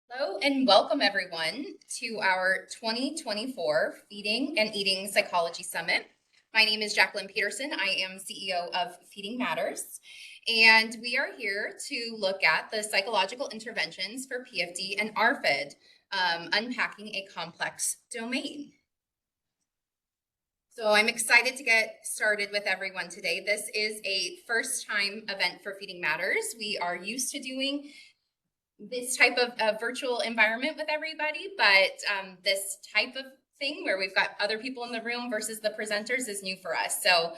Hello and welcome everyone to our 2024 Feeding and Eating Psychology Summit. My name is Jacqueline Peterson. I am CEO of Feeding Matters, and we are here to look at the psychological interventions for PFD and ARFID, unpacking a complex domain. So I'm excited to get started with everyone today. This is a first-time event for Feeding Matters. We are used to doing this type of virtual environment with everybody, but this type of thing where we've got other people in the room versus the presenters is new for us. So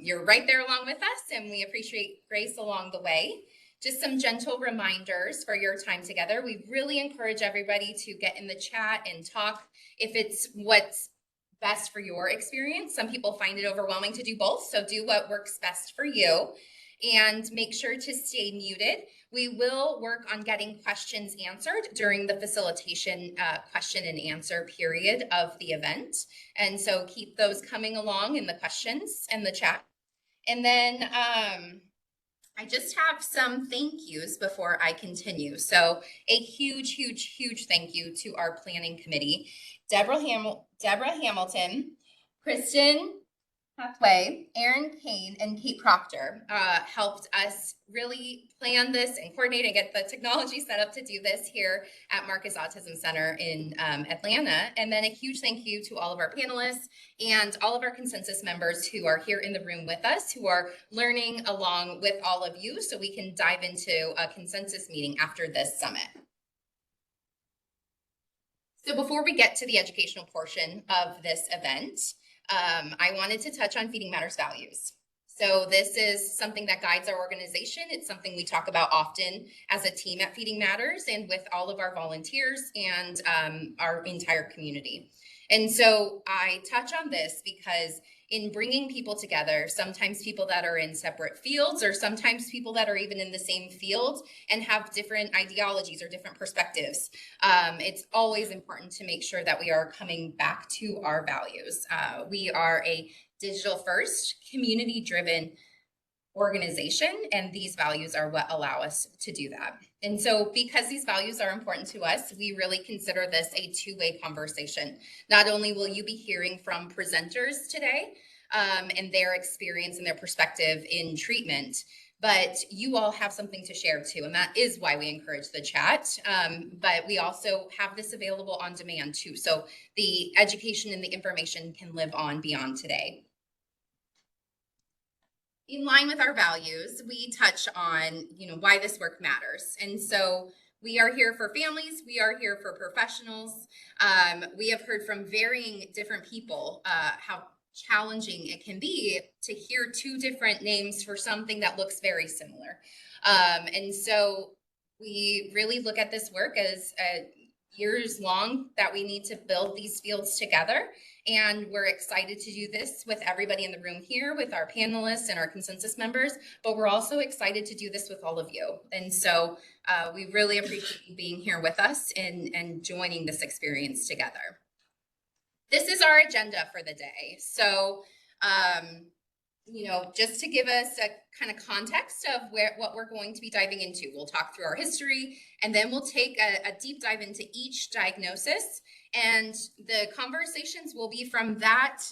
you're right there along with us, and we appreciate grace along the way. Just some gentle reminders for your time together. We really encourage everybody to get in the chat and talk if it's what's best for your experience. Some people find it overwhelming to do both, so do what works best for you. And make sure to stay muted. We will work on getting questions answered during the facilitation question and answer period of the event. And so keep those coming along in the questions and the chat. And then I just have some thank yous before I continue. So a huge thank you to our planning committee, Deborah Hamilton, Kristen Hathaway, Aaron Kane, and Kate Proctor helped us really plan this and coordinate and get the technology set up to do this here at Marcus Autism Center in Atlanta. And then a huge thank you to all of our panelists and all of our consensus members who are here in the room with us, who are learning along with all of you so we can dive into a consensus meeting after this summit. So before we get to the educational portion of this event, I wanted to touch on Feeding Matters values. So this is something that guides our organization. It's something we talk about often as a team at Feeding Matters and with all of our volunteers and our entire community. And so I touch on this because in bringing people together, sometimes people that are in separate fields or sometimes people that are even in the same field and have different ideologies or different perspectives, it's always important to make sure that we are coming back to our values. We are a digital first, community driven organization, and these values are what allow us to do that. And so because these values are important to us, we really consider this a two-way conversation. Not only will you be hearing from presenters today and their experience and their perspective in treatment, but you all have something to share too, and that is why we encourage the chat. But we also have this available on demand too, so the education and the information can live on beyond today. In line with our values, we touch on, why this work matters. And so we are here for families. We are here for professionals. We have heard from varying different people how challenging it can be to hear two different names for something that looks very similar. And so we really look at this work as years long that we need to build these fields together. And we're excited to do this with everybody in the room here, with our panelists and our consensus members, but we're also excited to do this with all of you. And so we really appreciate you being here with us and joining this experience together. This is our agenda for the day. So, just to give us a kind of context of what we're going to be diving into, we'll talk through our history, and then we'll take a deep dive into each diagnosis, and the conversations will be from that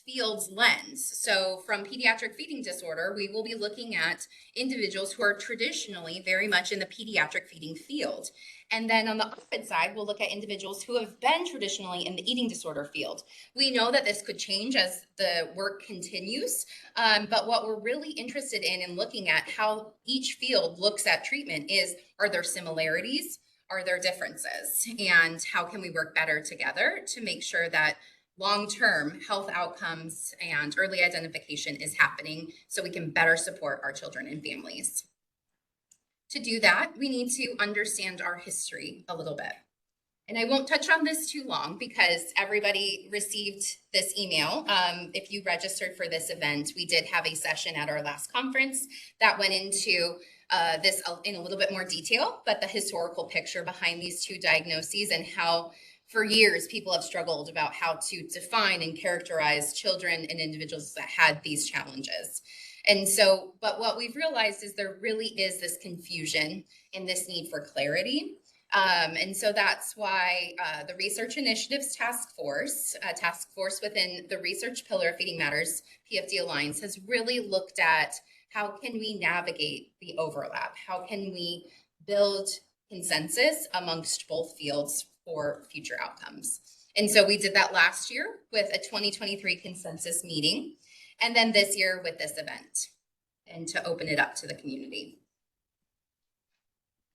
field's lens. So from pediatric feeding disorder, we will be looking at individuals who are traditionally very much in the pediatric feeding field. And then on the ARFID side, we'll look at individuals who have been traditionally in the eating disorder field. We know that this could change as the work continues, but what we're really interested in looking at how each field looks at treatment is, are there similarities? Are there differences? And how can we work better together to make sure that long-term health outcomes and early identification is happening so we can better support our children and families? To do that, we need to understand our history a little bit. And I won't touch on this too long because everybody received this email. If you registered for this event, we did have a session at our last conference that went into this in a little bit more detail, but the historical picture behind these two diagnoses and how for years people have struggled about how to define and characterize children and individuals that had these challenges. And so, but what we've realized is there really is this confusion and this need for clarity. And so that's why the Research Initiatives Task Force, a task force within the research pillar of Feeding Matters PFD Alliance, has really looked at how can we navigate the overlap? How can we build consensus amongst both fields for future outcomes? And so we did that last year with a 2023 consensus meeting, and then this year with this event, and to open it up to the community.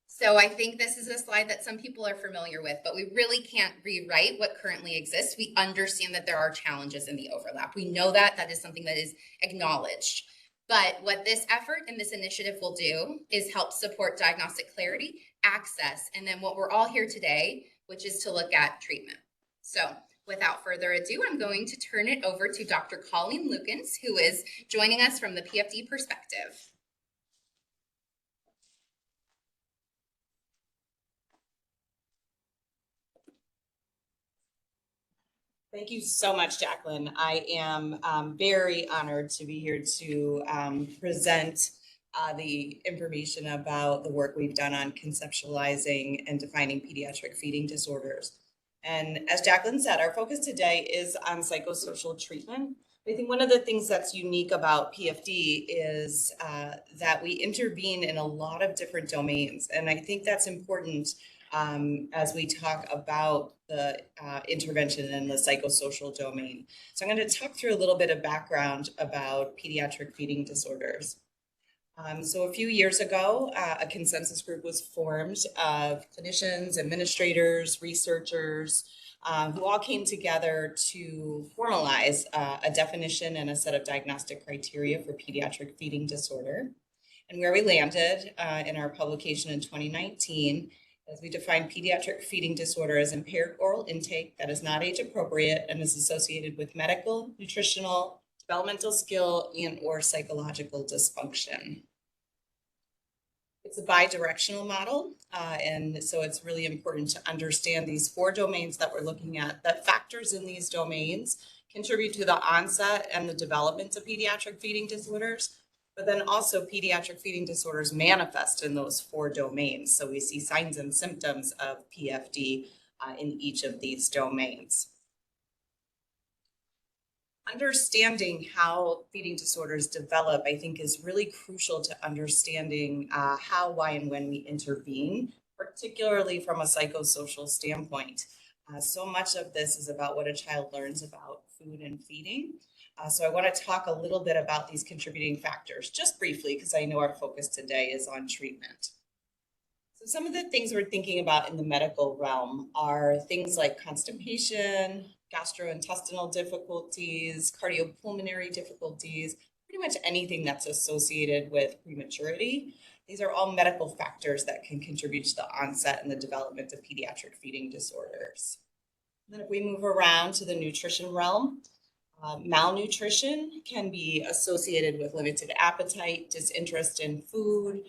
So I think this is a slide that some people are familiar with, but we really can't rewrite what currently exists. We understand that there are challenges in the overlap. We know that that is something that is acknowledged. But what this effort and this initiative will do is help support diagnostic clarity, access, and then what we're all here today, which is to look at treatment. So without further ado, I'm going to turn it over to Dr. Colleen Lukens, who is joining us from the PFD perspective. Thank you so much, Jacqueline. I am very honored to be here to present the information about the work we've done on conceptualizing and defining pediatric feeding disorders. And as Jacqueline said, our focus today is on psychosocial treatment. I think one of the things that's unique about PFD is that we intervene in a lot of different domains. And I think that's important as we talk about the intervention in the psychosocial domain. So I'm going to talk through a little bit of background about pediatric feeding disorders. So a few years ago, a consensus group was formed of clinicians, administrators, researchers, who all came together to formalize a definition and a set of diagnostic criteria for pediatric feeding disorder. And where we landed in our publication in 2019, as we define pediatric feeding disorder as impaired oral intake that is not age appropriate and is associated with medical, nutritional, developmental skill, and or psychological dysfunction. It's a bidirectional model, and so it's really important to understand these 4 domains that we're looking at, that factors in these domains contribute to the onset and the development of pediatric feeding disorders, but then also pediatric feeding disorders manifest in those 4 domains. So we see signs and symptoms of PFD in each of these domains. Understanding how feeding disorders develop, I think, is really crucial to understanding how, why, and when we intervene, particularly from a psychosocial standpoint. So much of this is about what a child learns about food and feeding. So I want to talk a little bit about these contributing factors, just briefly, because I know our focus today is on treatment. So some of the things we're thinking about in the medical realm are things like constipation, gastrointestinal difficulties, cardiopulmonary difficulties, pretty much anything that's associated with prematurity. These are all medical factors that can contribute to the onset and the development of pediatric feeding disorders. And then if we move around to the nutrition realm, malnutrition can be associated with limited appetite, disinterest in food,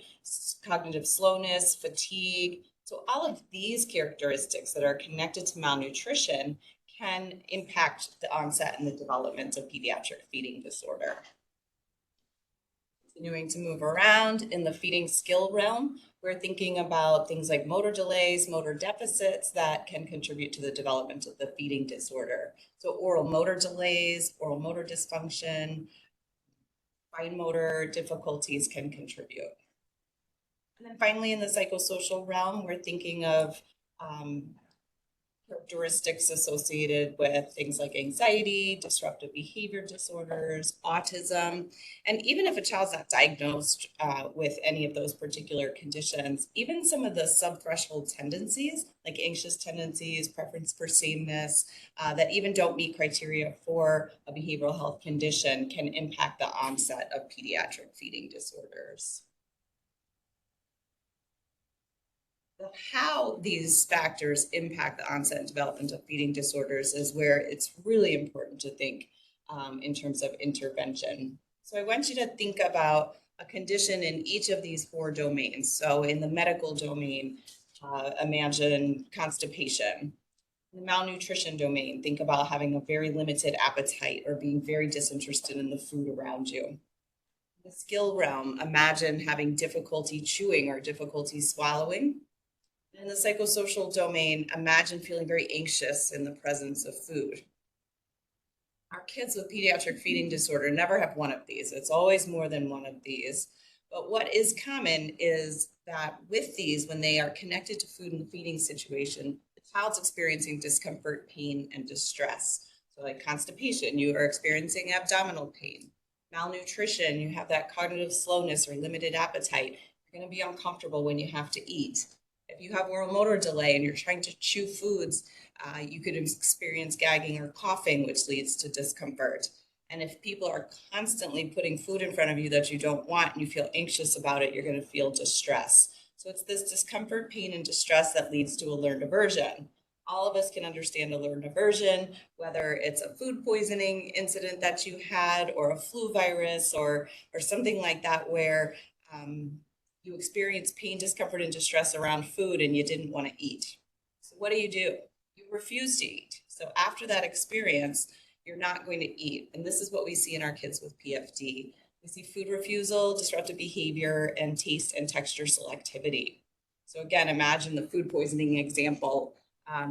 cognitive slowness, fatigue. So all of these characteristics that are connected to malnutrition can impact the onset and the development of pediatric feeding disorder. Continuing to move around in the feeding skill realm, we're thinking about things like motor delays, motor deficits that can contribute to the development of the feeding disorder. So oral motor delays, oral motor dysfunction, fine motor difficulties can contribute. And then finally, in the psychosocial realm, we're thinking of characteristics associated with things like anxiety, disruptive behavior disorders, autism, and even if a child's not diagnosed with any of those particular conditions, even some of the subthreshold tendencies, like anxious tendencies, preference for sameness, that even don't meet criteria for a behavioral health condition can impact the onset of pediatric feeding disorders. How these factors impact the onset and development of feeding disorders is where it's really important to think in terms of intervention. So I want you to think about a condition in each of these 4 domains. So in the medical domain, imagine constipation. In the malnutrition domain, think about having a very limited appetite or being very disinterested in the food around you. In the skill realm, imagine having difficulty chewing or difficulty swallowing. In the psychosocial domain, imagine feeling very anxious in the presence of food. Our kids with pediatric feeding disorder never have one of these. It's always more than one of these. But what is common is that with these, when they are connected to food and the feeding situation, the child's experiencing discomfort, pain, and distress. So like constipation, you are experiencing abdominal pain. Malnutrition, you have that cognitive slowness or limited appetite. You're going to be uncomfortable when you have to eat. If you have oral motor delay and you're trying to chew foods, you could experience gagging or coughing, which leads to discomfort. And if people are constantly putting food in front of you that you don't want and you feel anxious about it, you're going to feel distress. So it's this discomfort, pain, and distress that leads to a learned aversion. All of us can understand a learned aversion, whether it's a food poisoning incident that you had or a flu virus or something like that where you experience pain, discomfort, and distress around food and you didn't want to eat. So what do? You refuse to eat. So after that experience, you're not going to eat. And this is what we see in our kids with PFD. We see food refusal, disruptive behavior, and taste and texture selectivity. So again, imagine the food poisoning example.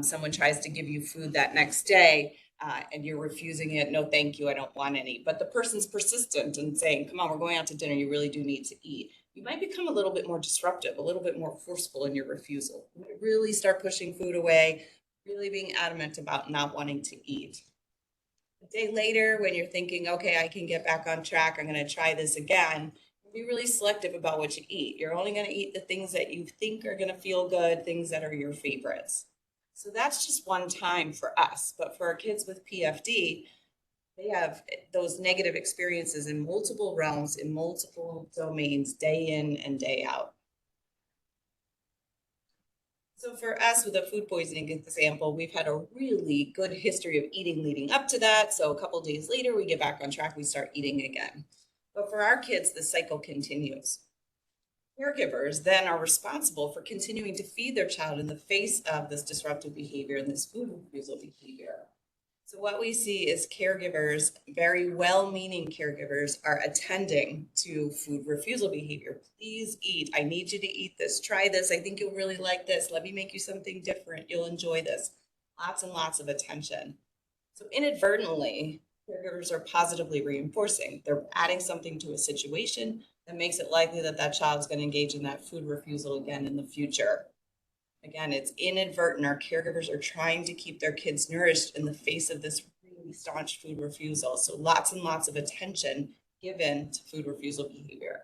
Someone tries to give you food that next day and you're refusing it. No, thank you. I don't want any. But the person's persistent and saying, come on, we're going out to dinner. You really do need to eat. You might become a little bit more disruptive, a little bit more forceful in your refusal. You might really start pushing food away, really being adamant about not wanting to eat. A day later, when you're thinking, okay, I can get back on track, I'm going to try this again, be really selective about what you eat. You're only going to eat the things that you think are going to feel good, things that are your favorites. So that's just one time for us. But for our kids with PFD, they have those negative experiences in multiple realms, in multiple domains, day in and day out. So for us with a food poisoning example, we've had a really good history of eating leading up to that. So a couple days later, we get back on track, we start eating again. But for our kids, the cycle continues. Caregivers then are responsible for continuing to feed their child in the face of this disruptive behavior and this food refusal behavior. So what we see is caregivers, very well-meaning caregivers, are attending to food refusal behavior. Please eat. I need you to eat this. Try this. I think you'll really like this. Let me make you something different. You'll enjoy this. Lots and lots of attention. So inadvertently, caregivers are positively reinforcing. They're adding something to a situation that makes it likely that that child's going to engage in that food refusal again in the future. Again, it's inadvertent. Our caregivers are trying to keep their kids nourished in the face of this really staunch food refusal. So lots and lots of attention given to food refusal behavior.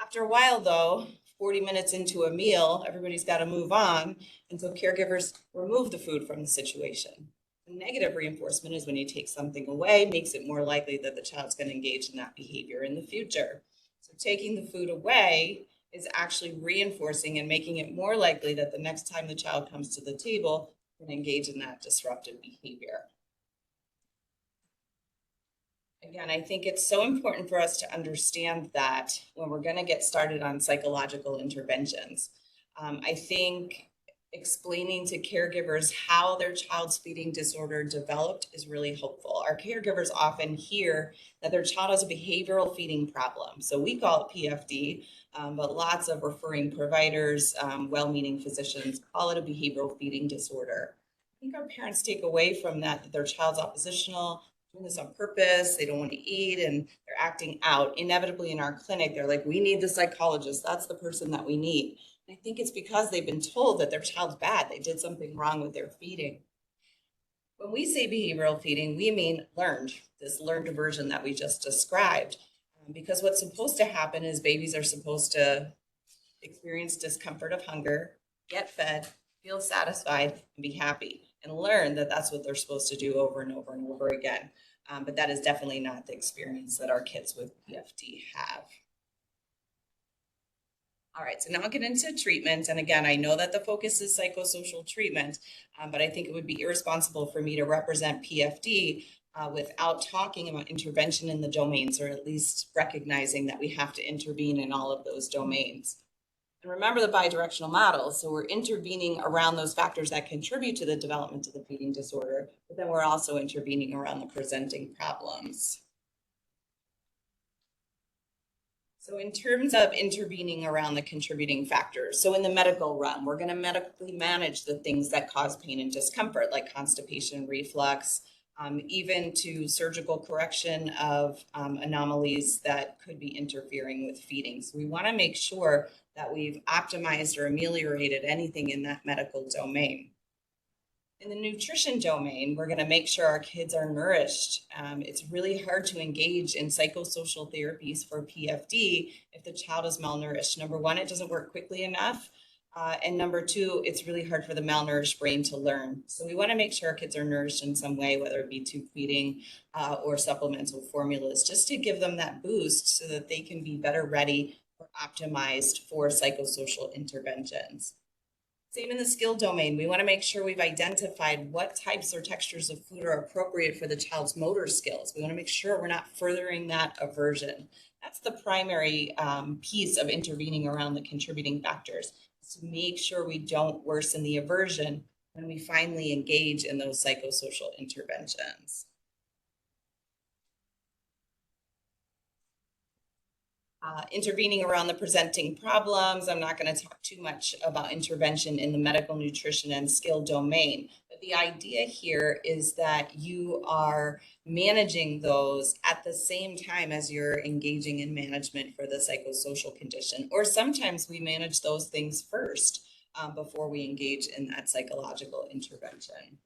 After a while, though, 40 minutes into a meal, everybody's got to move on. And so caregivers remove the food from the situation. The negative reinforcement is when you take something away, makes it more likely that the child's going to engage in that behavior in the future. So taking the food away is actually reinforcing and making it more likely that the next time the child comes to the table, can engage in that disruptive behavior. Again, I think it's so important for us to understand that when we're going to get started on psychological interventions. I think explaining to caregivers how their child's feeding disorder developed is really helpful. Our caregivers often hear that their child has a behavioral feeding problem. So we call it PFD, but lots of referring providers, well-meaning physicians call it a behavioral feeding disorder. I think our parents take away from that their child's oppositional, doing this on purpose, they don't want to eat, and they're acting out. Inevitably in our clinic, they're like, we need the psychologist. That's the person that we need. I think it's because they've been told that their child's bad. They did something wrong with their feeding. When we say behavioral feeding, we mean learned, this learned aversion that we just described. Because what's supposed to happen is babies are supposed to experience discomfort of hunger, get fed, feel satisfied, and be happy, and learn that that's what they're supposed to do over and over and over again. But that is definitely not the experience that our kids with PFD have. All right, so now I'll get into treatment. And again, I know that the focus is psychosocial treatment, but I think it would be irresponsible for me to represent PFD without talking about intervention in the domains, or at least recognizing that we have to intervene in all of those domains. And remember the bidirectional model. So we're intervening around those factors that contribute to the development of the feeding disorder, but then we're also intervening around the presenting problems. So in terms of intervening around the contributing factors, so in the medical realm, we're going to medically manage the things that cause pain and discomfort, like constipation, reflux, even to surgical correction of anomalies that could be interfering with feeding. So we want to make sure that we've optimized or ameliorated anything in that medical domain. In the nutrition domain, we're going to make sure our kids are nourished. It's really hard to engage in psychosocial therapies for PFD if the child is malnourished. Number one, it doesn't work quickly enough. And number two, it's really hard for the malnourished brain to learn. So we want to make sure our kids are nourished in some way, whether it be tube feeding or supplemental formulas, just to give them that boost so that they can be better ready or optimized for psychosocial interventions. Same in the skill domain. We want to make sure we've identified what types or textures of food are appropriate for the child's motor skills. We want to make sure we're not furthering that aversion. That's the primary piece of intervening around the contributing factors, is to make sure we don't worsen the aversion when we finally engage in those psychosocial interventions. Intervening around the presenting problems. I'm not going to talk too much about intervention in the medical, nutrition, and skill domain. But the idea here is that you are managing those at the same time as you're engaging in management for the psychosocial condition. Or sometimes we manage those things first before we engage in that psychological intervention.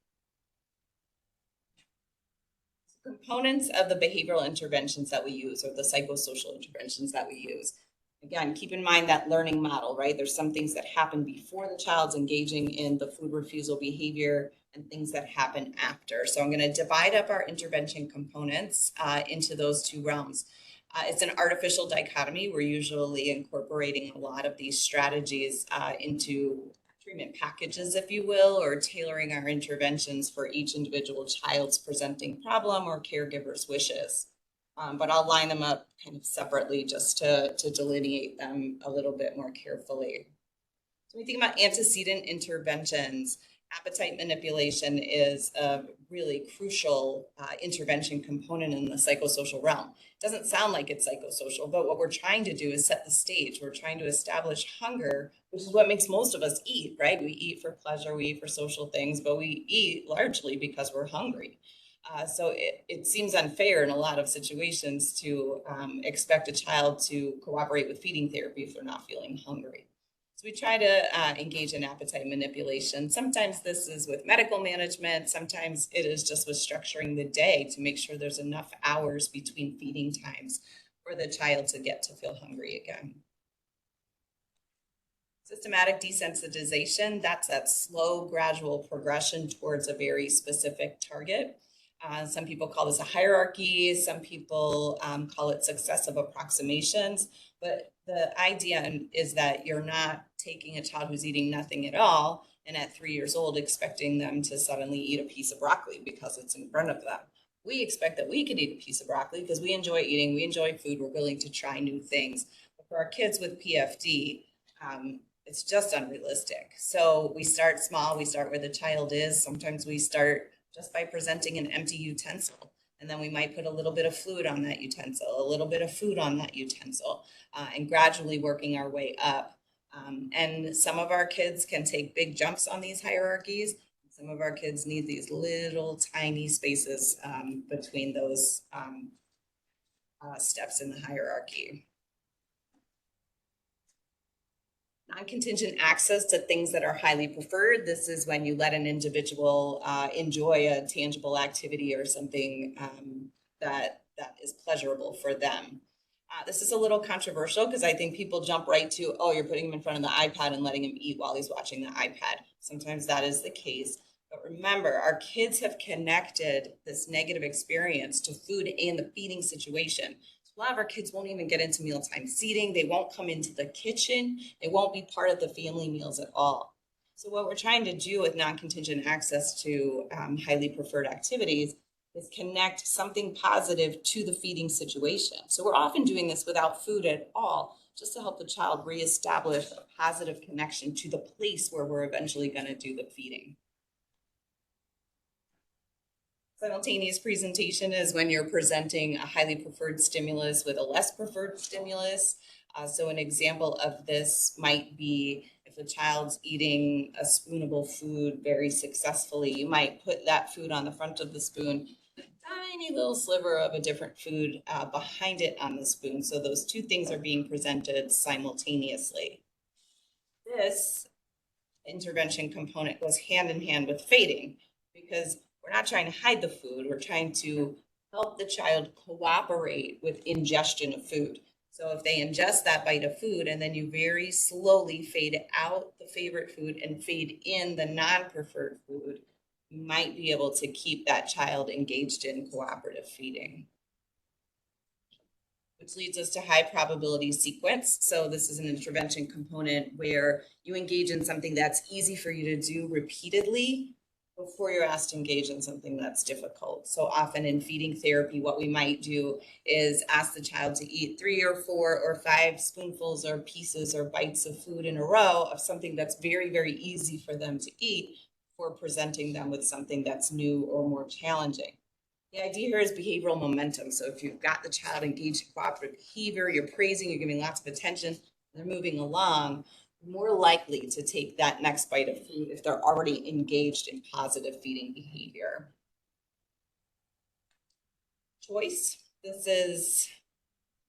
Components of the behavioral interventions that we use, or the psychosocial interventions that we use. Again, keep in mind that learning model, right? There's some things that happen before the child's engaging in the food refusal behavior and things that happen after. So I'm going to divide up our intervention components into those two realms. It's an artificial dichotomy. We're usually incorporating a lot of these strategies into treatment packages, if you will, or tailoring our interventions for each individual child's presenting problem or caregiver's wishes. But I'll line them up kind of separately just to delineate them a little bit more carefully. So when we think about antecedent interventions, appetite manipulation is a really crucial intervention component in the psychosocial realm. It doesn't sound like it's psychosocial, but what we're trying to do is set the stage. We're trying to establish hunger, which is what makes most of us eat, right? We eat for pleasure, we eat for social things, but we eat largely because we're hungry. So it seems unfair in a lot of situations to expect a child to cooperate with feeding therapy if they're not feeling hungry. So we try to engage in appetite manipulation. Sometimes this is with medical management. Sometimes it is just with structuring the day to make sure there's enough hours between feeding times for the child to get to feel hungry again. Systematic desensitization, that's that slow, gradual progression towards a very specific target. Some people call this a hierarchy. Some people call it successive approximations. But the idea is that you're not taking a child who's eating nothing at all and at 3 years old expecting them to suddenly eat a piece of broccoli because it's in front of them. We expect that we can eat a piece of broccoli because we enjoy eating, we enjoy food, we're willing to try new things. But for our kids with PFD, it's just unrealistic. So we start small, we start where the child is. Sometimes we start just by presenting an empty utensil. And then we might put a little bit of fluid on that utensil, a little bit of food on that utensil, and gradually working our way up. And some of our kids can take big jumps on these hierarchies. Some of our kids need these little tiny spaces between those steps in the hierarchy. Non-contingent access to things that are highly preferred. This is when you let an individual enjoy a tangible activity or something that is pleasurable for them. This is a little controversial because I think people jump right to, oh, you're putting him in front of the iPad and letting him eat while he's watching the iPad. Sometimes that is the case. But remember, our kids have connected this negative experience to food and the feeding situation. A lot of our kids won't even get into mealtime seating. They won't come into the kitchen. They won't be part of the family meals at all. So what we're trying to do with non-contingent access to highly preferred activities is connect something positive to the feeding situation. So we're often doing this without food at all, just to help the child reestablish a positive connection to the place where we're eventually going to do the feeding. Simultaneous presentation is when you're presenting a highly preferred stimulus with a less preferred stimulus. So an example of this might be if a child's eating a spoonable food very successfully, you might put that food on the front of the spoon, a tiny little sliver of a different food behind it on the spoon. So those two things are being presented simultaneously. This intervention component goes hand in hand with feeding because we're not trying to hide the food. We're trying to help the child cooperate with ingestion of food. So if they ingest that bite of food and then you very slowly fade out the favorite food and fade in the non-preferred food, you might be able to keep that child engaged in cooperative feeding. Which leads us to high probability sequence. So this is an intervention component where you engage in something that's easy for you to do repeatedly before you're asked to engage in something that's difficult. So often in feeding therapy, what we might do is ask the child to eat 3 or 4 or 5 spoonfuls or pieces or bites of food in a row of something that's very, very easy for them to eat before presenting them with something that's new or more challenging. The idea here is behavioral momentum. So if you've got the child engaged in cooperative behavior, you're praising, you're giving lots of attention, they're moving along, more likely to take that next bite of food if they're already engaged in positive feeding behavior. Choice. This is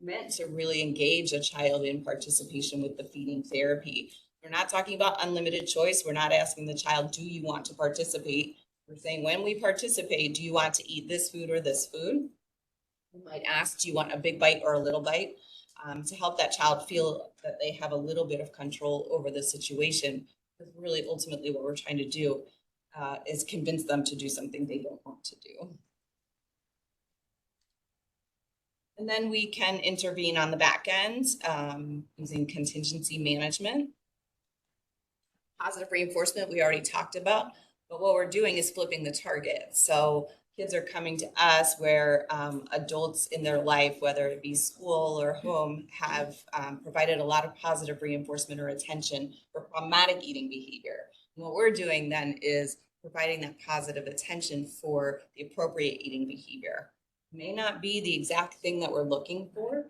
meant to really engage a child in participation with the feeding therapy. We're not talking about unlimited choice. We're not asking the child, do you want to participate? We're saying when we participate, do you want to eat this food or this food? We might ask, do you want a big bite or a little bite? To help that child feel that they have a little bit of control over the situation. Because really, ultimately, what we're trying to do is convince them to do something they don't want to do. And then we can intervene on the back end using contingency management. Positive reinforcement, we already talked about, but what we're doing is flipping the target. So kids are coming to us where adults in their life, whether it be school or home, have provided a lot of positive reinforcement or attention for problematic eating behavior. And what we're doing then is providing that positive attention for the appropriate eating behavior. It may not be the exact thing that we're looking for,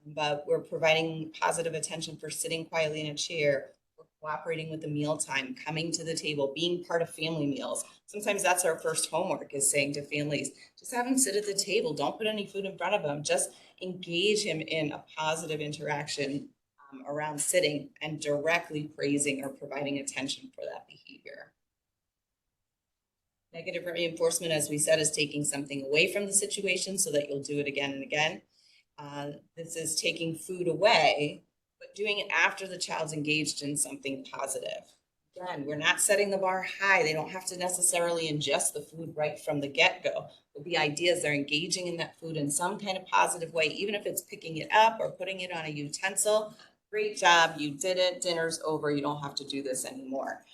but we're providing positive attention for sitting quietly in a chair, cooperating with the mealtime, coming to the table, being part of family meals. Sometimes that's our first homework, is saying to families, just have him sit at the table. Don't put any food in front of him. Just engage him in a positive interaction around sitting and directly praising or providing attention for that behavior. Negative reinforcement, as we said, is taking something away from the situation so that you'll do it again and again. This is taking food away, but doing it after the child's engaged in something positive. Again, we're not setting the bar high. They don't have to necessarily ingest the food right from the get-go. But the idea is they're engaging in that food in some kind of positive way, even if it's picking it up or putting it on a utensil. Great job, you did it, dinner's over, you don't have to do this anymore.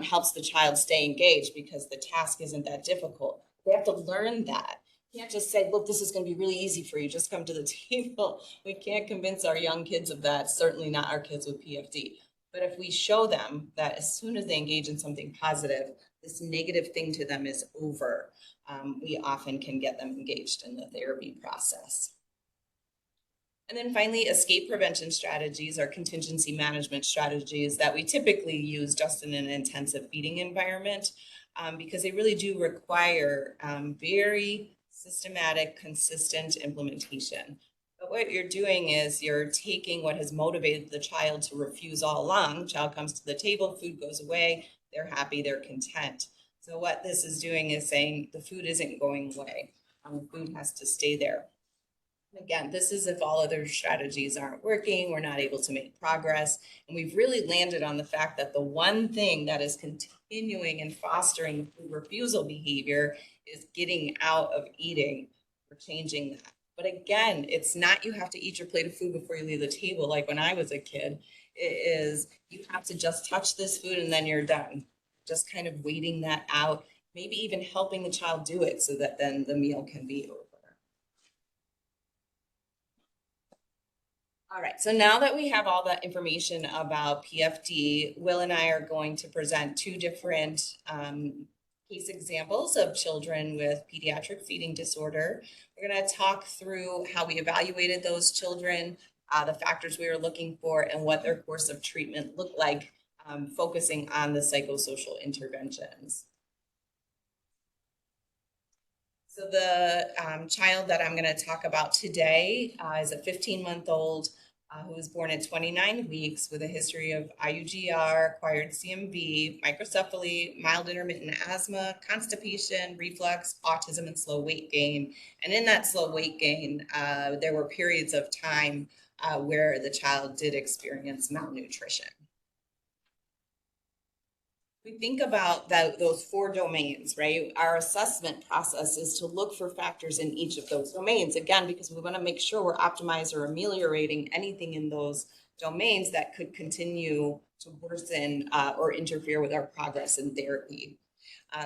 Helps the child stay engaged because the task isn't that difficult. They have to learn that. You can't just say, look, this is going to be really easy for you. Just come to the table. We can't convince our young kids of that, certainly not our kids with PFD. But if we show them that as soon as they engage in something positive, this negative thing to them is over, we often can get them engaged in the therapy process. And then finally, escape prevention strategies or contingency management strategies that we typically use just in an intensive feeding environment because they really do require very systematic, consistent implementation. But what you're doing is you're taking what has motivated the child to refuse all along. The child comes to the table, food goes away, they're happy, they're content. So what this is doing is saying the food isn't going away. Food has to stay there. Again, this is if all other strategies aren't working, we're not able to make progress. And we've really landed on the fact that the one thing that is continuing and fostering food refusal behavior is getting out of eating or changing that. But again, it's not you have to eat your plate of food before you leave the table like when I was a kid. It is you have to just touch this food and then you're done. Just kind of waiting that out, maybe even helping the child do it so that then the meal can be over. All right, so now that we have all that information about PFD, Will and I are going to present two different case examples of children with pediatric feeding disorder. We're going to talk through how we evaluated those children, the factors we were looking for, and what their course of treatment looked like, focusing on the psychosocial interventions. So the child that I'm going to talk about today is a 15-month-old who was born at 29 weeks with a history of IUGR, acquired CMV, microcephaly, mild intermittent asthma, constipation, reflux, autism, and slow weight gain. And in that slow weight gain, there were periods of time where the child did experience malnutrition. We think about those 4 domains, right? Our assessment process is to look for factors in each of those domains, again, because we want to make sure we're optimizing or ameliorating anything in those domains that could continue to worsen or interfere with our progress in therapy.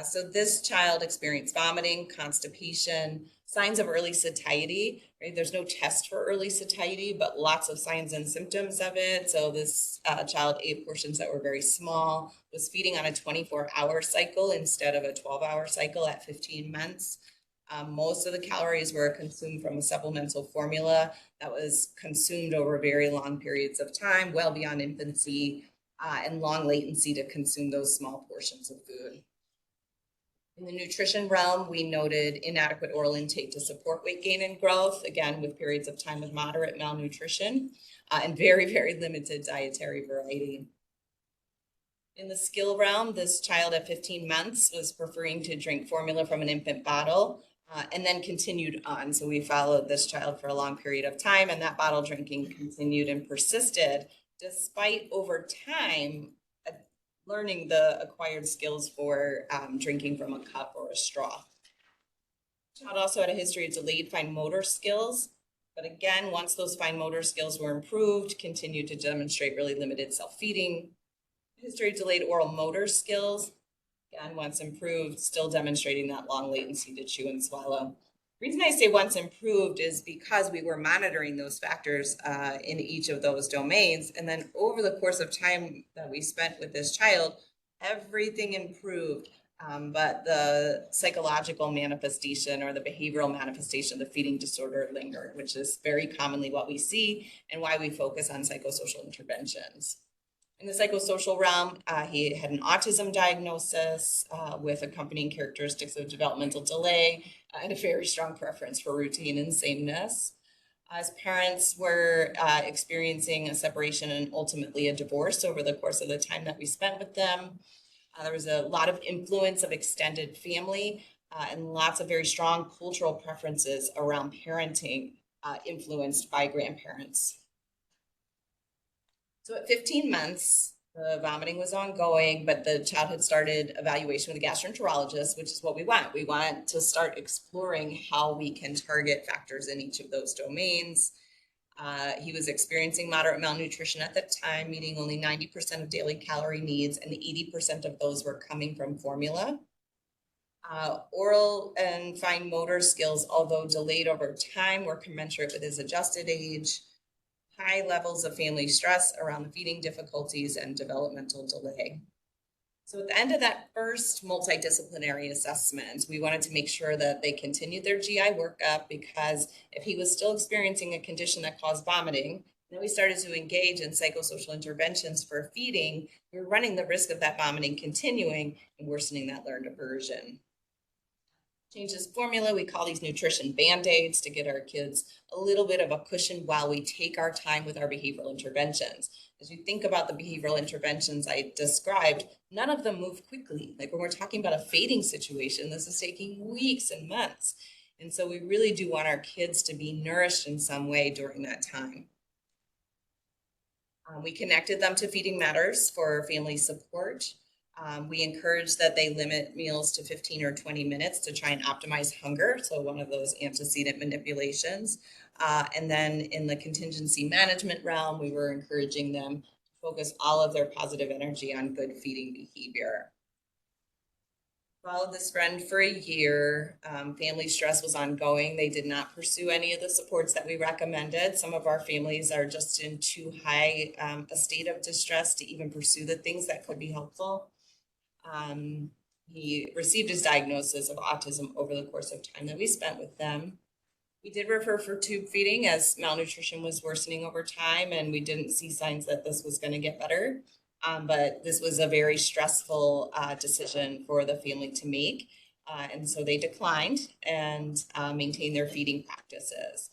So this child experienced vomiting, constipation, signs of early satiety, right? There's no test for early satiety, but lots of signs and symptoms of it. So this child ate portions that were very small, was feeding on a 24-hour cycle instead of a 12-hour cycle at 15 months. Most of the calories were consumed from a supplemental formula that was consumed over very long periods of time, well beyond infancy, and long latency to consume those small portions of food. In the nutrition realm, we noted inadequate oral intake to support weight gain and growth, again, with periods of time of moderate malnutrition, and very, very limited dietary variety. In the skill realm, this child at 15 months was preferring to drink formula from an infant bottle, and then continued on. So we followed this child for a long period of time, and that bottle drinking continued and persisted despite over time learning the acquired skills for drinking from a cup or a straw. Child also had a history of delayed fine motor skills, but again, once those fine motor skills were improved, continued to demonstrate really limited self-feeding. History of delayed oral motor skills, again, once improved, still demonstrating that long latency to chew and swallow. The reason I say once improved is because we were monitoring those factors in each of those domains. And then over the course of time that we spent with this child, everything improved. But the psychological manifestation or the behavioral manifestation of the feeding disorder lingered, which is very commonly what we see and why we focus on psychosocial interventions. In the psychosocial realm, he had an autism diagnosis with accompanying characteristics of developmental delay and a very strong preference for routine and sameness. His parents were experiencing a separation and ultimately a divorce over the course of the time that we spent with them. There was a lot of influence of extended family and lots of very strong cultural preferences around parenting influenced by grandparents. So at 15 months, the vomiting was ongoing, but the child had started evaluation with a gastroenterologist, which is what we want. We want to start exploring how we can target factors in each of those domains. He was experiencing moderate malnutrition at the time, meeting only 90% of daily calorie needs, and 80% of those were coming from formula. Oral and fine motor skills, although delayed over time, were commensurate with his adjusted age. High levels of family stress around the feeding difficulties and developmental delay. So at the end of that first multidisciplinary assessment, we wanted to make sure that they continued their GI workup, because if he was still experiencing a condition that caused vomiting, then we started to engage in psychosocial interventions for feeding. We were running the risk of that vomiting continuing and worsening that learned aversion. Changes formula, we call these nutrition band-aids to get our kids a little bit of a cushion while we take our time with our behavioral interventions. As you think about the behavioral interventions I described, none of them move quickly. Like when we're talking about a fading situation, this is taking weeks and months. And so we really do want our kids to be nourished in some way during that time. We connected them to Feeding Matters for family support. We encourage that they limit meals to 15 or 20 minutes to try and optimize hunger. So one of those antecedent manipulations. And then in the contingency management realm, we were encouraging them to focus all of their positive energy on good feeding behavior. Followed this friend for a year. Family stress was ongoing. They did not pursue any of the supports that we recommended. Some of our families are just in too high a state of distress to even pursue the things that could be helpful. He received his diagnosis of autism over the course of time that we spent with them. We did refer for tube feeding as malnutrition was worsening over time, and we didn't see signs that this was going to get better. But this was a very stressful decision for the family to make. And so they declined and maintained their feeding practices.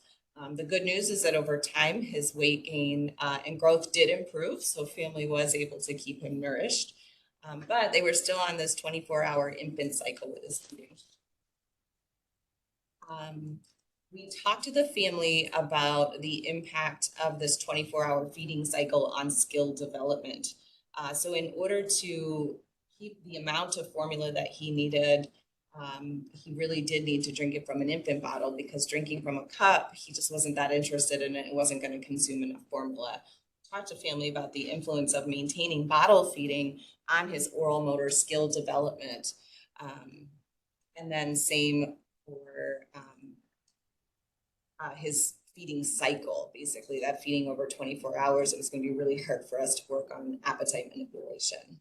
The good news is that over time, his weight gain and growth did improve, so family was able to keep him nourished. But they were still on this 24-hour infant cycle with his feeding. We talked to the family about the impact of this 24-hour feeding cycle on skill development. So in order to keep the amount of formula that he needed, he really did need to drink it from an infant bottle, because drinking from a cup, he just wasn't that interested in it and wasn't going to consume enough formula. Talked to family about the influence of maintaining bottle feeding on his oral motor skill development. And then same for his feeding cycle, basically that feeding over 24 hours, it was going to be really hard for us to work on appetite manipulation.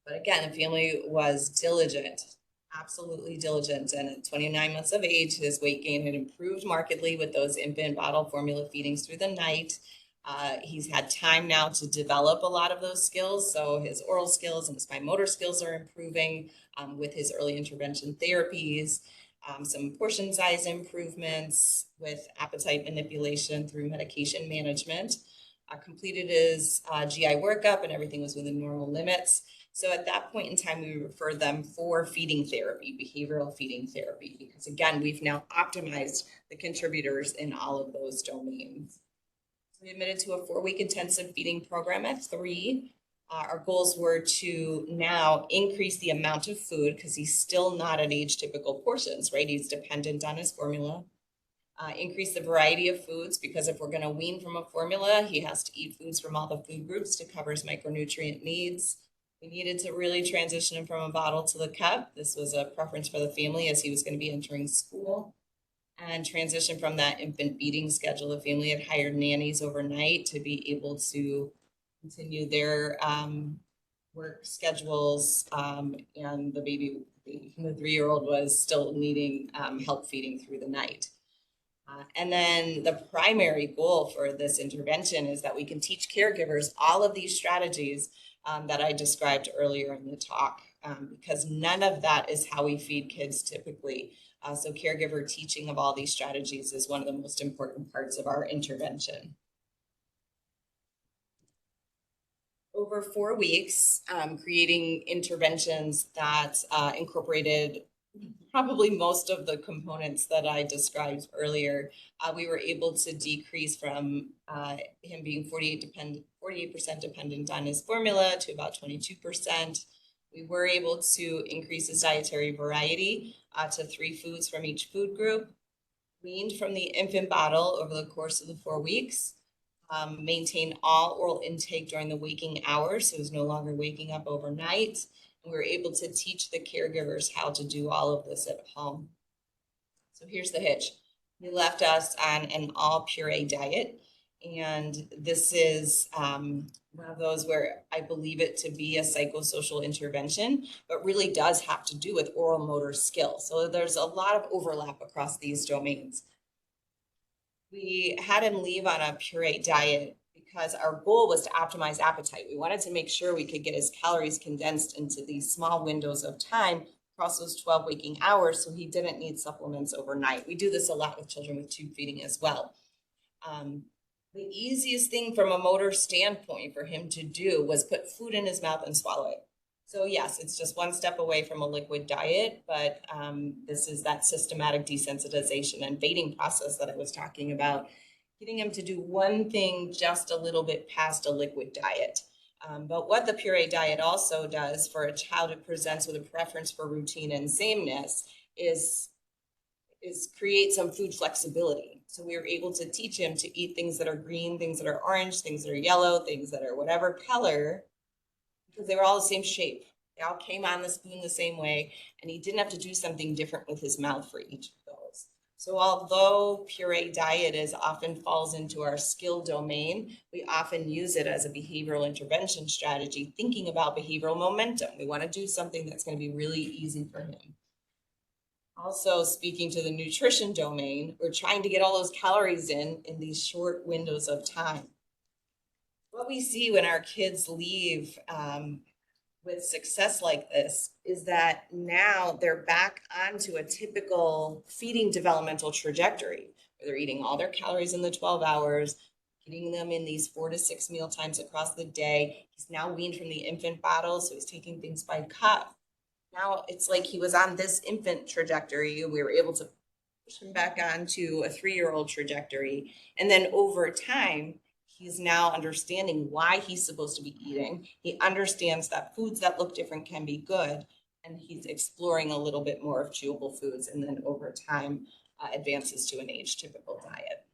But again, the family was diligent, absolutely diligent. And at 29 months of age, his weight gain had improved markedly with those infant bottle formula feedings through the night. He's had time now to develop a lot of those skills. So his oral skills and his fine motor skills are improving with his early intervention therapies. Some portion size improvements with appetite manipulation through medication management. Completed his GI workup and everything was within normal limits. So at that point in time, we referred them for feeding therapy, behavioral feeding therapy, because again, we've now optimized the contributors in all of those domains. So we admitted to a 4-week intensive feeding program at 3. Our goals were to now increase the amount of food, because he's still not at age typical portions, right? He's dependent on his formula. Increase the variety of foods, because if we're going to wean from a formula, he has to eat foods from all the food groups to cover his micronutrient needs. We needed to really transition him from a bottle to the cup. This was a preference for the family as he was going to be entering school. And transition from that infant feeding schedule. The family had hired nannies overnight to be able to continue their work schedules, and the baby, the 3-year-old, was still needing help feeding through the night. And then the primary goal for this intervention is that we can teach caregivers all of these strategies that I described earlier in the talk, because none of that is how we feed kids typically. So caregiver teaching of all these strategies is one of the most important parts of our intervention. Over 4 weeks, creating interventions that incorporated probably most of the components that I described earlier. We were able to decrease from him being 48% dependent on his formula to about 22%. We were able to increase his dietary variety to 3 foods from each food group, weaned from the infant bottle over the course of the 4 weeks, maintain all oral intake during the waking hours, so he was no longer waking up overnight. And we were able to teach the caregivers how to do all of this at home. So here's the hitch. He left us on an all puree diet. And this is one of those where I believe it to be a psychosocial intervention, but really does have to do with oral motor skill. So there's a lot of overlap across these domains. We had him leave on a puree diet because our goal was to optimize appetite. We wanted to make sure we could get his calories condensed into these small windows of time across those 12 waking hours, so he didn't need supplements overnight. We do this a lot with children with tube feeding as well. The easiest thing from a motor standpoint for him to do was put food in his mouth and swallow it. So yes, it's just one step away from a liquid diet, but this is that systematic desensitization and baiting process that I was talking about, getting him to do one thing just a little bit past a liquid diet. But what the puree diet also does for a child who presents with a preference for routine and sameness is create some food flexibility. So we were able to teach him to eat things that are green, things that are orange, things that are yellow, things that are whatever color, because they were all the same shape. They all came on the spoon the same way, and he didn't have to do something different with his mouth for each of those. So although puree diet often falls into our skill domain, we often use it as a behavioral intervention strategy, thinking about behavioral momentum. We want to do something that's going to be really easy for him. Also, speaking to the nutrition domain, we're trying to get all those calories in these short windows of time. What we see when our kids leave with success like this is that now they're back onto a typical feeding developmental trajectory where they're eating all their calories in the 12 hours, eating them in these 4 to 6 meal times across the day. He's now weaned from the infant bottle, so he's taking things by cup. Now it's like he was on this infant trajectory. We were able to push him back onto a 3-year-old trajectory. And then over time, he's now understanding why he's supposed to be eating. He understands that foods that look different can be good. And he's exploring a little bit more of chewable foods. And then over time, advances to an age typical diet.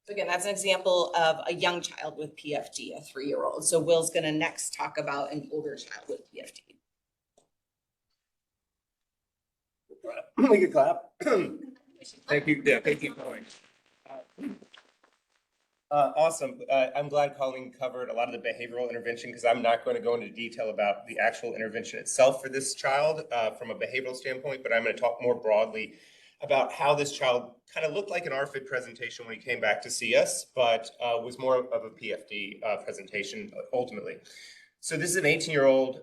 So again, that's an example of a young child with PFD, a 3-year-old. So Will's going to next talk about an older child with PFD. We can clap. Thank you. Yeah, thank you, Colleen. Awesome. I'm glad Colleen covered a lot of the behavioral intervention because I'm not going to go into detail about the actual intervention itself for this child from a behavioral standpoint, but I'm going to talk more broadly about how this child kind of looked like an ARFID presentation when he came back to see us, but was more of a PFD presentation ultimately. So this is an 18-year-old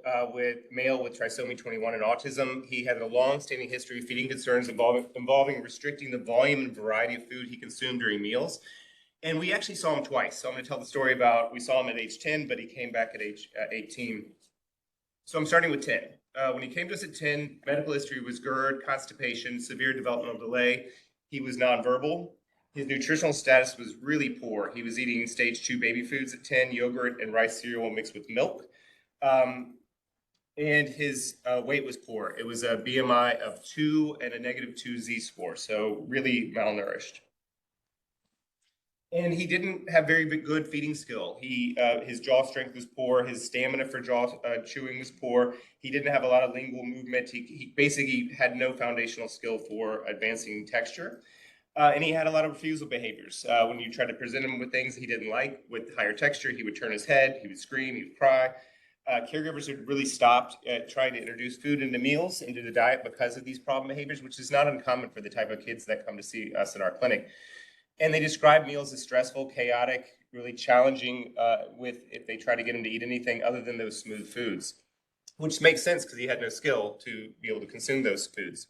male with trisomy 21 and autism. He had a long-standing history of feeding concerns involving restricting the volume and variety of food he consumed during meals. And we actually saw him twice. So I'm going to tell the story about, we saw him at age 10, but he came back at age 18. So I'm starting with 10. When he came to us at 10, medical history was GERD, constipation, severe developmental delay. He was nonverbal. His nutritional status was really poor. He was eating stage 2 baby foods at 10, yogurt and rice cereal mixed with milk. And his weight was poor. It was a BMI of 2 and a -2 Z-score, so really malnourished. And he didn't have very good feeding skill. His jaw strength was poor. His stamina for jaw chewing was poor. He didn't have a lot of lingual movement. He basically had no foundational skill for advancing texture. And he had a lot of refusal behaviors. When you tried to present him with things he didn't like with higher texture, he would turn his head, he would scream, he would cry. Caregivers had really stopped trying to introduce food into meals, into the diet because of these problem behaviors, which is not uncommon for the type of kids that come to see us in our clinic. And they describe meals as stressful, chaotic, really challenging if they try to get him to eat anything other than those smooth foods, which makes sense because he had no skill to be able to consume those foods.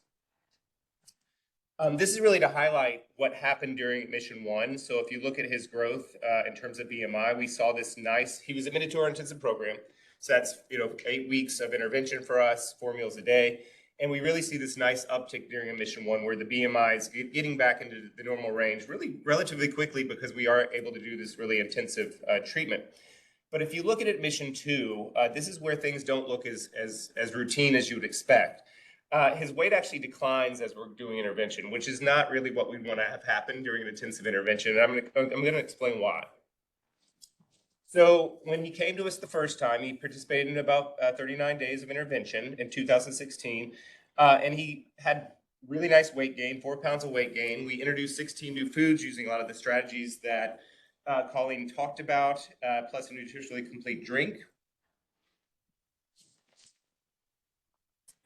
This is really to highlight what happened during admission 1. So if you look at his growth in terms of BMI, we saw this nice, he was admitted to our intensive program. So that's 8 weeks of intervention for us, 4 meals a day. And we really see this nice uptick during admission 1 where the BMI is getting back into the normal range really relatively quickly because we are able to do this really intensive treatment. But if you look at admission 2, this is where things don't look as routine as you would expect. His weight actually declines as we're doing intervention, which is not really what we want to have happen during an intensive intervention. And I'm going to explain why. So when he came to us the first time, he participated in about 39 days of intervention in 2016, and he had really nice weight gain, 4 pounds of weight gain. We introduced 16 new foods using a lot of the strategies that Colleen talked about, plus a nutritionally complete drink.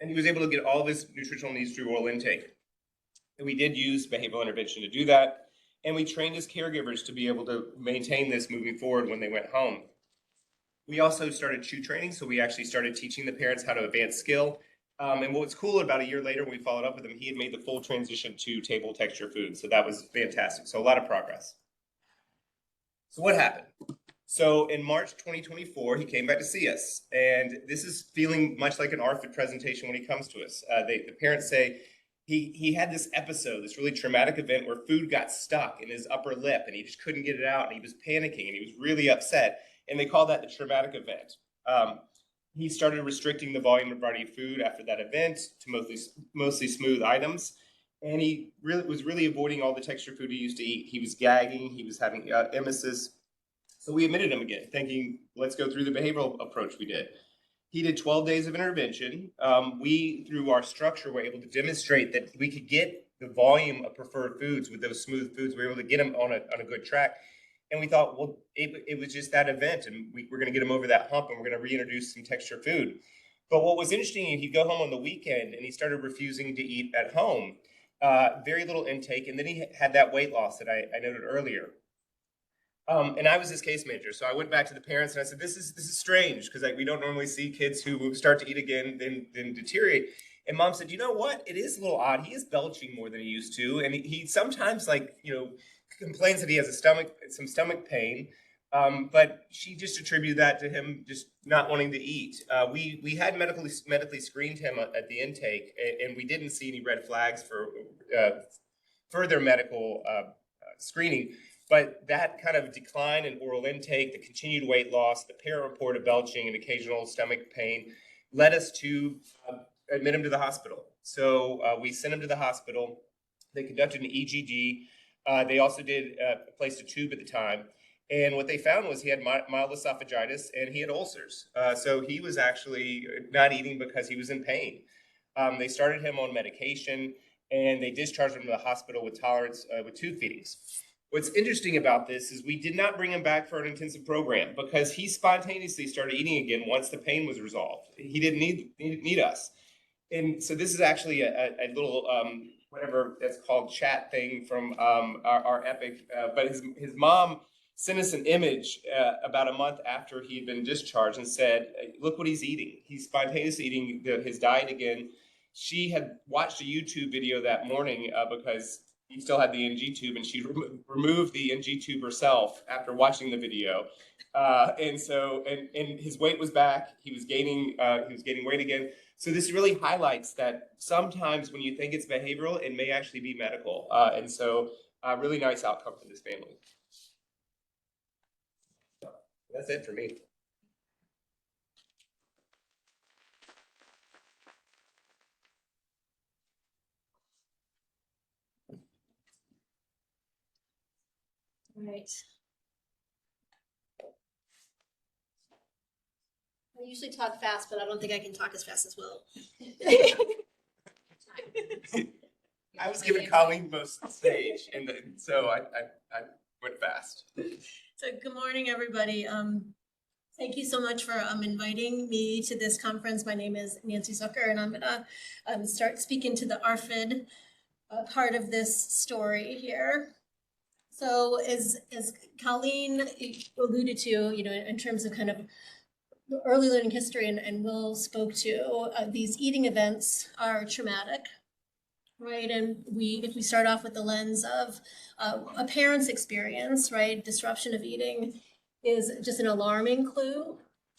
And he was able to get all of his nutritional needs through oral intake. And we did use behavioral intervention to do that. And we trained his caregivers to be able to maintain this moving forward when they went home. We also started chew training, so we actually started teaching the parents how to advance skill. And what was cool, about a year later when we followed up with him, he had made the full transition to table texture food. So that was fantastic. So a lot of progress. So what happened? So in March 2024, he came back to see us. And this is feeling much like an ARFID presentation when he comes to us. The parents say, he had this episode, this really traumatic event where food got stuck in his upper lip and he just couldn't get it out and he was panicking and he was really upset. And they call that the traumatic event. He started restricting the volume and variety of food after that event to mostly smooth items. And he was really avoiding all the texture food he used to eat. He was gagging, he was having emesis. So we admitted him again, thinking, let's go through the behavioral approach we did. He did 12 days of intervention. We, through our structure, were able to demonstrate that we could get the volume of preferred foods with those smooth foods. We were able to get him on a good track. And we thought, well, it was just that event, and we're going to get him over that hump, and we're going to reintroduce some texture food. But what was interesting, he'd go home on the weekend, and he started refusing to eat at home. Very little intake, and then he had that weight loss that I noted earlier. And I was his case manager, so I went back to the parents and I said, "This is strange because we don't normally see kids who start to eat again then deteriorate." And mom said, "You know what? It is a little odd. He is belching more than he used to, and he sometimes complains that he has some stomach pain." But she just attributed that to him just not wanting to eat. We had medically screened him at the intake, and we didn't see any red flags for further medical screening. But that kind of decline in oral intake, the continued weight loss, the parent-reported belching, and occasional stomach pain led us to admit him to the hospital. So we sent him to the hospital. They conducted an EGD. They also placed a tube at the time. And what they found was he had mild esophagitis and he had ulcers. So he was actually not eating because he was in pain. They started him on medication and they discharged him to the hospital with tolerance with tube feedings. What's interesting about this is we did not bring him back for an intensive program because he spontaneously started eating again once the pain was resolved. He didn't need us. And so this is actually a little, whatever that's called, chat thing from our Epic. But his mom sent us an image about a month after he had been discharged and said, "Look what he's eating. He's spontaneously eating his diet again." She had watched a YouTube video that morning because he still had the NG tube, and she removed the NG tube herself after watching the video. And his weight was back. He was gaining weight again. So this really highlights that sometimes when you think it's behavioral, it may actually be medical. And so really nice outcome for this family. That's it for me. Right. I usually talk fast, but I don't think I can talk as fast as Will. I was giving Colleen most of the stage, and so I went fast. So good morning, everybody. Thank you so much for inviting me to this conference. My name is Nancy Zucker, and I'm gonna start speaking to the ARFID part of this story here. So as Colleen alluded to, in terms of kind of early learning history, and Will spoke to, these eating events are traumatic, right? And if we start off with the lens of a parent's experience, right, disruption of eating is just an alarming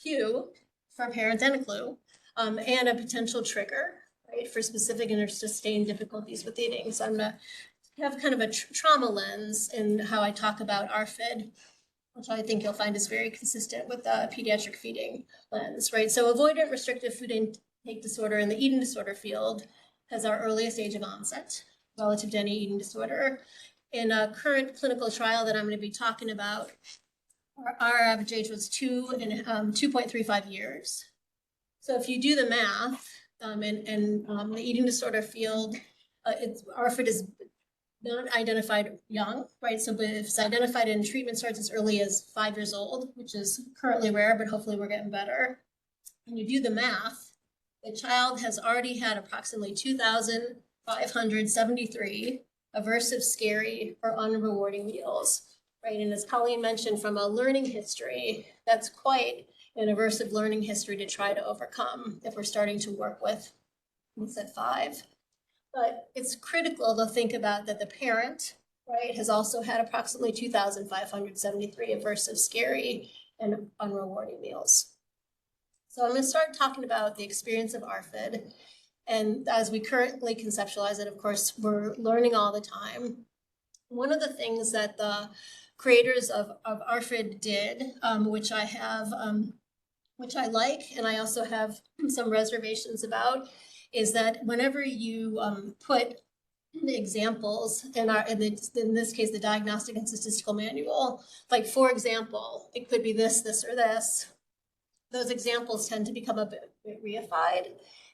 cue for parents and a clue, and a potential trigger, right, for specific and sustained difficulties with eating. So I'm gonna have kind of a trauma lens in how I talk about ARFID, which I think you'll find is very consistent with the pediatric feeding lens, right? So avoidant restrictive food intake disorder in the eating disorder field has our earliest age of onset relative to any eating disorder. In a current clinical trial that I'm going to be talking about, our average age was 2.35 years. So if you do the math, the eating disorder field, ARFID is not identified young, right? So but if it's identified in treatment starts as early as 5 years old, which is currently rare, but hopefully we're getting better. And you do the math, the child has already had approximately 2,573 aversive, scary, or unrewarding meals, right? And as Colleen mentioned, from a learning history, that's quite an aversive learning history to try to overcome if we're starting to work with, we said 5. But it's critical to think about that the parent, right, has also had approximately 2,573 aversive, scary, and unrewarding meals. So I'm going to start talking about the experience of ARFID. And as we currently conceptualize it, of course, we're learning all the time. One of the things that the creators of ARFID did, which I like, and I also have some reservations about, is that whenever you put the examples in this case, the Diagnostic and Statistical Manual, like for example, it could be this, or this, those examples tend to become a bit reified.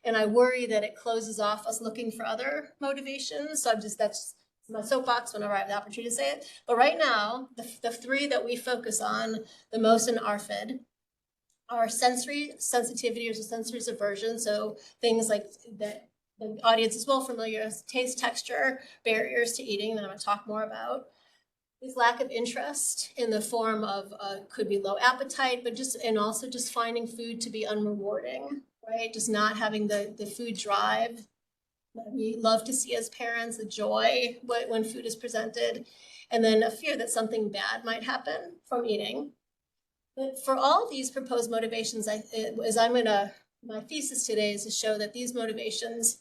And I worry that it closes off us looking for other motivations. So that's my soapbox whenever I have the opportunity to say it. But right now, the three that we focus on the most in ARFID are sensory sensitivity or sensory aversion. So things like that the audience is well familiar with: taste, texture, barriers to eating that I'm going to talk more about. This lack of interest in the form of could be low appetite, but and also just finding food to be unrewarding, right? Just not having the food drive that we love to see as parents, the joy when food is presented, and then a fear that something bad might happen from eating. But for all these proposed motivations, my thesis today is to show that these motivations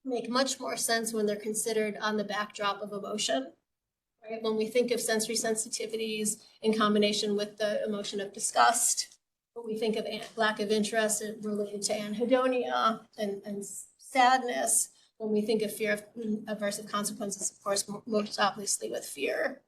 make much more sense when they're considered on the backdrop of emotion. Right? When we think of sensory sensitivities in combination with the emotion of disgust, when we think of lack of interest related to anhedonia and sadness, when we think of fear of aversive consequences, of course, most obviously with fear.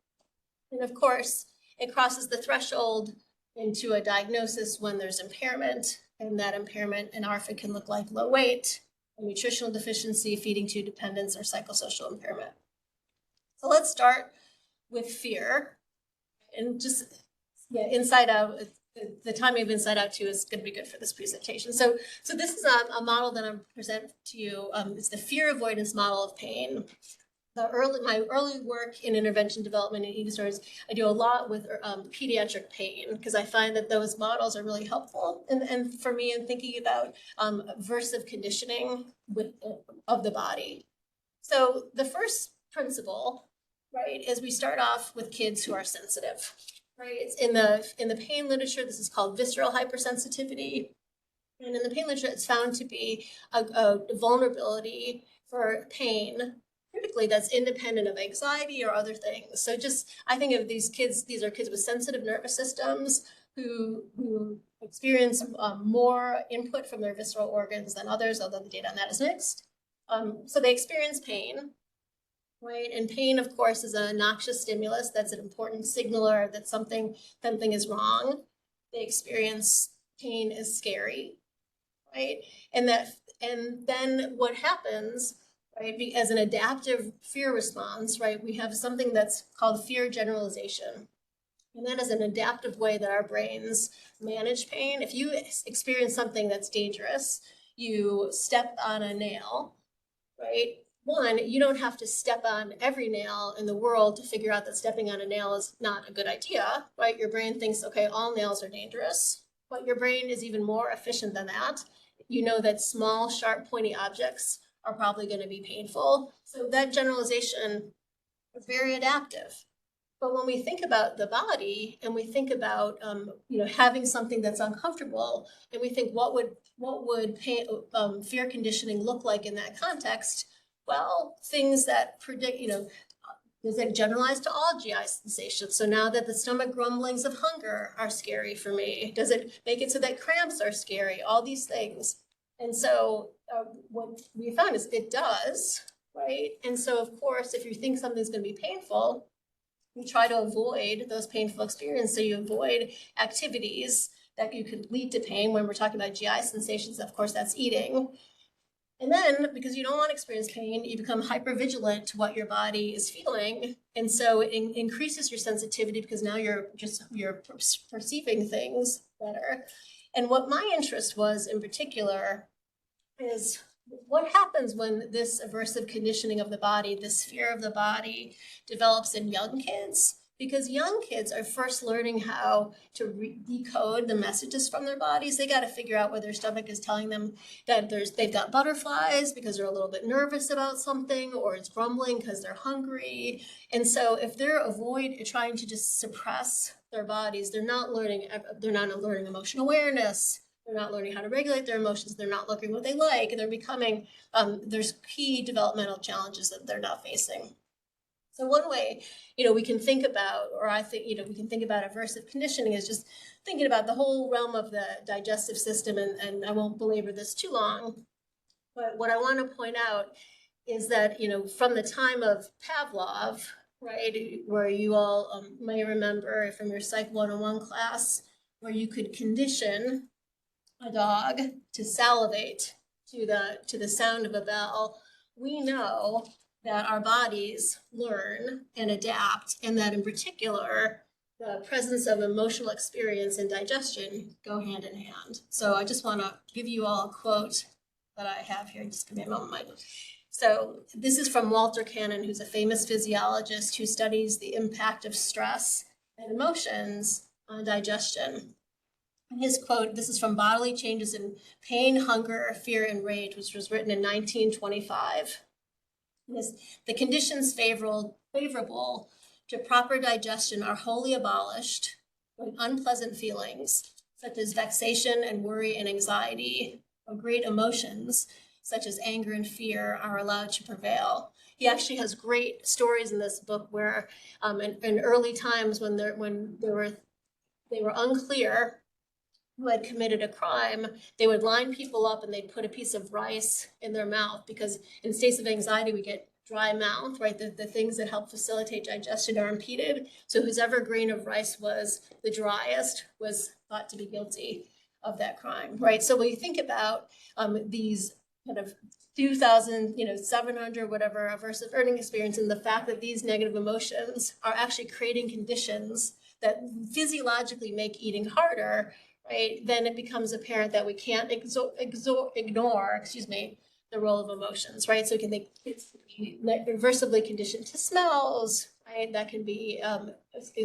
And of course, it crosses the threshold into a diagnosis when there's impairment, and that impairment in ARFID can look like low weight, a nutritional deficiency, feeding tube dependence, or psychosocial impairment. So let's start with fear, and just Inside Out. The timing of Inside Out 2 is going to be good for this presentation. So this is a model that I'm presenting to you. It's the fear avoidance model of pain. My early work in intervention development and eating disorders, I do a lot with pediatric pain, because I find that those models are really helpful and for me in thinking about aversive conditioning of the body. So the first principle, right, is we start off with kids who are sensitive. Right, it's in the pain literature. This is called visceral hypersensitivity, and in the pain literature, it's found to be a vulnerability for pain, critically, that's independent of anxiety or other things. So I think of these kids. These are kids with sensitive nervous systems who experience more input from their visceral organs than others, although the data on that is mixed. So they experience pain. Right, and pain, of course, is a noxious stimulus. That's an important signaler that something is wrong. They experience pain is scary, right? And then what happens, right? As an adaptive fear response, right? We have something that's called fear generalization, and that is an adaptive way that our brains manage pain. If you experience something that's dangerous, you step on a nail, right? One, you don't have to step on every nail in the world to figure out that stepping on a nail is not a good idea, right? Your brain thinks, okay, all nails are dangerous, but your brain is even more efficient than that. You know that small, sharp, pointy objects are probably going to be painful. So that generalization is very adaptive. But when we think about the body and we think about having something that's uncomfortable, and we think what would fear conditioning look like in that context? Well, things that predict, does it generalize to all GI sensations? So now that the stomach grumblings of hunger are scary for me, does it make it so that cramps are scary? All these things. And so what we found is it does, right? And so, of course, if you think something's going to be painful, you try to avoid those painful experiences. So you avoid activities that you could lead to pain. When we're talking about GI sensations, of course, that's eating. And then, because you don't want to experience pain, you become hypervigilant to what your body is feeling. And so it increases your sensitivity, because now you're perceiving things better. And what my interest was in particular is what happens when this aversive conditioning of the body, this fear of the body, develops in young kids. Because young kids are first learning how to decode the messages from their bodies. They got to figure out whether their stomach is telling them that they've got butterflies because they're a little bit nervous about something, or it's grumbling because they're hungry. And so if they're trying to just suppress their bodies, they're not learning emotional awareness. They're not learning how to regulate their emotions. They're not looking what they like. And they're becoming, there's key developmental challenges that they're not facing. So one way, we can think about, or I think, we can think about aversive conditioning is just thinking about the whole realm of the digestive system, and I won't belabor this too long, but what I want to point out is that, from the time of Pavlov, right, where you all may remember from your Psych 101 class, where you could condition a dog to salivate to the sound of a bell, we know that our bodies learn and adapt, and that in particular, the presence of emotional experience and digestion go hand in hand. So I just want to give you all a quote that I have here. Just give me a moment. So this is from Walter Cannon, who's a famous physiologist who studies the impact of stress and emotions on digestion. And his quote, this is from Bodily Changes in Pain, Hunger, Fear, and Rage, which was written in 1925. The conditions favorable to proper digestion are wholly abolished when unpleasant feelings, such as vexation and worry and anxiety, or great emotions, such as anger and fear, are allowed to prevail. He actually has great stories in this book where in early times when they were unclear who had committed a crime, they would line people up and they'd put a piece of rice in their mouth, because in states of anxiety, we get dry mouth, right? The things that help facilitate digestion are impeded. So whoever grain of rice was the driest was thought to be guilty of that crime, right? So when you think about these kind of 2,700 whatever aversive eating experience, and the fact that these negative emotions are actually creating conditions that physiologically make eating harder, right? Then it becomes apparent that we can't ignore, the role of emotions, right? So it's reversibly conditioned to smells, right? That can be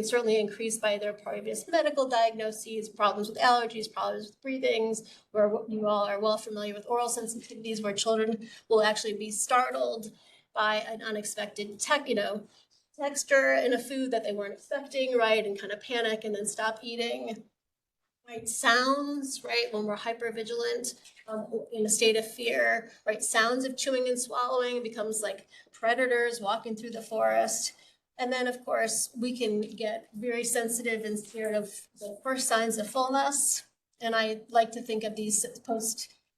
certainly increased by their previous medical diagnoses, problems with allergies, problems with breathings, where you all are well familiar with oral sensitivities, where children will actually be startled by an unexpected texture in a food that they weren't expecting, right? And kind of panic and then stop eating. Right, sounds, right, when we're hypervigilant, in a state of fear, right, sounds of chewing and swallowing becomes like predators walking through the forest. And then, of course, we can get very sensitive and scared of the first signs of fullness. And I like to think of these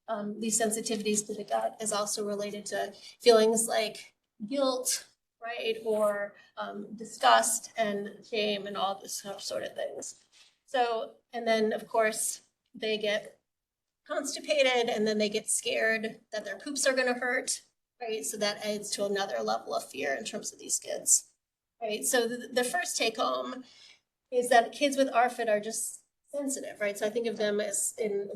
sensitivities to the gut as also related to feelings like guilt, right, or disgust and shame and all this sort of things. So, and then of course, they get constipated and then they get scared that their poops are going to hurt, right? So that adds to another level of fear in terms of these kids, right? So the first take home is that kids with ARFID are just sensitive, right? So I think of them as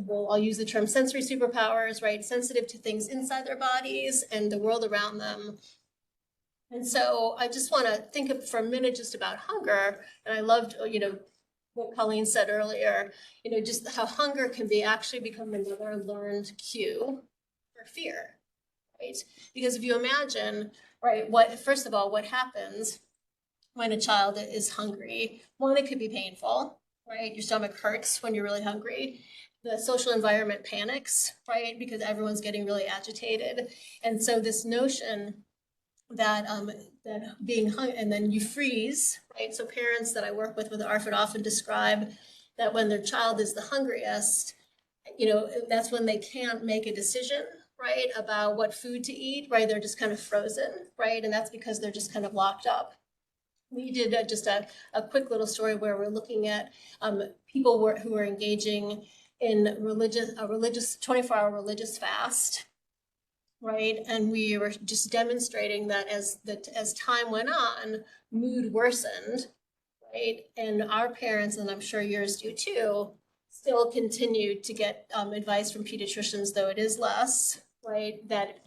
I'll use the term sensory superpowers, right? Sensitive to things inside their bodies and the world around them. And so I just want to think for a minute just about hunger. And I loved, what Colleen said earlier, just how hunger can actually become another learned cue for fear, right? Because if you imagine, right, first of all, what happens when a child is hungry? One, it could be painful, right? Your stomach hurts when you're really hungry. The social environment panics, right? Because everyone's getting really agitated. And so this notion that being hungry, and then you freeze, right? So parents that I work with ARFID often describe that when their child is the hungriest, that's when they can't make a decision, right, about what food to eat, right? They're just kind of frozen, right? And that's because they're just kind of locked up. We did just a quick little story where we're looking at people who are engaging in a religious 24-hour religious fast, right? And we were just demonstrating that as time went on, mood worsened, right? And our parents, and I'm sure yours do too, still continue to get advice from pediatricians, though it is less, right? That,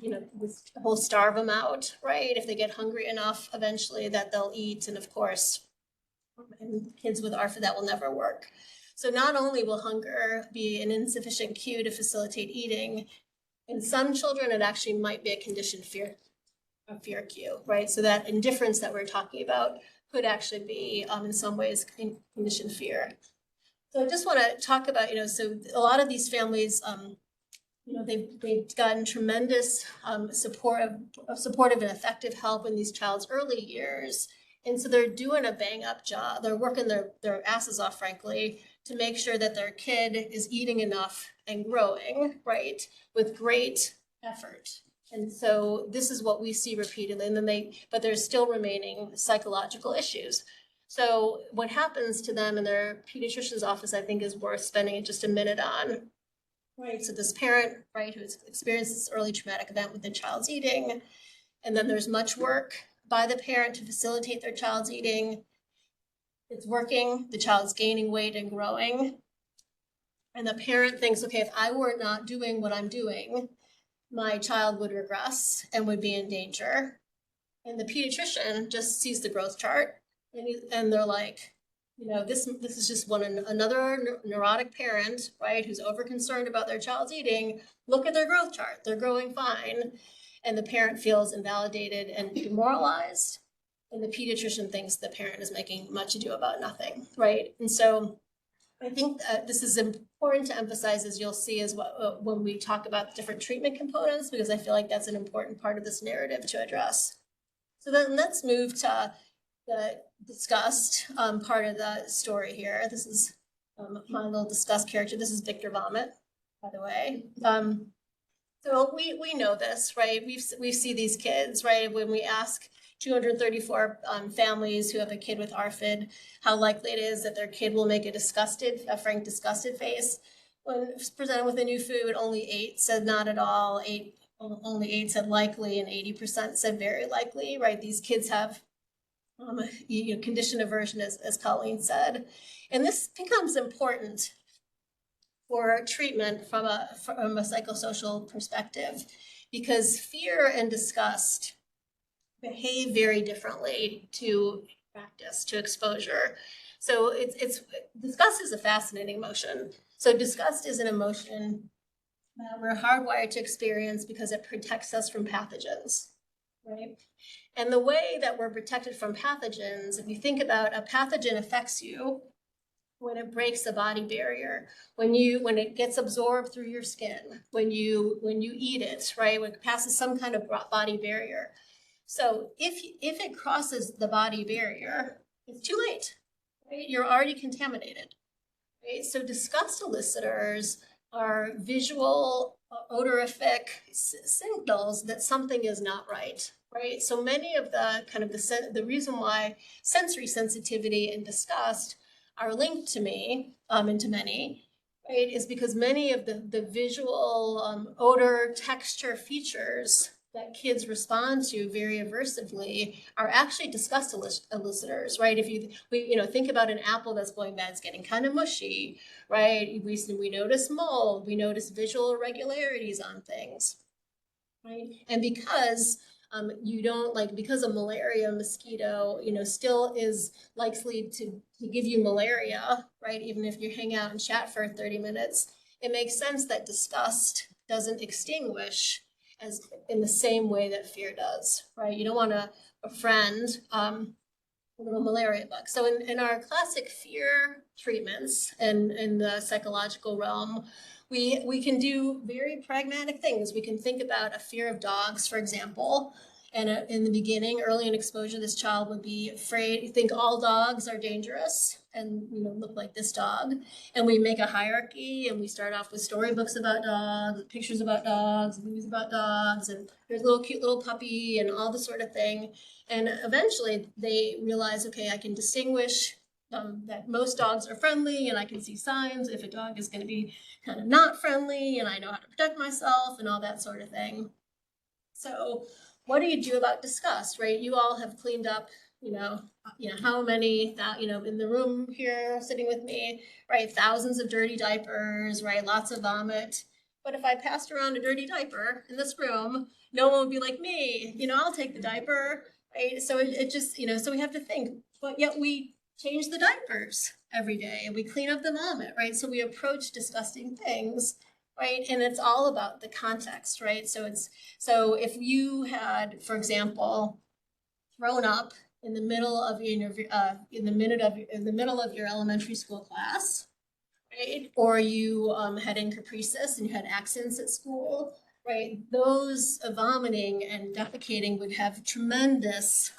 we'll starve them out, right? If they get hungry enough, eventually that they'll eat. And of course, in kids with ARFID, that will never work. So not only will hunger be an insufficient cue to facilitate eating, in some children, it actually might be a conditioned fear cue, right? So that indifference that we're talking about could actually be, in some ways, conditioned fear. So I just want to talk about, so a lot of these families, they've gotten tremendous supportive and effective help in these child's early years. And so they're doing a bang up job. They're working their asses off, frankly, to make sure that their kid is eating enough and growing, right, with great effort. And so this is what we see repeatedly. And then but there's still remaining psychological issues. So what happens to them in their pediatrician's office, I think, is worth spending just a minute on. right? So this parent, right, who's experienced this early traumatic event with the child's eating, and then there's much work by the parent to facilitate their child's eating. It's working, the child's gaining weight and growing. And the parent thinks, okay, if I were not doing what I'm doing, my child would regress and would be in danger. And the pediatrician just sees the growth chart and they're like, this is just another neurotic parent, right, who's over concerned about their child's eating. Look at their growth chart. They're growing fine. And the parent feels invalidated and demoralized. And the pediatrician thinks the parent is making much ado about nothing, right? And so I think this is important to emphasize, as you'll see, as well, when we talk about different treatment components, because I feel like that's an important part of this narrative to address. So then let's move to the disgust part of the story here. This is my little disgust character. This is Victor Vomit, by the way. So we know this, right? We see these kids, right? When we ask 234 families who have a kid with ARFID how likely it is that their kid will make a frank disgusted face. When presented with a new food, only 8 said not at all. Only 8 said likely, and 80% said very likely, right? These kids have conditioned aversion, as Colleen said. And this becomes important for treatment from a psychosocial perspective, because fear and disgust behave very differently to practice, to exposure. So disgust is a fascinating emotion. So disgust is an emotion that we're hardwired to experience because it protects us from pathogens, right? And the way that we're protected from pathogens, if you think about a pathogen affects you when it breaks the body barrier, when it gets absorbed through your skin, when you eat it, right? When it passes some kind of body barrier. So if it crosses the body barrier, it's too late, right? You're already contaminated, right? So disgust elicitors are visual, odorific signals that something is not right, right? So many of the reason why sensory sensitivity and disgust are linked to me, and to many, right, is because many of the visual odor, texture features that kids respond to very aversively are actually disgust elicitors, right? If you think about an apple that's going bad, it's getting kind of mushy, right? We notice mold, we notice visual irregularities on things, right? And because because a malaria mosquito, still is likely to give you malaria, right? Even if you hang out and chat for 30 minutes, it makes sense that disgust doesn't extinguish as in the same way that fear does, right? You don't want to befriend a little malaria bug. So in our classic fear treatments and in the psychological realm, we can do very pragmatic things. We can think about a fear of dogs, for example. And in the beginning, early in exposure, this child would be afraid, think all dogs are dangerous and look like this dog. And we make a hierarchy and we start off with storybooks about dogs, pictures about dogs, movies about dogs, and there's a little cute little puppy and all this sort of thing. And eventually they realize, okay, I can distinguish that most dogs are friendly, and I can see signs if a dog is going to be kind of not friendly, and I know how to protect myself and all that sort of thing. So what do you do about disgust, right? You all have cleaned up, how many, in the room here sitting with me, right? Thousands of dirty diapers, right? Lots of vomit. But if I passed around a dirty diaper in this room, no one would be like me, I'll take the diaper, right? So it just, so we have to think, but yet we change the diapers every day and we clean up the vomit, right? So we approach disgusting things, right? And it's all about the context, right? So if you had, for example, thrown up in the middle of your elementary school class, right? Or you had encopresis and you had accents at school, right? Those vomiting and defecating would have tremendous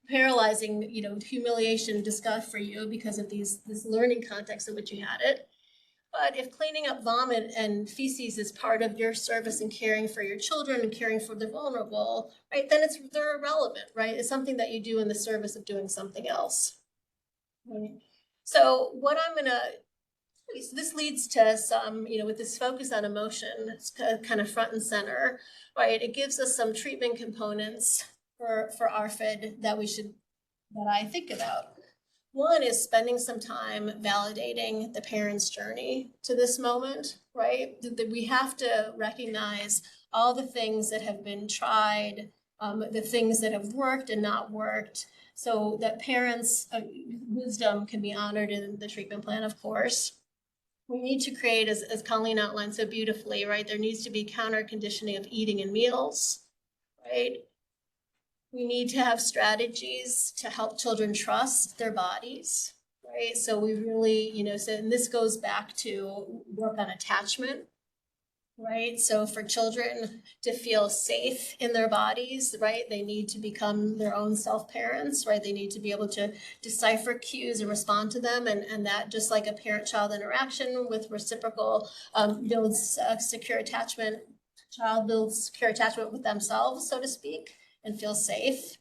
paralyzing, humiliation, disgust for you because of this learning context in which you had it. But if cleaning up vomit and feces is part of your service and caring for your children and caring for the vulnerable, right, then they're irrelevant, right? It's something that you do in the service of doing something else. Right? So what I'm going to So this leads to some, with this focus on emotion, it's kind of front and center, right? It gives us some treatment components for ARFID that I think about. One is spending some time validating the parent's journey to this moment, right? That we have to recognize all the things that have been tried, the things that have worked and not worked, so that parents' wisdom can be honored in the treatment plan, of course. We need to create, as Colleen outlined so beautifully, right? There needs to be counter conditioning of eating and meals, right? We need to have strategies to help children trust their bodies, right? So we really, and this goes back to work on attachment, right? So for children to feel safe in their bodies, right, they need to become their own self-parents, right? They need to be able to decipher cues and respond to them. And that, just like a parent-child interaction with reciprocal, builds secure attachment, child builds secure attachment with themselves, so to speak, and feel safe.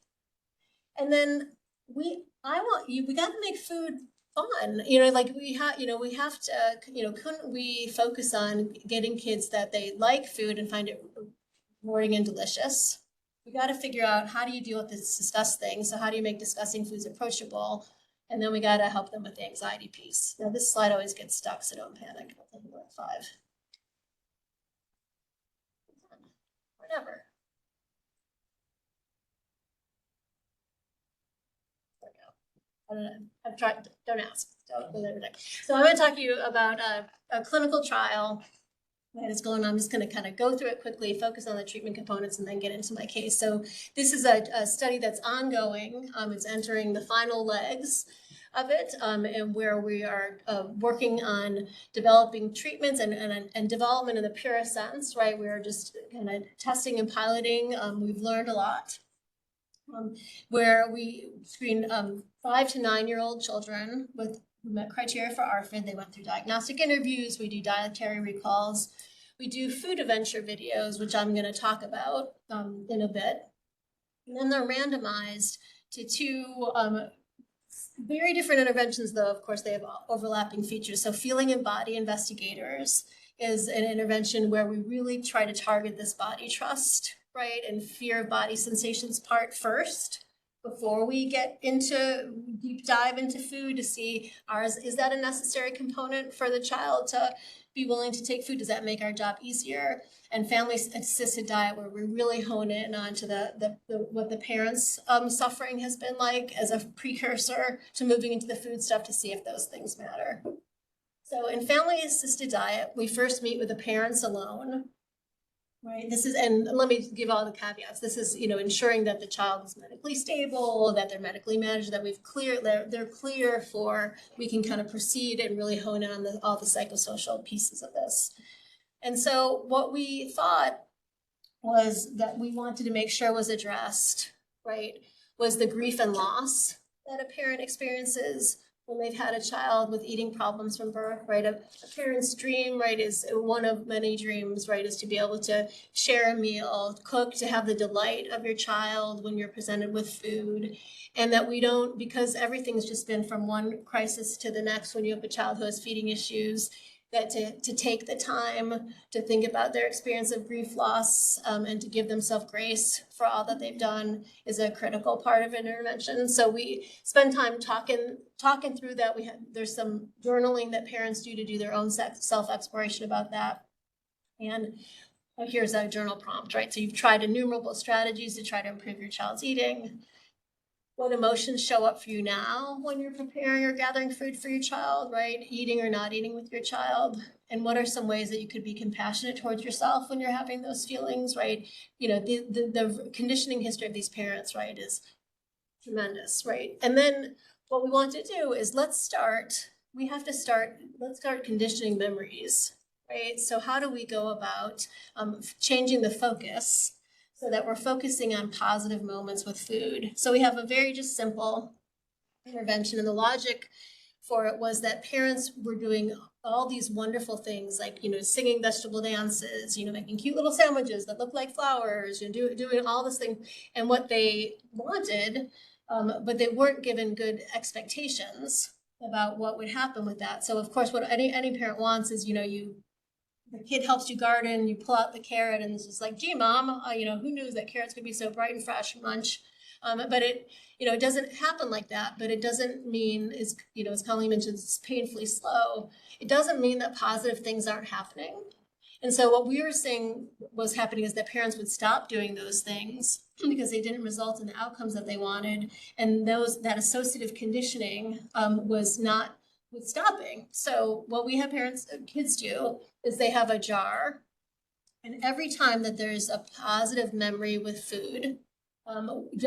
And then we got to make food fun, we have to, couldn't we focus on getting kids that they like food and find it rewarding and delicious? We got to figure out, how do you deal with this discuss thing? So how do you make discussing foods approachable? And then we got to help them with the anxiety piece. Now this slide always gets stuck, so don't panic. I'll take about 5. Whatever. I've tried, don't ask. Don't go there. So I'm going to talk to you about a clinical trial that is going on. I'm just going to kind of go through it quickly, focus on the treatment components, and then get into my case. So this is a study that's ongoing. It's entering the final legs of it, and where we are working on developing treatments and development in the purest sense, right? We're just kind of testing and piloting. We've learned a lot. Where we screened 5 to 9-year-old children with met criteria for ARFID. They went through diagnostic interviews. We do dietary recalls. We do food adventure videos, which I'm going to talk about in a bit. And then they're randomized to 2 very different interventions, though, of course, they have overlapping features. So Feeling and Body Investigators is an intervention where we really try to target this body trust, right, and fear of body sensations part first, before we get into deep dive into food to see is that a necessary component for the child to be willing to take food? Does that make our job easier? And family assisted diet, where we really hone in onto what the parents' suffering has been like as a precursor to moving into the food stuff to see if those things matter. So in family assisted diet, we first meet with the parents alone. Right. And let me give all the caveats. This is, ensuring that the child is medically stable, that they're medically managed, that they're clear we can kind of proceed and really hone in on all the psychosocial pieces of this. And so what we thought was that we wanted to make sure was addressed, right, was the grief and loss that a parent experiences when they've had a child with eating problems from birth, right? A parent's dream, right, is one of many dreams, right, is to be able to share a meal, cook, to have the delight of your child when you're presented with food. And that we don't, because everything's just been from one crisis to the next when you have a child who has feeding issues, that to take the time to think about their experience of grief, loss, and to give themselves grace for all that they've done is a critical part of intervention. So we spend time talking through that. There's some journaling that parents do to do their own self-exploration about that. And here's a journal prompt, right? So you've tried innumerable strategies to try to improve your child's eating. What emotions show up for you now when you're preparing or gathering food for your child, right? Eating or not eating with your child. And what are some ways that you could be compassionate towards yourself when you're having those feelings, right? The conditioning history of these parents, right, is tremendous, right? And then what we want to do is let's start conditioning memories, right? So how do we go about changing the focus so that we're focusing on positive moments with food? So we have a very just simple intervention, and the logic for it was that parents were doing all these wonderful things, like, singing vegetable dances, making cute little sandwiches that look like flowers, doing all this thing, and what they wanted, but they weren't given good expectations, about what would happen with that. So of course, what any parent wants is, the kid helps you garden, you pull out the carrot and it's just like, gee, mom, who knew that carrots could be so bright and fresh and lunch? But it doesn't happen like that, but it doesn't mean as Colleen mentioned, it's painfully slow. It doesn't mean that positive things aren't happening. And so what we were seeing was happening is that parents would stop doing those things because they didn't result in the outcomes that they wanted. And that associative conditioning was not stopping. So what we have kids do is they have a jar, and every time that there's a positive memory with food,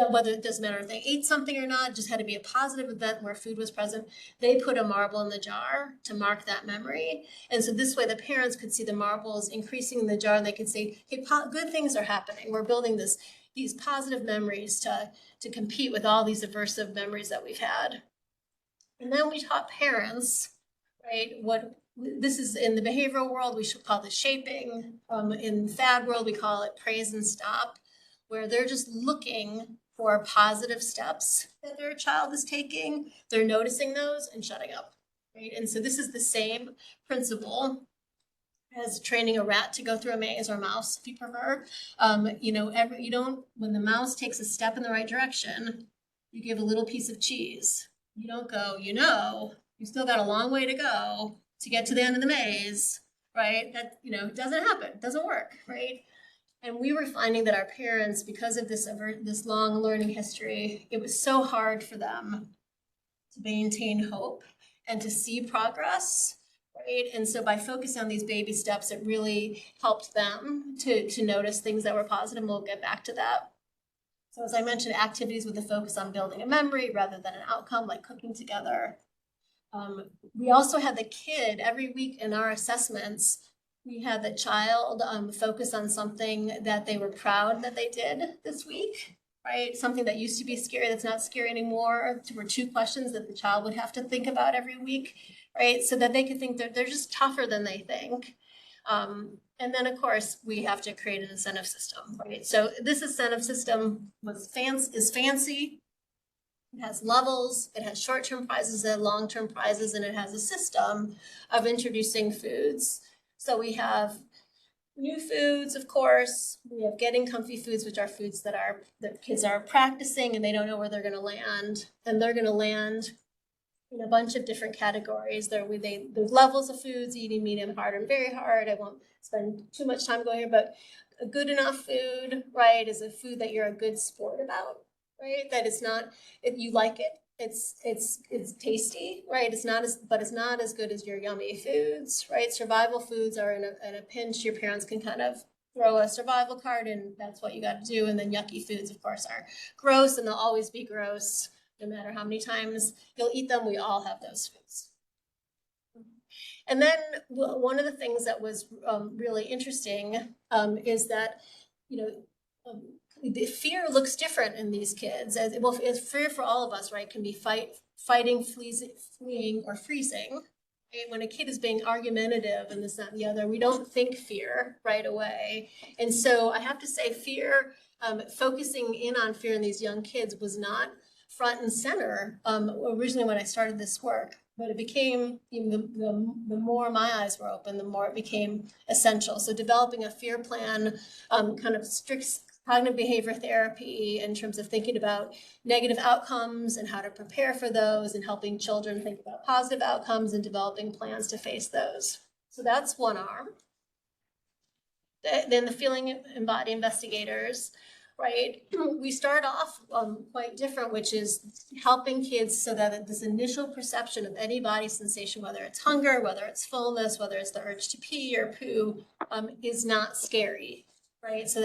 whether it doesn't matter if they ate something or not, just had to be a positive event where food was present, they put a marble in the jar to mark that memory. And so this way the parents could see the marbles increasing in the jar, and they could say, hey, good things are happening. We're building these positive memories to compete with all these aversive memories that we've had. And then we taught parents, right, this is in the behavioral world, we should call this shaping. In the FAD world, we call it praise and stop, where they're just looking for positive steps that their child is taking. They're noticing those and shutting up, right? And so this is the same principle as training a rat to go through a maze, or a mouse, if you prefer. When the mouse takes a step in the right direction, you give a little piece of cheese. You don't go, you still got a long way to go to get to the end of the maze, right? That, it doesn't happen, it doesn't work, right? And we were finding that our parents, because of this long learning history, it was so hard for them to maintain hope and to see progress, right? And so by focusing on these baby steps, it really helped them to notice things that were positive, and we'll get back to that. So as I mentioned, activities with a focus on building a memory rather than an outcome, like cooking together. We also had the kid every week in our assessments. We had the child focus on something that they were proud that they did this week, right? Something that used to be scary that's not scary anymore. There were 2 questions that the child would have to think about every week, right? So that they could think that they're just tougher than they think. And then, of course, we have to create an incentive system, right? So this incentive system is fancy. It has levels, it has short-term prizes and long-term prizes, and it has a system of introducing foods. So we have new foods, of course. We have getting comfy foods, which are foods that kids are practicing and they don't know where they're going to land. And they're going to land in a bunch of different categories. There's levels of foods: eating, medium, hard, and very hard. I won't spend too much time going here, but a good enough food, right, is a food that you're a good sport about, right? That it's not, you like it. It's tasty, right? It's not as good as your yummy foods, right? Survival foods are in a pinch. Your parents can kind of throw a survival card, and that's what you got to do. And then yucky foods, of course, are gross, and they'll always be gross, no matter how many times you'll eat them. We all have those foods. And then one of the things that was really interesting is that, the fear looks different in these kids. It's fear for all of us, right? Can be fighting, fleeing, or freezing. Right? When a kid is being argumentative and this, that, and the other, we don't think fear right away. And so I have to say, fear, focusing in on fear in these young kids was not front and center originally when I started this work. But it became, the more my eyes were open, the more it became essential. So developing a fear plan, kind of strict cognitive behavior therapy in terms of thinking about negative outcomes and how to prepare for those, and helping children think about positive outcomes and developing plans to face those. So that's one arm. Then the feeling and body investigators, right? We start off quite different, which is helping kids so that this initial perception of any body sensation, whether it's hunger, whether it's fullness, whether it's the urge to pee or poo, is not scary. Right, so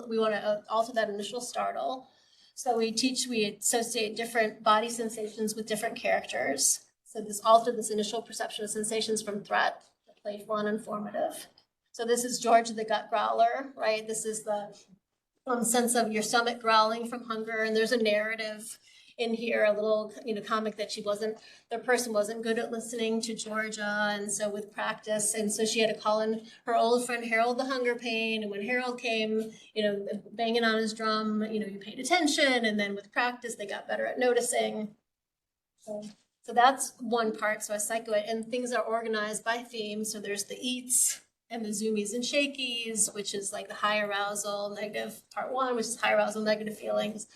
we want to alter that initial startle. So we associate different body sensations with different characters. So alter this initial perception of sensations from threat to playful and informative. So this is George the gut growler, right? This is the sense of your stomach growling from hunger, and there's a narrative in here, a little comic that the person wasn't good at listening to Georgia, and so with practice, and so she had to call in her old friend Harold the hunger pain, and when Harold came, banging on his drum, you paid attention, and then with practice they got better at noticing. So So that's one part, so I cycle it, and things are organized by theme. So there's the eats and the zoomies and shakies, which is like the high arousal, negative part one, which is high arousal, negative feelings.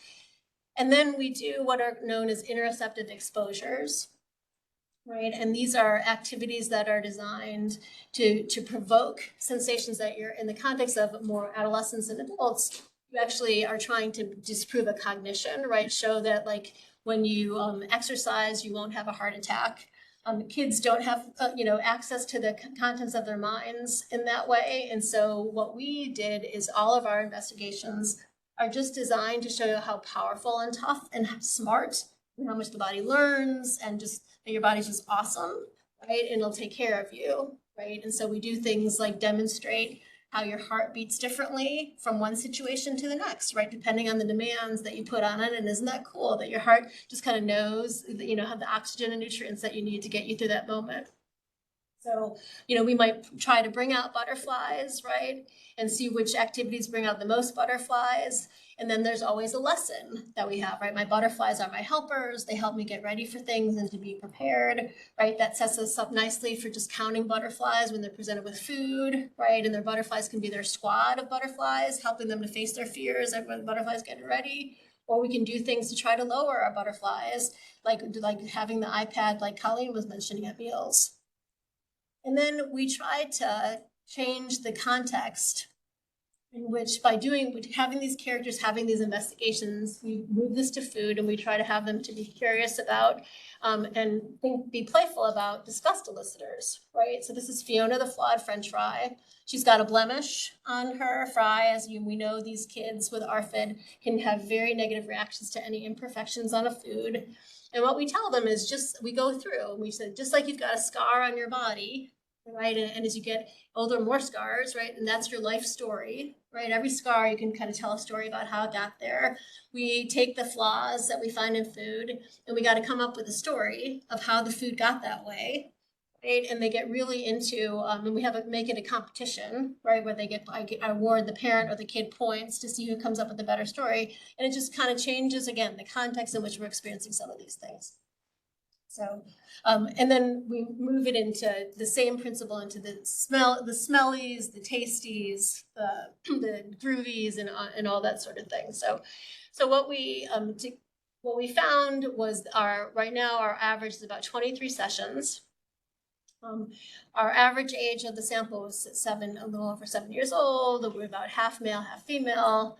And then we do what are known as interoceptive exposures, right? And these are activities that are designed to provoke sensations that you're in the context of more adolescents and adults. You actually are trying to disprove a cognition, right? Show that like when you exercise, you won't have a heart attack. Kids don't have, access to the contents of their minds in that way. And so what we did is all of our investigations are just designed to show you how powerful and tough and smart and how much the body learns, and just that your body's just awesome, right? And it'll take care of you, right? And so we do things like demonstrate how your heart beats differently from one situation to the next, right? Depending on the demands that you put on it. And isn't that cool that your heart just kind of knows, have the oxygen and nutrients that you need to get you through that moment. So, we might try to bring out butterflies, right? And see which activities bring out the most butterflies. And then there's always a lesson that we have, right? My butterflies are my helpers. They help me get ready for things and to be prepared, right? That sets us up nicely for just counting butterflies when they're presented with food, right? And their butterflies can be their squad of butterflies, helping them to face their fears when the butterflies getting ready. Or we can do things to try to lower our butterflies, like having the iPad, like Colleen was mentioning at meals. And then we try to change the context in which, by having these characters, having these investigations, we move this to food, and we try to have them to be curious about and be playful about disgust elicitors, right? So this is Fiona the flawed French fry. She's got a blemish on her fry. As we know, these kids with ARFID can have very negative reactions to any imperfections on a food. And what we tell them is we go through and we say, just like you've got a scar on your body, right? And as you get older, more scars, right? And that's your life story, right? Every scar, you can kind of tell a story about how it got there. We take the flaws that we find in food, and we got to come up with a story of how the food got that way, right? And they get really into, and we make it a competition, right? Where I award the parent or the kid points to see who comes up with a better story. And it just kind of changes, again, the context in which we're experiencing some of these things. So, and then we move it into the same principle into the smellies, the tasties, the groovies, and all that sort of thing. So what we found was right now our average is about 23 sessions. Our average age of the sample was a little over 7 years old. We're about half male, half female.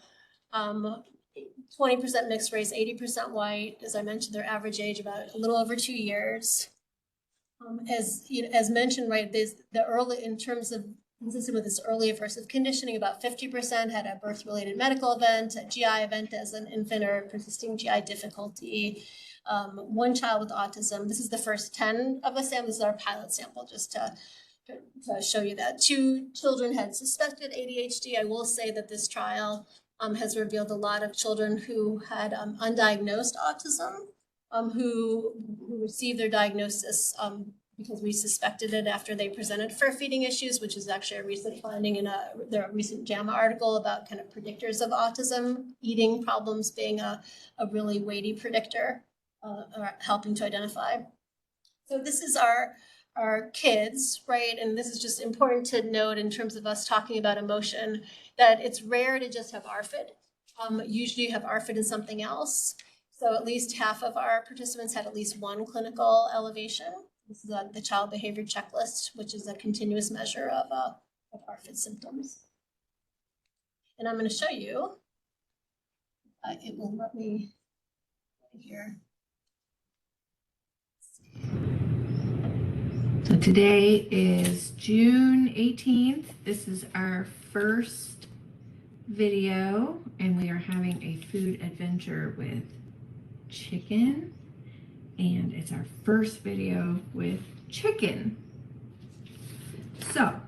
20% mixed race, 80% white. As I mentioned, their average age about a little over 2 years. As mentioned, right, in terms of consistent with this early aversive conditioning, about 50% had a birth-related medical event, a GI event as an infant, or persisting GI difficulty. One child with autism. This is the first 10 of the sample. This is our pilot sample, just to show you that. 2 children had suspected ADHD. I will say that this trial has revealed a lot of children who had undiagnosed autism, who received their diagnosis because we suspected it after they presented for feeding issues, which is actually a recent finding in a recent JAMA article about kind of predictors of autism, eating problems being a really weighty predictor, or helping to identify. So this is our kids, right? And this is just important to note in terms of us talking about emotion, that it's rare to just have ARFID. Usually you have ARFID and something else. So at least half of our participants had at least one clinical elevation. This is the Child Behavior Checklist, which is a continuous measure of ARFID symptoms. And I'm going to show you, it will let me right here. So today is June 18th. This is our first video, and we are having a food adventure with chicken. And it's our first video with chicken. So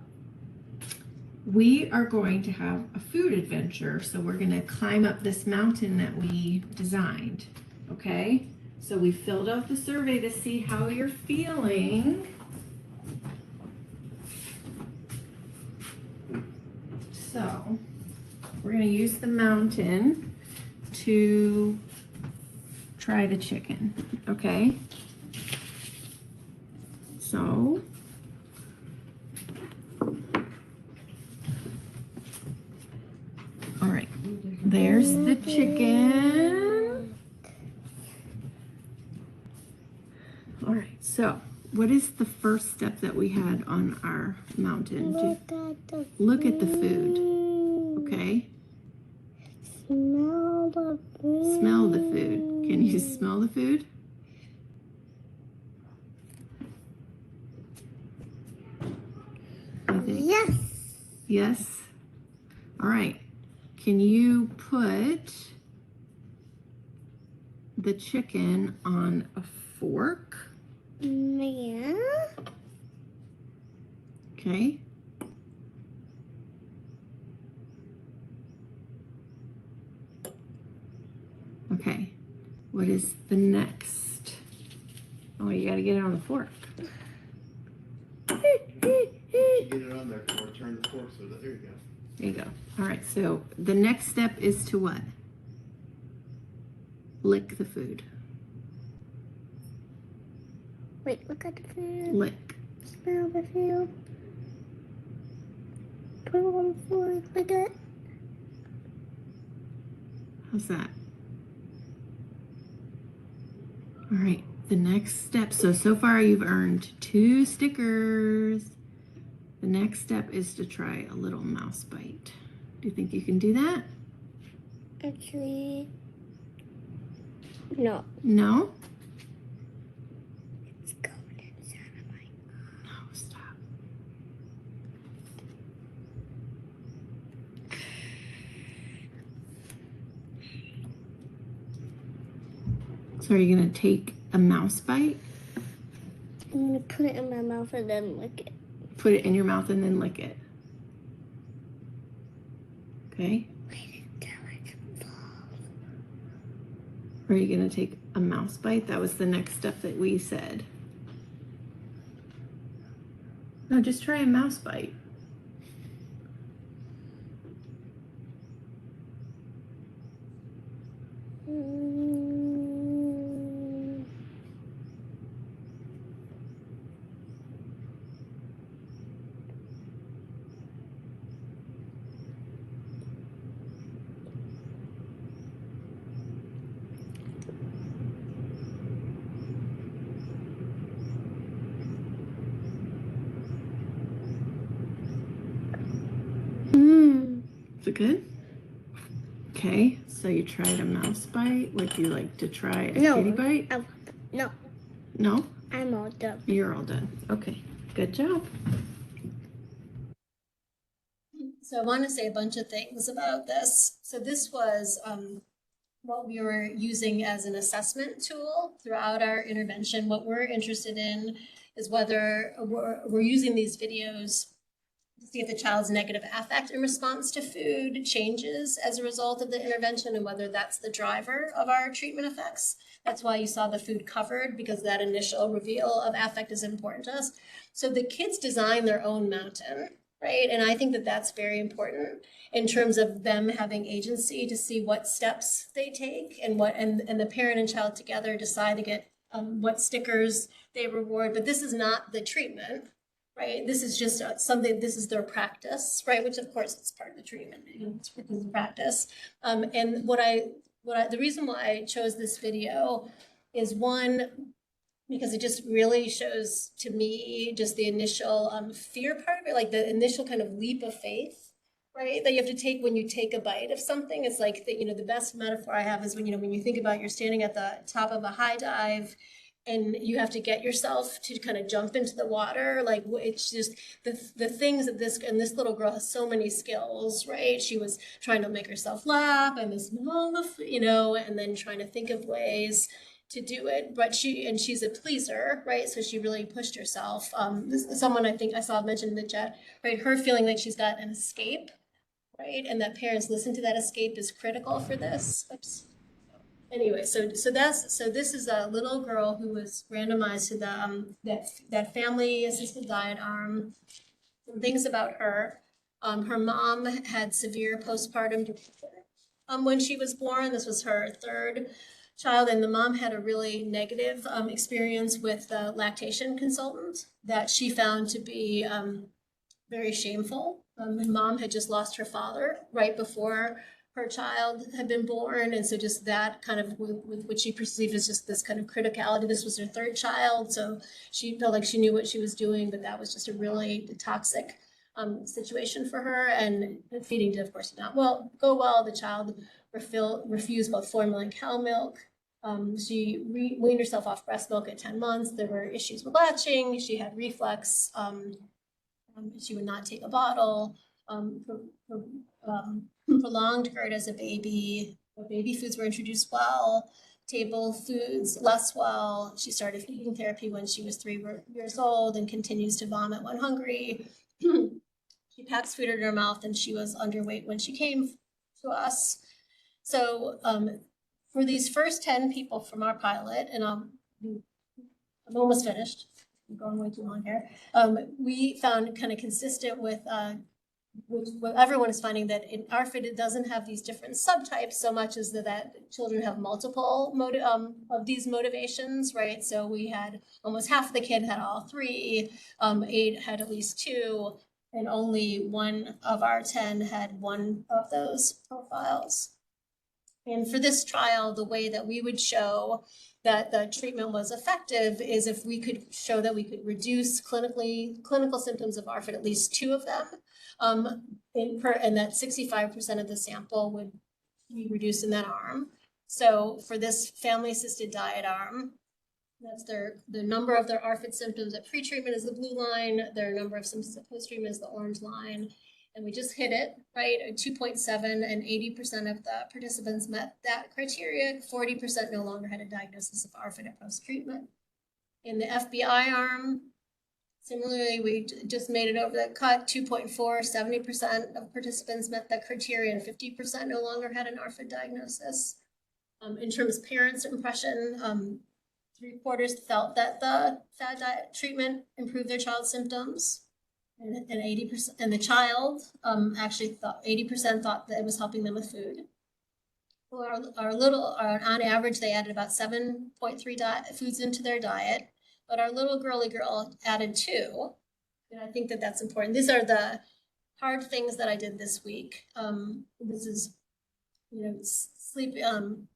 we are going to have a food adventure. So we're going to climb up this mountain that we designed. Okay? So we filled out the survey to see how you're feeling. So we're going to use the mountain to try the chicken, okay? So all right, there's the chicken. All right, so what is the first step that we had on our mountain? Look at the food. Okay. Smell the food. Smell the food. Can you smell the food? I think. Yes. Yes. All right. Can you put the chicken on a fork? Yeah. Okay. Okay. What is the next? Oh, you got to get it on the fork. Get it on there for turn the fork, so that, there you go. There you go. All right. So the next step is to what? Lick the food. Wait, look at the food. Lick. Smell the food. Put it on the floor. Look at. How's that? All right. The next step. So far you've earned 2 stickers. The next step is to try a little mouse bite. Do you think you can do that? Actually, no. No? It's going inside of my. No, stop. So are you going to take a mouse bite, I'm gonna put it in my mouth and then lick it. put it in your mouth, and then lick it? Okay. Wait until it falls. Or are you going to take a mouse bite? That was the next step that we said. No, just try a mouse bite. Mm. Mm. Is it good? Okay, so you tried a mouse bite. Would you like to try a No. kitty bite? No, No? I'm all done. You're all done. Okay, good job. So I want to say a bunch of things about this. So this was what we were using as an assessment tool throughout our intervention. What we're interested in is whether we're using these videos to see if the child's negative affect in response to food changes as a result of the intervention and whether that's the driver of our treatment effects. That's why you saw the food covered, because that initial reveal of affect is important to us. So the kids design their own mountain, right? And I think that that's very important in terms of them having agency to see what steps they take and and the parent and child together decide to get what stickers they reward. But this is not the treatment, right? This is just something, this is their practice, right? Which of course it's part of the treatment, it's because of practice. And the reason why I chose this video is, one, because it just really shows to me just the initial fear part of it, like the initial kind of leap of faith, right? That you have to take when you take a bite of something. It's like the best metaphor I have is when you think about you're standing at the top of a high dive and you have to get yourself to kind of jump into the water. Like it's just the things that this little girl has so many skills, right? She was trying to make herself laugh and and then trying to think of ways to do it, but she's a pleaser, right? So she really pushed herself. Someone I think I saw mentioned in the chat, right? Her feeling like she's got an escape, right? And that parents listen to that escape is critical for this. Oops. Anyway, so this is a little girl who was randomized to the that family assisted diet arm. Some things about her. Her mom had severe postpartum depression when she was born. This was her third child, and the mom had a really negative experience with the lactation consultant that she found to be very shameful. And mom had just lost her father right before her child had been born, and so just that kind of with what she perceived as just this kind of criticality. This was her third child, so she felt like she knew what she was doing, but that was just a really toxic situation for her. And feeding did, of course, not go well. The child refused both formula and cow milk. She weaned herself off breast milk at 10 months. There were issues with latching. She had reflux. She would not take a bottle. Prolonged GERD as a baby. Baby foods were introduced well. Table foods less well. She started feeding therapy when she was 3 years old and continues to vomit when hungry. She packs food in her mouth, and she was underweight when she came to us. So for these first 10 people from our pilot, and I'm almost finished. I'm going way too long here. We found kind of consistent with what everyone is finding, that in ARFID it doesn't have these different subtypes so much as that children have multiple of these motivations, right? So we had almost half of the kid had all 3, 8 had at least 2, and only 1 of our 10 had 1 of those profiles. And for this trial, the way that we would show that the treatment was effective is if we could show that we could reduce clinical symptoms of ARFID, at least 2 of them, and that 65% of the sample would be reduced in that arm. So for this family-assisted diet arm, that's the number of their ARFID symptoms at pre-treatment is the blue line, their number of symptoms at post-treatment is the orange line. And we just hit it, right? 2.7, and 80% of the participants met that criteria. 40% no longer had a diagnosis of ARFID at post-treatment. In the FBI arm, similarly, we just made it over the cut. 2.4, 70% of participants met that criteria, and 50% no longer had an ARFID diagnosis. In terms of parents' impression, 3/4 felt that the fad diet treatment improved their child's symptoms. And 80%, and the child actually thought 80% thought that it was helping them with food. Well, on average, they added about 7.3 foods into their diet, but our little girly girl added 2. And I think that that's important. These are the hard things that I did this week. This is, sleep,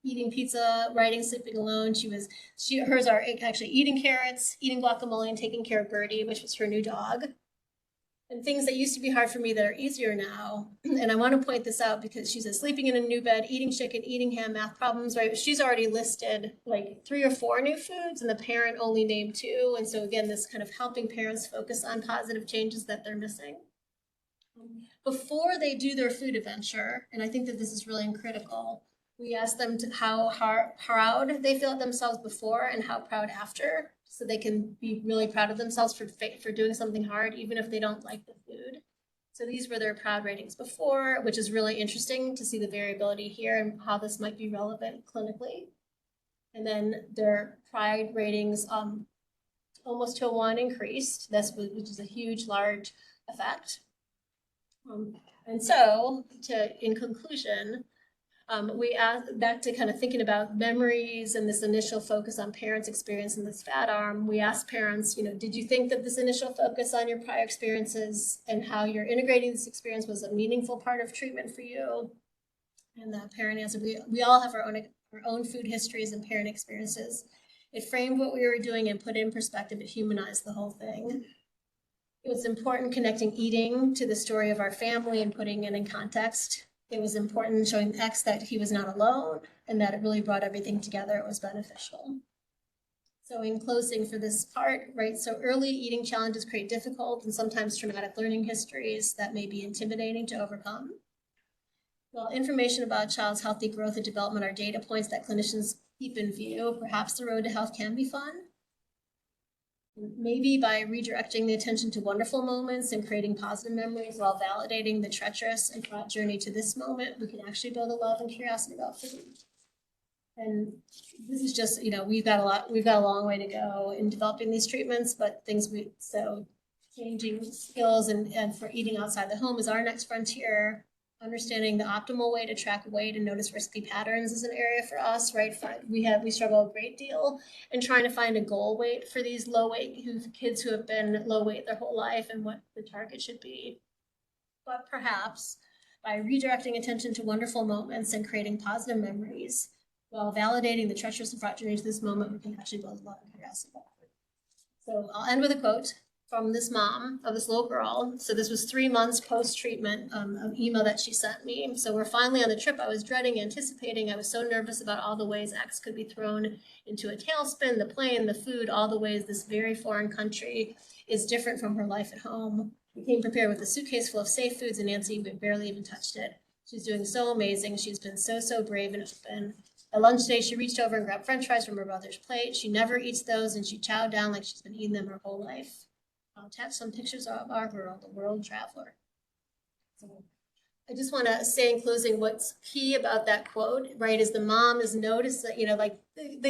eating pizza, writing, sleeping alone. Hers are actually eating carrots, eating guacamole, and taking care of Birdie, which was her new dog. And things that used to be hard for me that are easier now. And I want to point this out because she said sleeping in a new bed, eating chicken, eating ham, math problems, right? She's already listed like 3 or 4 new foods, and the parent only named 2. And so again, this kind of helping parents focus on positive changes that they're missing. Before they do their food adventure, and I think that this is really critical, we ask them how proud they feel of themselves before and how proud after, so they can be really proud of themselves for doing something hard, even if they don't like the food. So these were their proud ratings before, which is really interesting to see the variability here and how this might be relevant clinically. And then their pride ratings almost to a 1 increased, which is a huge, large effect. And so, in conclusion, we asked back to kind of thinking about memories and this initial focus on parents' experience in this FAD arm. We asked parents, did you think that this initial focus on your prior experiences and how you're integrating this experience was a meaningful part of treatment for you? And the parent answered, we all have our own food histories and parent experiences. It framed what we were doing and put it in perspective. It humanized the whole thing. It was important connecting eating to the story of our family and putting it in context. It was important showing X that he was not alone and that it really brought everything together. It was beneficial. So in closing for this part, right, so early eating challenges create difficult and sometimes traumatic learning histories that may be intimidating to overcome. While information about a child's healthy growth and development are data points that clinicians keep in view, perhaps the road to health can be fun. Maybe by redirecting the attention to wonderful moments and creating positive memories while validating the treacherous and fraught journey to this moment, we can actually build a love and curiosity about food. And this is just, we've got a long way to go in developing these treatments, but changing skills and for eating outside the home is our next frontier. understanding the optimal way to track weight and notice risky patterns is an area for us, right? We struggle a great deal in trying to find a goal weight for these low weight kids who have been low weight their whole life and what the target should be. But perhaps by redirecting attention to wonderful moments and creating positive memories while validating the treacherous and fraught journey to this moment, we can actually build a lot of curiosity. So I'll end with a quote from this mom of this little girl. So this was 3 months post-treatment, an email that she sent me. So we're finally on the trip I was dreading, anticipating. I was so nervous about all the ways X could be thrown into a tailspin, the plane, the food, all the ways this very foreign country is different from her life at home. We came prepared with a suitcase full of safe foods, and Nancy barely even touched it. She's doing so amazing. She's been so brave and open. At lunch today, she reached over and grabbed French fries from her brother's plate. She never eats those, and she chowed down like she's been eating them her whole life. I'll attach some pictures of our girl, the world traveler. So I just want to say in closing, what's key about that quote, right, is the mom is noticed that, like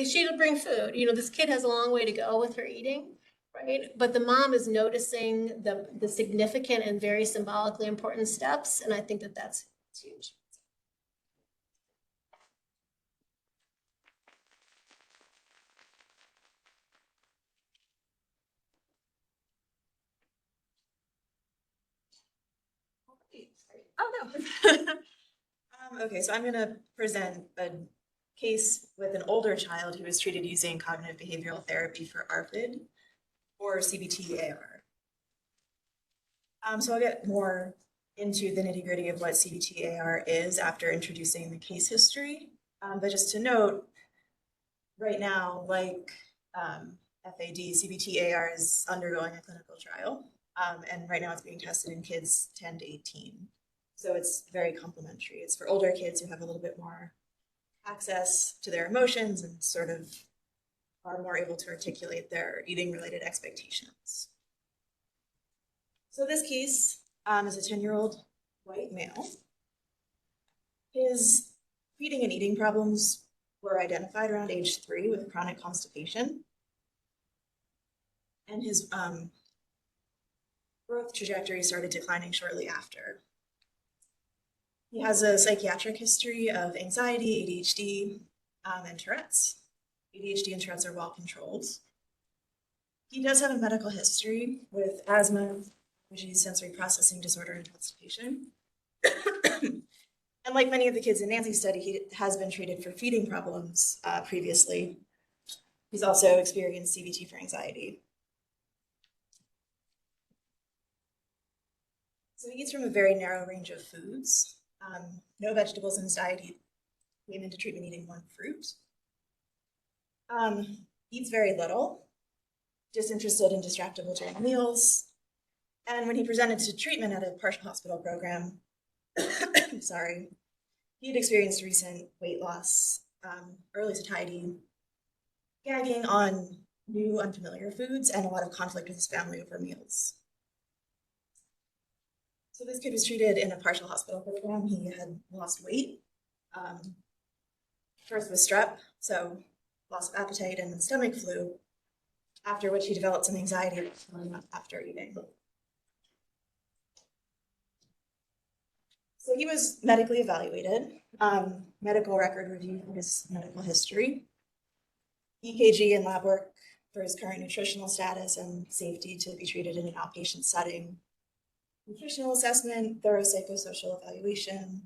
she'll bring food. This kid has a long way to go with her eating, right? But the mom is noticing the significant and very symbolically important steps, and I think that's huge. Oh, no. Okay, so I'm going to present a case with an older child who was treated using cognitive behavioral therapy for ARFID or CBT-AR. So I'll get more into the nitty-gritty of what CBT-AR is after introducing the case history. But just to note, right now, like FAD, CBT-AR is undergoing a clinical trial. And right now it's being tested in kids 10 to 18. So it's very complementary. It's for older kids who have a little bit more access to their emotions and sort of are more able to articulate their eating-related expectations. So this case is a 10-year-old white male. His feeding and eating problems were identified around age 3 with chronic constipation. And his growth trajectory started declining shortly after. He has a psychiatric history of anxiety, ADHD, and Tourette's. ADHD and Tourette's are well controlled. He does have a medical history with asthma, which is sensory processing disorder, and constipation. And like many of the kids in Nancy's study, he has been treated for feeding problems previously. He's also experienced CBT for anxiety. So he eats from a very narrow range of foods. No vegetables in his diet. He came into treatment eating 1 fruit. Eats very little, disinterested and distractible during meals. And when he presented to treatment at a partial hospital program, sorry, he had experienced recent weight loss, early satiety, gagging on new unfamiliar foods, and a lot of conflict with his family over meals. So this kid was treated in a partial hospital program. He had lost weight, first with strep, so loss of appetite and stomach flu, after which he developed some anxiety after eating. So he was medically evaluated, medical record review for his medical history, EKG and lab work for his current nutritional status and safety to be treated in an outpatient setting, nutritional assessment, thorough psychosocial evaluation,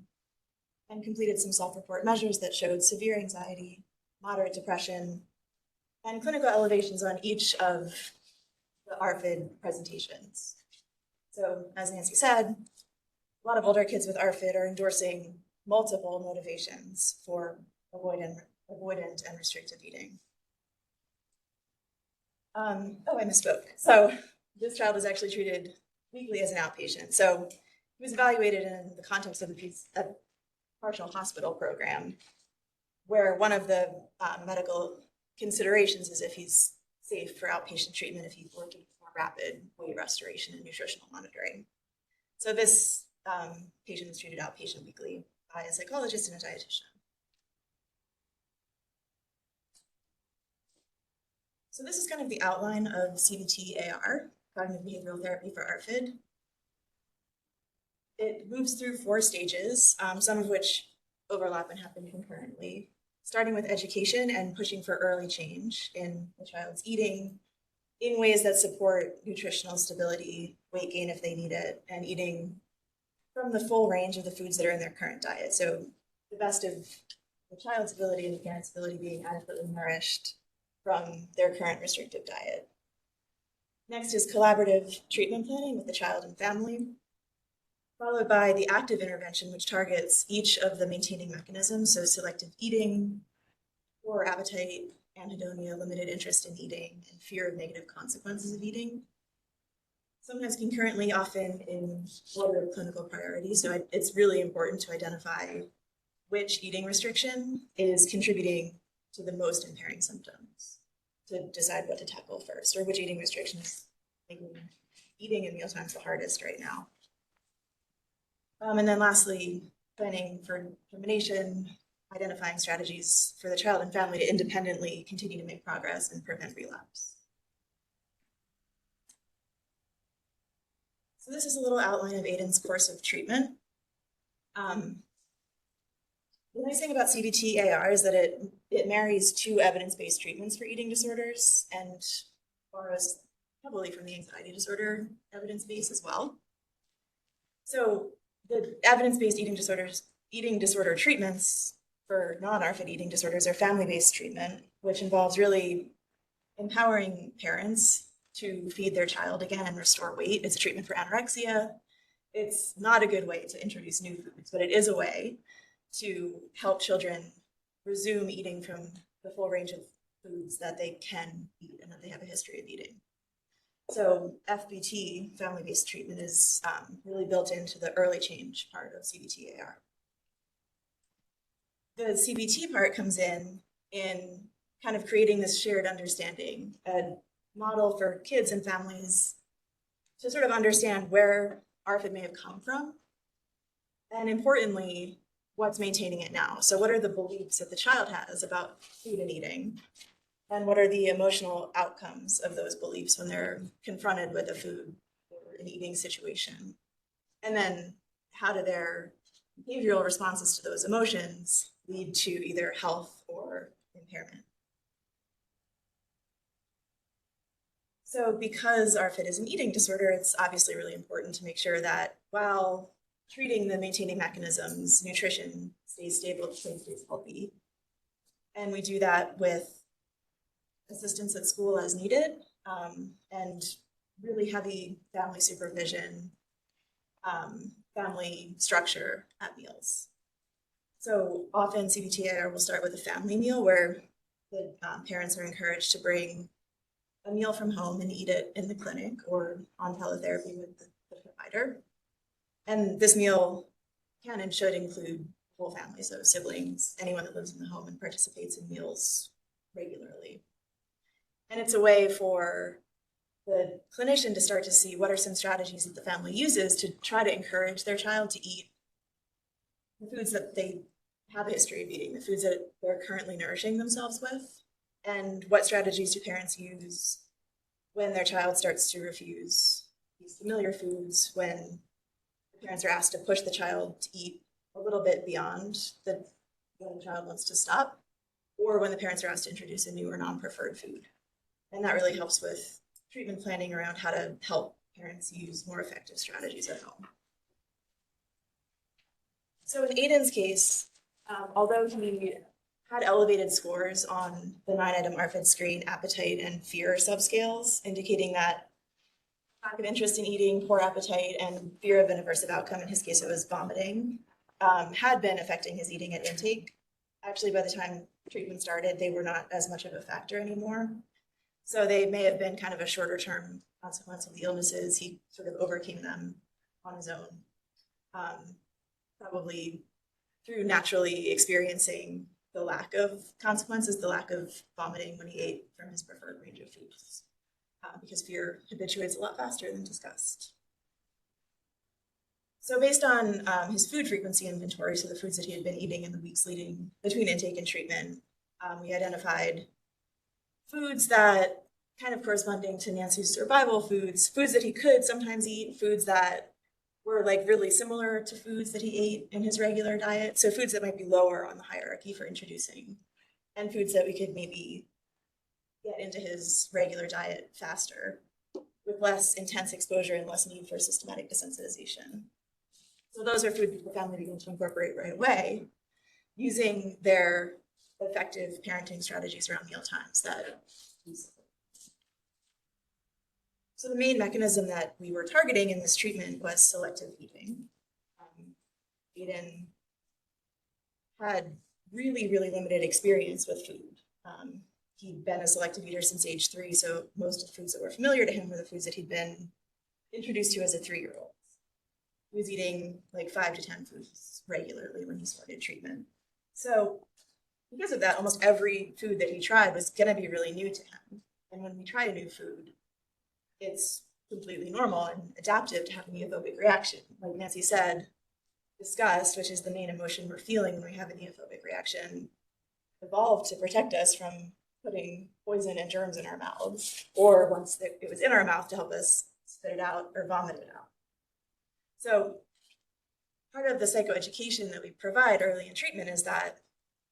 and completed some self-report measures that showed severe anxiety, moderate depression, and clinical elevations on each of the ARFID presentations. So as Nancy said, a lot of older kids with ARFID are endorsing multiple motivations for avoidant and restrictive eating. I misspoke. So this child is actually treated weekly as an outpatient. So he was evaluated in the context of a partial hospital program, where one of the medical considerations is if he's safe for outpatient treatment, if he's looking for rapid weight restoration and nutritional monitoring. So this patient was treated outpatient weekly by a psychologist and a dietitian. So this is kind of the outline of CBT-AR, cognitive behavioral therapy for ARFID. it moves through 4 stages, some of which overlap and happen concurrently, starting with education and pushing for early change in the child's eating in ways that support nutritional stability, weight gain if they need it, and eating from the full range of the foods that are in their current diet. So the best of the child's ability and the parent's ability being adequately nourished from their current restrictive diet. Next is collaborative treatment planning with the child and family, followed by the active intervention, which targets each of the maintaining mechanisms, so selective eating, poor appetite, anhedonia, limited interest in eating, and fear of negative consequences of eating. Sometimes concurrently, often in order of clinical priority. So it's really important to identify which eating restriction is contributing to the most impairing symptoms to decide what to tackle first, or which eating restriction is making eating in mealtimes the hardest right now. And then lastly, planning for termination, identifying strategies for the child and family to independently continue to make progress and prevent relapse. So this is a little outline of Aiden's course of treatment. The nice thing about CBT-AR is that it marries 2 evidence-based treatments for eating disorders and borrows heavily from the anxiety disorder evidence base as well. So the evidence-based eating disorder treatments for non-ARFID eating disorders are family-based treatment, which involves really empowering parents to feed their child again and restore weight. It's a treatment for anorexia. It's not a good way to introduce new foods, but it is a way to help children resume eating from the full range of foods that they can eat and that they have a history of eating. So FBT, family-based treatment, is really built into the early change part of CBT-AR. The CBT part comes in kind of creating this shared understanding, a model for kids and families to sort of understand where ARFID may have come from, and importantly, what's maintaining it now. So what are the beliefs that the child has about food and eating? And what are the emotional outcomes of those beliefs when they're confronted with a food or an eating situation? And then how do their behavioral responses to those emotions lead to either health or impairment? So because ARFID is an eating disorder, it's obviously really important to make sure that while treating the maintaining mechanisms, nutrition stays stable, stays healthy. And we do that with assistance at school as needed, and really heavy family supervision, family structure at meals. So often CBT-AR will start with a family meal where the parents are encouraged to bring a meal from home and eat it in the clinic or on teletherapy with the provider. And this meal can and should include whole family, so siblings, anyone that lives in the home and participates in meals regularly. And it's a way for the clinician to start to see what are some strategies that the family uses to try to encourage their child to eat the foods that they have a history of eating, the foods that they're currently nourishing themselves with, and what strategies do parents use when their child starts to refuse these familiar foods, when the parents are asked to push the child to eat a little bit beyond when the child wants to stop, or when the parents are asked to introduce a new or non-preferred food. And that really helps with treatment planning around how to help parents use more effective strategies at home. So in Aiden's case, although he had elevated scores on the 9-item ARFID screen, appetite and fear subscales, indicating that lack of interest in eating, poor appetite, and fear of an aversive outcome, in his case it was vomiting, had been affecting his eating at intake. Actually, by the time treatment started, they were not as much of a factor anymore. So they may have been kind of a shorter term consequence of the illnesses. He sort of overcame them on his own, probably through naturally experiencing the lack of consequences, the lack of vomiting when he ate from his preferred range of foods, because fear habituates a lot faster than disgust. So based on his food frequency inventory, so the foods that he had been eating in the weeks leading between intake and treatment, we identified foods that kind of corresponding to Nancy's survival foods, foods that he could sometimes eat, foods that were like really similar to foods that he ate in his regular diet. So foods that might be lower on the hierarchy for introducing, and foods that we could maybe get into his regular diet faster with less intense exposure and less need for systematic desensitization. So those are foods the family began to incorporate right away using their effective parenting strategies around meal times that. So the main mechanism that we were targeting in this treatment was selective eating. Aiden had really, really limited experience with food. He'd been a selective eater since age 3, so most of the foods that were familiar to him were the foods that he'd been introduced to as a 3-year-old. He was eating like 5 to 10 foods regularly when he started treatment. So because of that, almost every food that he tried was going to be really new to him. And when we try a new food, it's completely normal and adaptive to have a neophobic reaction. Like Nancy said, disgust, which is the main emotion we're feeling when we have a neophobic reaction, evolved to protect us from putting poison and germs in our mouths, or once it was in our mouth, to help us spit it out or vomit it out. So part of the psychoeducation that we provide early in treatment is that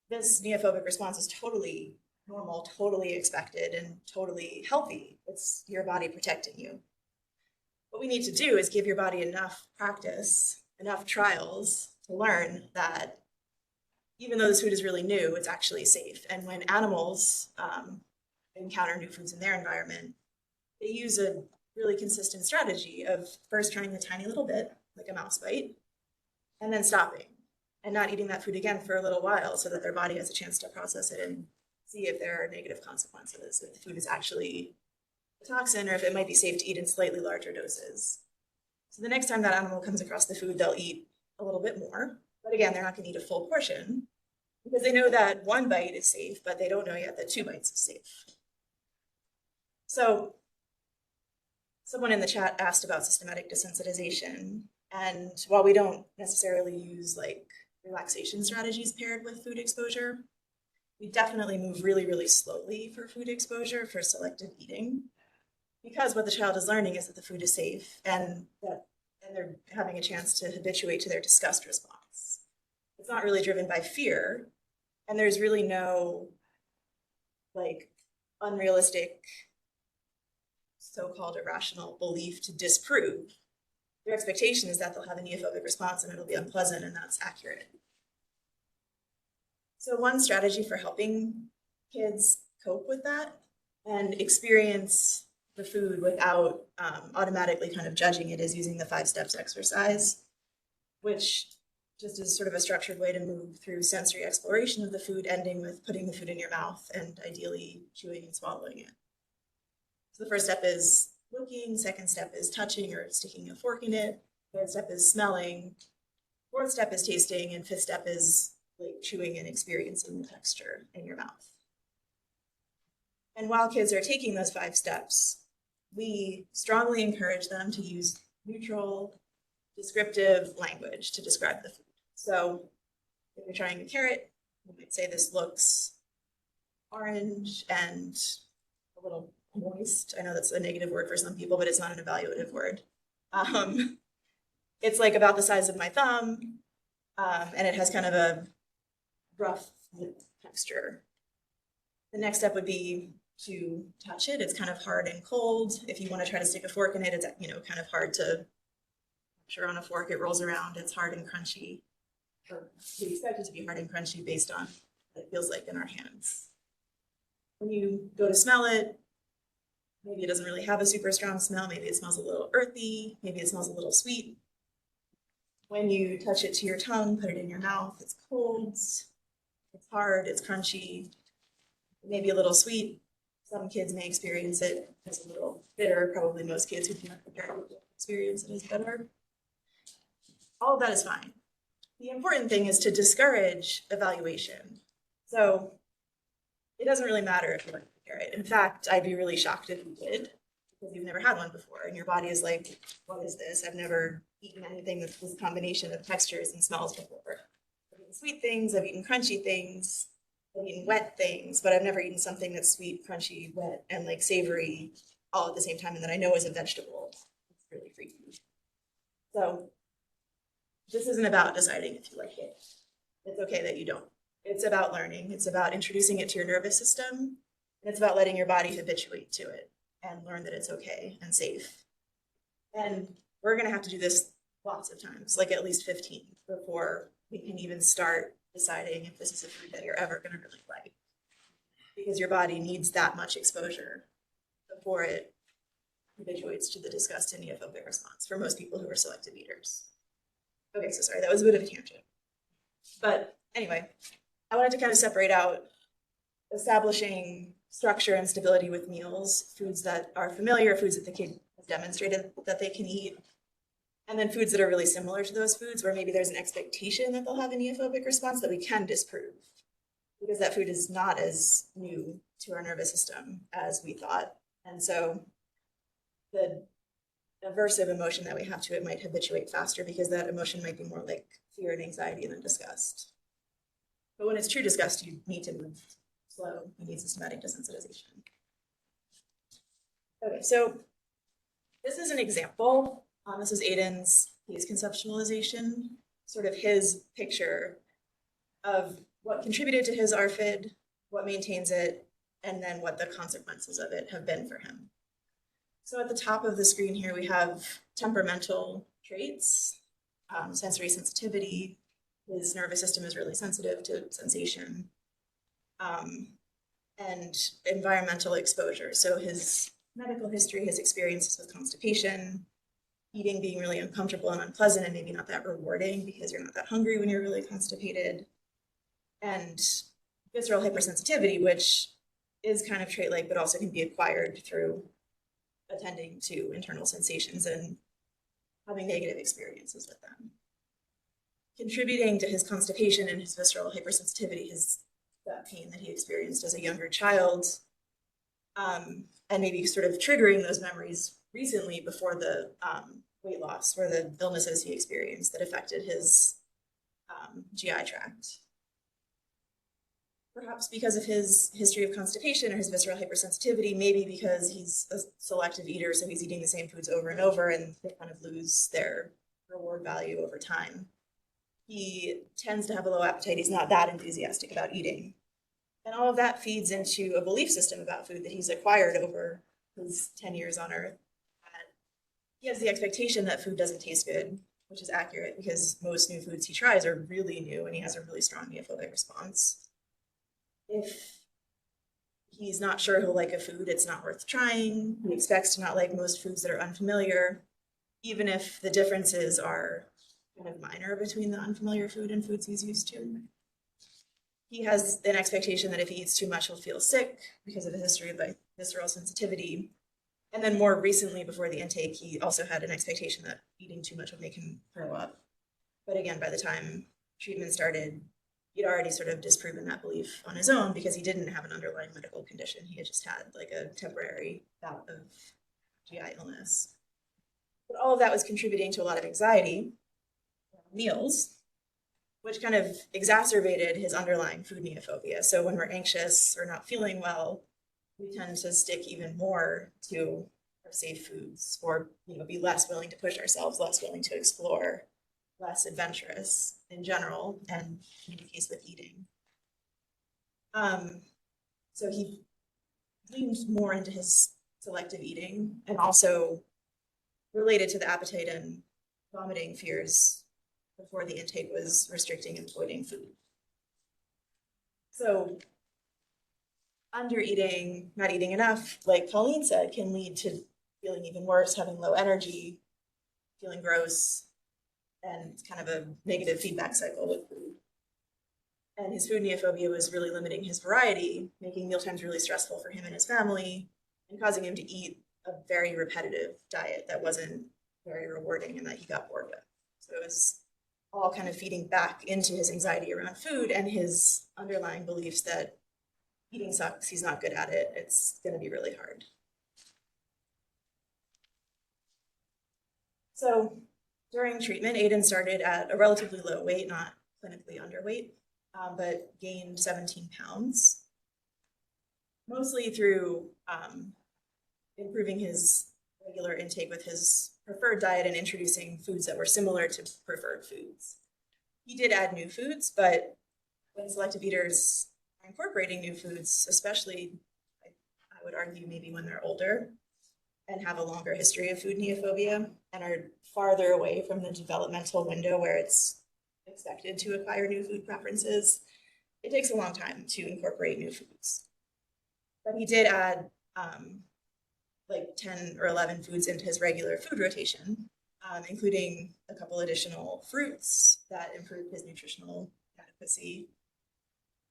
this neophobic response is totally normal, totally expected, and totally healthy. It's your body protecting you. What we need to do is give your body enough practice, enough trials to learn that even though this food is really new, it's actually safe. And when animals encounter new foods in their environment, they use a really consistent strategy of first trying a tiny little bit, like a mouse bite, and then stopping and not eating that food again for a little while so that their body has a chance to process it and see if there are negative consequences, if the food is actually a toxin, or if it might be safe to eat in slightly larger doses. So the next time that animal comes across the food, they'll eat a little bit more. But again, they're not going to eat a full portion because they know that 1 bite is safe, but they don't know yet that 2 bites is safe. So someone in the chat asked about systematic desensitization. And while we don't necessarily use like relaxation strategies paired with food exposure, we definitely move really, really slowly for food exposure for selective eating, because what the child is learning is that the food is safe and they're having a chance to habituate to their disgust response. It's not really driven by fear, and there's really no like unrealistic, so-called irrational belief to disprove. Their expectation is that they'll have a neophobic response and it'll be unpleasant, and that's accurate. So one strategy for helping kids cope with that and experience the food without automatically kind of judging it is using the 5 steps exercise, which just is sort of a structured way to move through sensory exploration of the food, ending with putting the food in your mouth and ideally chewing and swallowing it. So the first step is looking, second step is touching or sticking a fork in it, third step is smelling, fourth step is tasting, and fifth step is like chewing and experiencing the texture in your mouth. And while kids are taking those 5 steps, we strongly encourage them to use neutral, descriptive language to describe the food. So if you're trying a carrot, you might say this looks orange and a little moist. I know that's a negative word for some people, but it's not an evaluative word. It's like about the size of my thumb, and it has kind of a rough texture. The next step would be to touch it. It's kind of hard and cold. If you want to try to stick a fork in it, it's kind of hard to sure on a fork. It rolls around. It's hard and crunchy. Or we expect it to be hard and crunchy based on what it feels like in our hands. When you go to smell it, maybe it doesn't really have a super strong smell. Maybe it smells a little earthy. Maybe it smells a little sweet. When you touch it to your tongue, put it in your mouth, it's cold, it's hard, it's crunchy, maybe a little sweet. Some kids may experience it as a little bitter. Probably most kids who cannot prepare will experience it as bitter. All of that is fine. The important thing is to discourage evaluation. So it doesn't really matter if you like the carrot. In fact, I'd be really shocked if you did, because you've never had one before and your body is like, what is this? I've never eaten anything with this combination of textures and smells before. I've eaten sweet things, I've eaten crunchy things, I've eaten wet things, but I've never eaten something that's sweet, crunchy, wet, and like savory all at the same time and that I know is a vegetable. It's really freaky. So this isn't about deciding if you like it. It's okay that you don't. It's about learning. It's about introducing it to your nervous system. And it's about letting your body habituate to it and learn that it's okay and safe. And we're going to have to do this lots of times, like at least 15, before we can even start deciding if this is a food that you're ever going to really like. Because your body needs that much exposure before it habituates to the disgust and neophobic response for most people who are selective eaters. Okay, so sorry, that was a bit of a tangent. But anyway, I wanted to kind of separate out establishing structure and stability with meals, foods that are familiar, foods that the kid has demonstrated that they can eat, and then foods that are really similar to those foods where maybe there's an expectation that they'll have a neophobic response that we can disprove because that food is not as new to our nervous system as we thought. And so the aversive emotion that we have to it might habituate faster because that emotion might be more like fear and anxiety than disgust. But when it's true disgust, you need to move slow. You need systematic desensitization. Okay, so this is an example. This is Aiden's case conceptualization, sort of his picture of what contributed to his ARFID, what maintains it, and then what the consequences of it have been for him. So at the top of the screen here, we have temperamental traits, sensory sensitivity. His nervous system is really sensitive to sensation, and environmental exposure. So his medical history, his experiences with constipation, eating being really uncomfortable and unpleasant and maybe not that rewarding because you're not that hungry when you're really constipated, and visceral hypersensitivity, which is kind of trait-like, but also can be acquired through attending to internal sensations and having negative experiences with them. Contributing to his constipation and his visceral hypersensitivity is that pain that he experienced as a younger child, and maybe sort of triggering those memories recently before the weight loss or the illnesses he experienced that affected his GI tract. Perhaps because of his history of constipation or his visceral hypersensitivity, maybe because he's a selective eater, so he's eating the same foods over and over and they kind of lose their reward value over time. He tends to have a low appetite. He's not that enthusiastic about eating. And all of that feeds into a belief system about food that he's acquired over his 10 years on Earth. He has the expectation that food doesn't taste good, which is accurate because most new foods he tries are really new and he has a really strong neophobic response. If he's not sure he'll like a food, it's not worth trying. He expects to not like most foods that are unfamiliar, even if the differences are kind of minor between the unfamiliar food and foods he's used to. He has an expectation that if he eats too much, he'll feel sick because of a history of visceral sensitivity. And then more recently, before the intake, he also had an expectation that eating too much would make him throw up. But again, by the time treatment started, he'd already sort of disproven that belief on his own because he didn't have an underlying medical condition. He had just had like a temporary bout of GI illness. But all of that was contributing to a lot of anxiety, meals, which kind of exacerbated his underlying food neophobia. So when we're anxious or not feeling well, we tend to stick even more to our safe foods or be less willing to push ourselves, less willing to explore, less adventurous in general, and in the case with eating. So he leaned more into his selective eating and also related to the appetite and vomiting fears before the intake was restricting and avoiding food. So under eating, not eating enough, like Colleen said, can lead to feeling even worse, having low energy, feeling gross, and kind of a negative feedback cycle with food. And his food neophobia was really limiting his variety, making mealtimes really stressful for him and his family, and causing him to eat a very repetitive diet that wasn't very rewarding and that he got bored with. So it was all kind of feeding back into his anxiety around food and his underlying beliefs that eating sucks, he's not good at it, it's going to be really hard. So during treatment, Aiden started at a relatively low weight, not clinically underweight, but gained 17 pounds, mostly through improving his regular intake with his preferred diet and introducing foods that were similar to preferred foods. He did add new foods, but when selective eaters are incorporating new foods, especially, I would argue maybe when they're older and have a longer history of food neophobia and are farther away from the developmental window where it's expected to acquire new food preferences, it takes a long time to incorporate new foods. But he did add like 10 or 11 foods into his regular food rotation, including a couple additional fruits that improved his nutritional adequacy,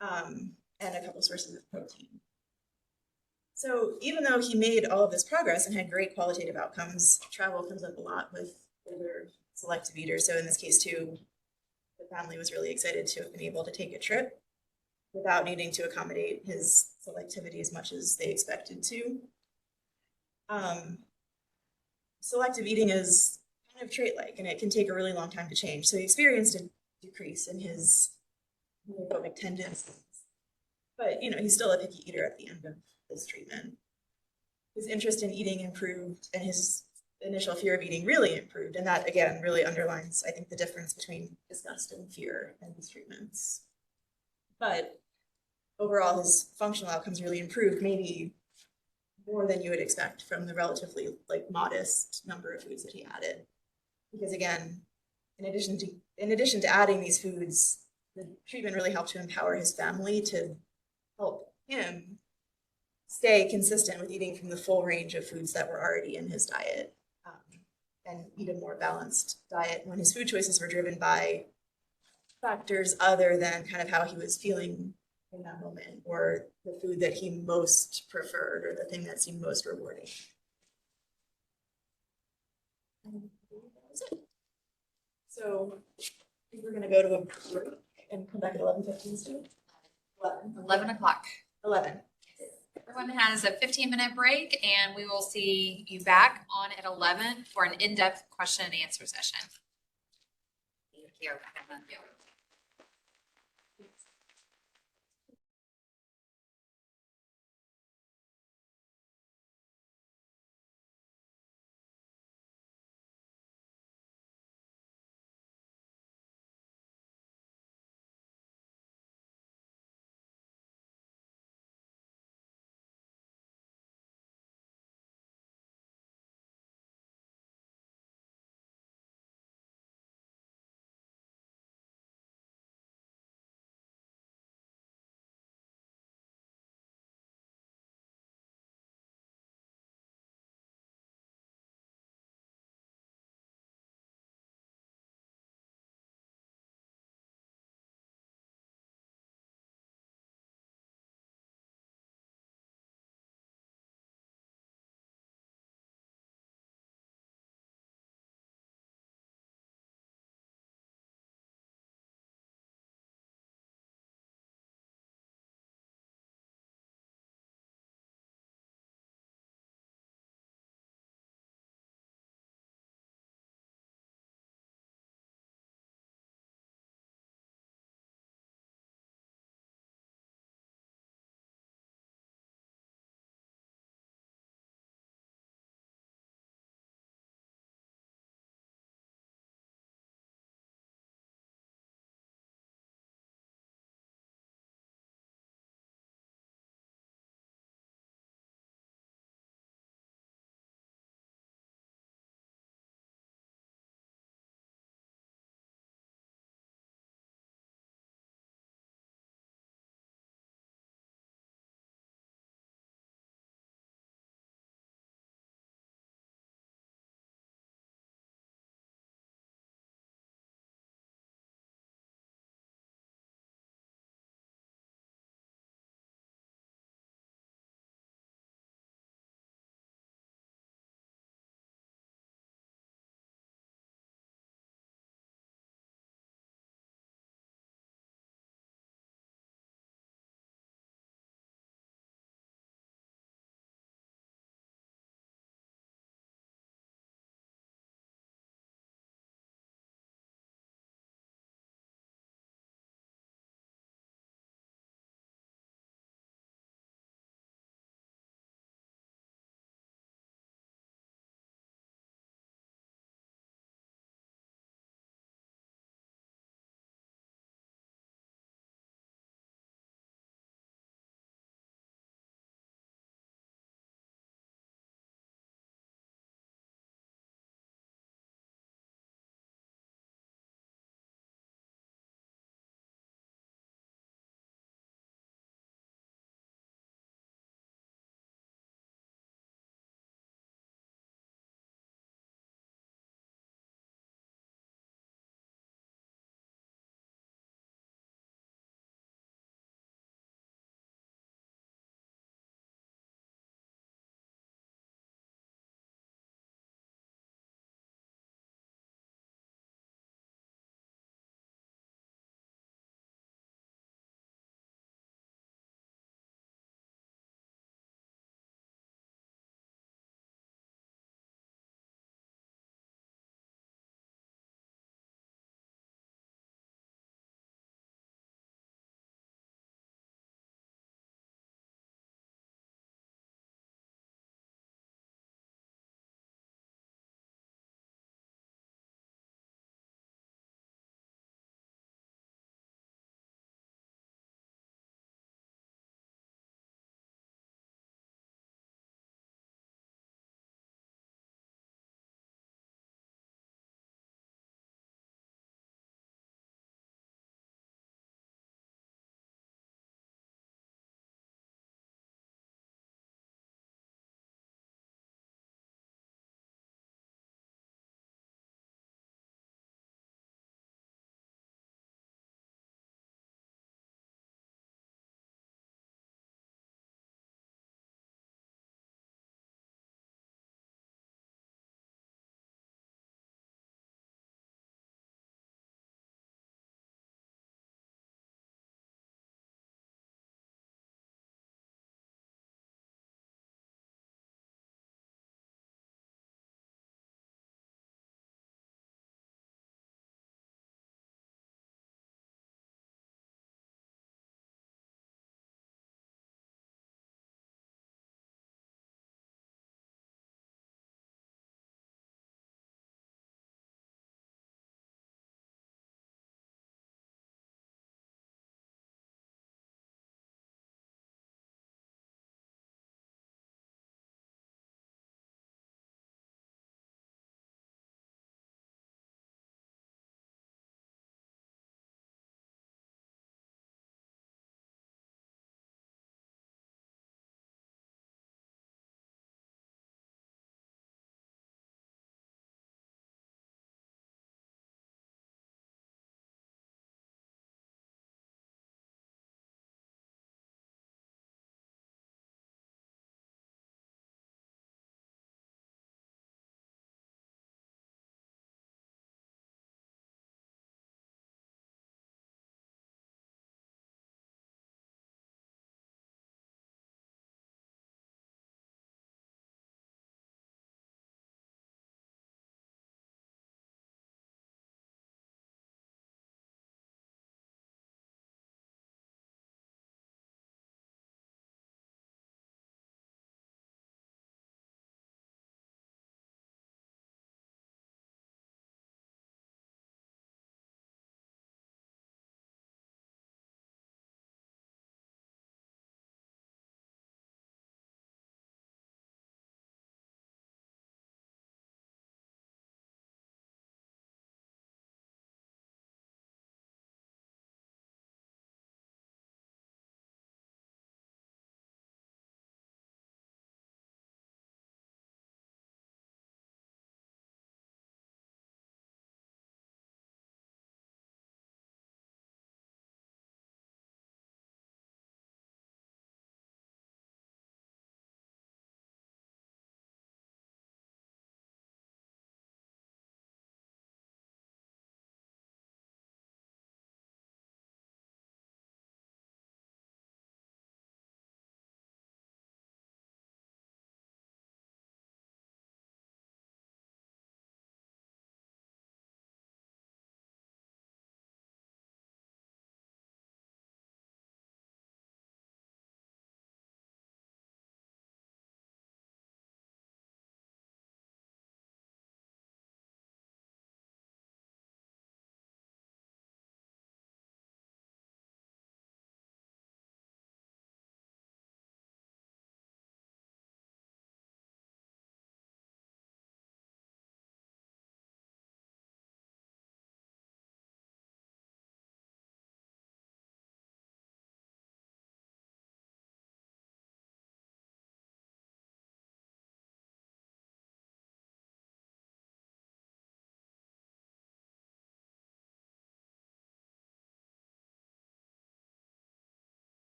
and a couple sources of protein. So even though he made all of this progress and had great qualitative outcomes, travel comes up a lot with older selective eaters. So in this case too, the family was really excited to have been able to take a trip without needing to accommodate his selectivity as much as they expected to. Selective eating is kind of trait-like, and it can take a really long time to change. So he experienced a decrease in his neophobic tendencies, but he's still a picky eater at the end of this treatment. His interest in eating improved, and his initial fear of eating really improved, and that again really underlines, I think, the difference between disgust and fear in these treatments. But overall, his functional outcomes really improved, maybe more than you would expect from the relatively modest number of foods that he added. Because again, in addition to adding these foods, the treatment really helped to empower his family to help him stay consistent with eating from the full range of foods that were already in his diet, and eat a more balanced diet when his food choices were driven by factors other than kind of how he was feeling in that moment, or the food that he most preferred, or the thing that seemed most rewarding. And that was it. So I think we're gonna go to a break and come back at 11:15 still? 11 o'clock. 11. Everyone has a 15-minute break, and we will see you back on at 11 for an in-depth question and answer session. Thank you.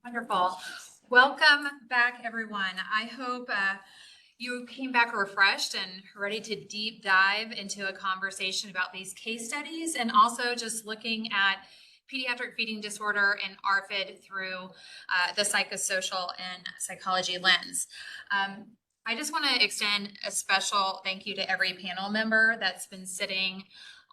Wonderful. Welcome back, everyone. I hope you came back refreshed and ready to deep dive into a conversation about these case studies and also just looking at pediatric feeding disorder and ARFID through the psychosocial and psychology lens. I just want to extend a special thank you to every panel member that's been sitting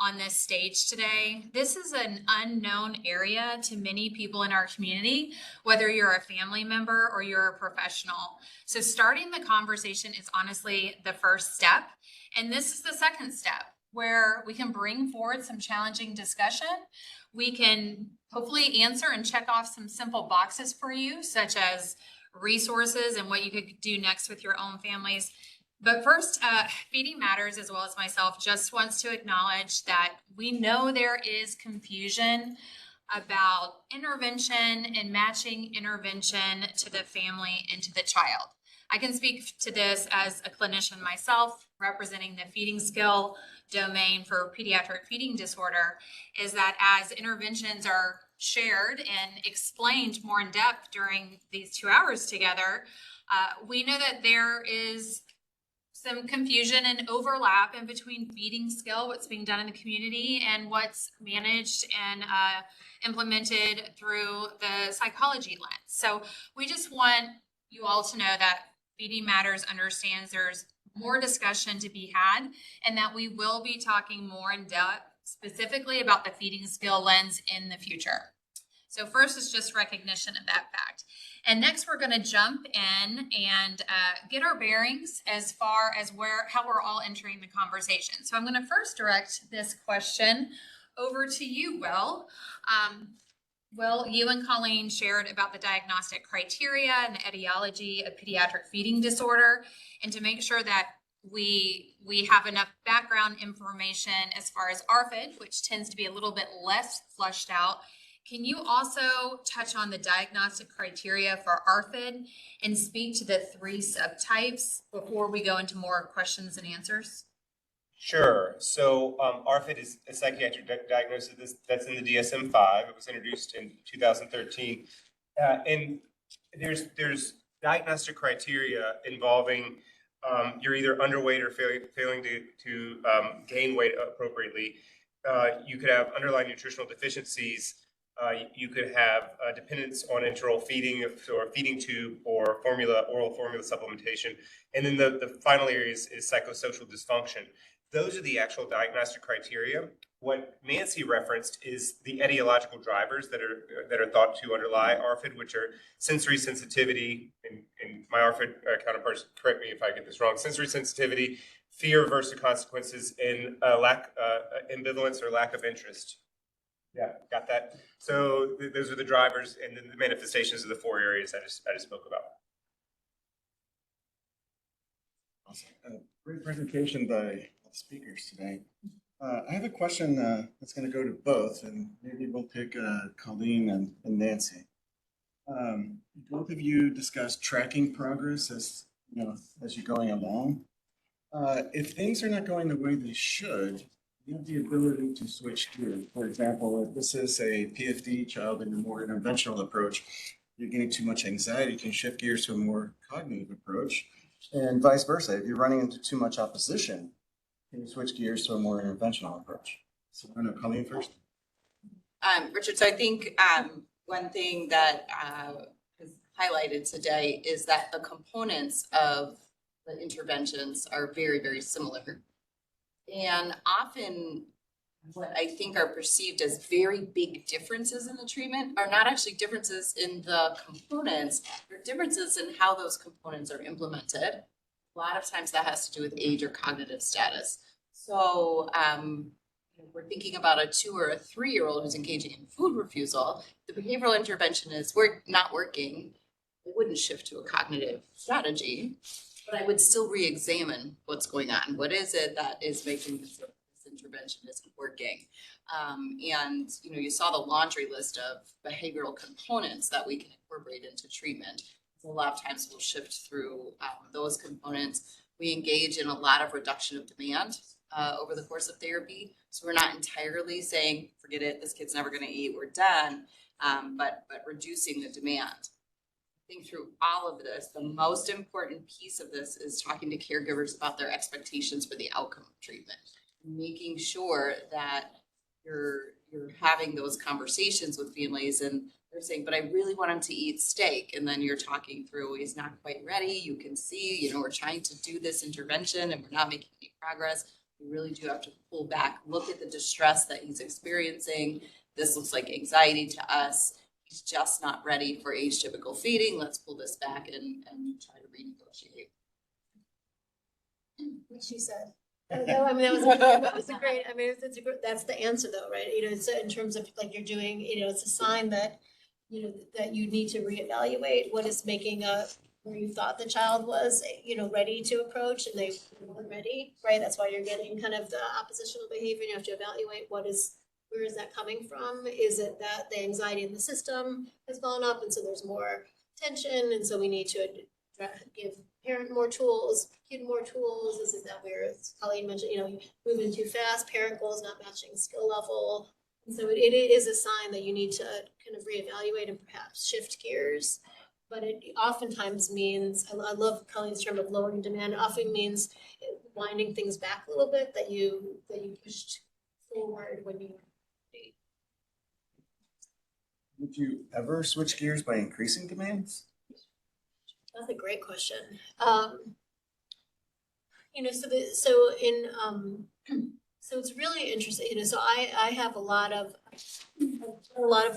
on this stage today. This is an unknown area to many people in our community, whether you're a family member or you're a professional. So starting the conversation is honestly the first step. And this is the second step where we can bring forward some challenging discussion. We can hopefully answer and check off some simple boxes for you, such as resources and what you could do next with your own families. But first, Feeding Matters, as well as myself, just wants to acknowledge that we know there is confusion about intervention and matching intervention to the family and to the child. I can speak to this as a clinician myself, representing the feeding skill domain for pediatric feeding disorder, is that as interventions are shared and explained more in depth during these 2 hours together, we know that there is some confusion and overlap in between feeding skill, what's being done in the community, and what's managed and implemented through the psychology lens. So we just want you all to know that Feeding Matters understands there's more discussion to be had and that we will be talking more in depth specifically about the feeding skill lens in the future. So first is just recognition of that fact. And next we're going to jump in and get our bearings as far as how we're all entering the conversation. So I'm going to first direct this question over to you, Will. Will, you and Colleen shared about the diagnostic criteria and the etiology of pediatric feeding disorder, and to make sure that we have enough background information as far as ARFID, which tends to be a little bit less flushed out. Can you also touch on the diagnostic criteria for ARFID and speak to the 3 subtypes before we go into more questions and answers? Sure. So ARFID is a psychiatric diagnosis that's in the DSM-5. It was introduced in 2013. And there's diagnostic criteria involving you're either underweight or failing to gain weight appropriatly. You could have underlying nutritional deficiencies. You could have dependence on enteral feeding or feeding tube or oral formula supplementation. And then the final area is psychosocial dysfunction. Those are the actual diagnostic criteria. What Nancy referenced is the etiological drivers that are thought to underlie ARFID, which are sensory sensitivity, and my ARFID counterparts, correct me if I get this wrong, sensory sensitivity, fear versus consequences, and ambivalence or lack of interest. Yeah, got that. So those are the drivers and then the manifestations of the 4 areas I just spoke about. Awesome. Great presentation by the speakers today. I have a question that's going to go to both, and maybe we'll pick Colleen and Nancy. Both of you discussed tracking progress as you're going along. If things are not going the way they should, you have the ability to switch gears. For example, if this is a PFD child in a more interventional approach, you're getting too much anxiety, you can shift gears to a more cognitive approach, and vice versa. If you're running into too much opposition, you can switch gears to a more interventional approach. So I'm going to Colleen first. Richard, so I think one thing that is highlighted today is that the components of the interventions are very, very similar. And often what I think are perceived as very big differences in the treatment are not actually differences in the components, they're differences in how those components are implemented. A lot of times that has to do with age or cognitive status. So we're thinking about a 2 or a 3-year-old who's engaging in food refusal. The behavioral intervention is not working. It wouldn't shift to a cognitive strategy. But I would still re-examine what's going on. What is it that is making this intervention isn't working? And you saw the laundry list of behavioral components that we can incorporate into treatment. So a lot of times we'll shift through those components. We engage in a lot of reduction of demand over the course of therapy. So we're not entirely saying, forget it, this kid's never going to eat, we're done, but reducing the demand. think through all of this, the most important piece of this is talking to caregivers about their expectations for the outcome of treatment. Making sure that you're having those conversations with families and they're saying, but I really want him to eat steak. And then you're talking through, he's not quite ready. You can see, we're trying to do this intervention and we're not making any progress. We really do have to pull back, look at the distress that he's experiencing. This looks like anxiety to us. He's just not ready for age typical feeding. Let's pull this back and try to renegotiate. What she said. That was a great, that's the answer though, right? It's in terms of like you're doing, it's a sign that, that you need to reevaluate what is making where you thought the child was, ready to approach and they weren't ready, right? That's why you're getting kind of the oppositional behavior. You have to evaluate where is that coming from? Is it that the anxiety in the system has gone up and so there's more tension and so we need to give parent more tools, kid more tools? Is it that we're, as Colleen mentioned, moving too fast, parent goals not matching skill level? And so it is a sign that you need to kind of reevaluate and perhaps shift gears. But it oftentimes means, I love Colleen's term of lowering demand, it often means winding things back a little bit that you pushed forward when you. Would you ever switch gears by increasing demands? That's a great question. So it's really interesting. So I have a lot of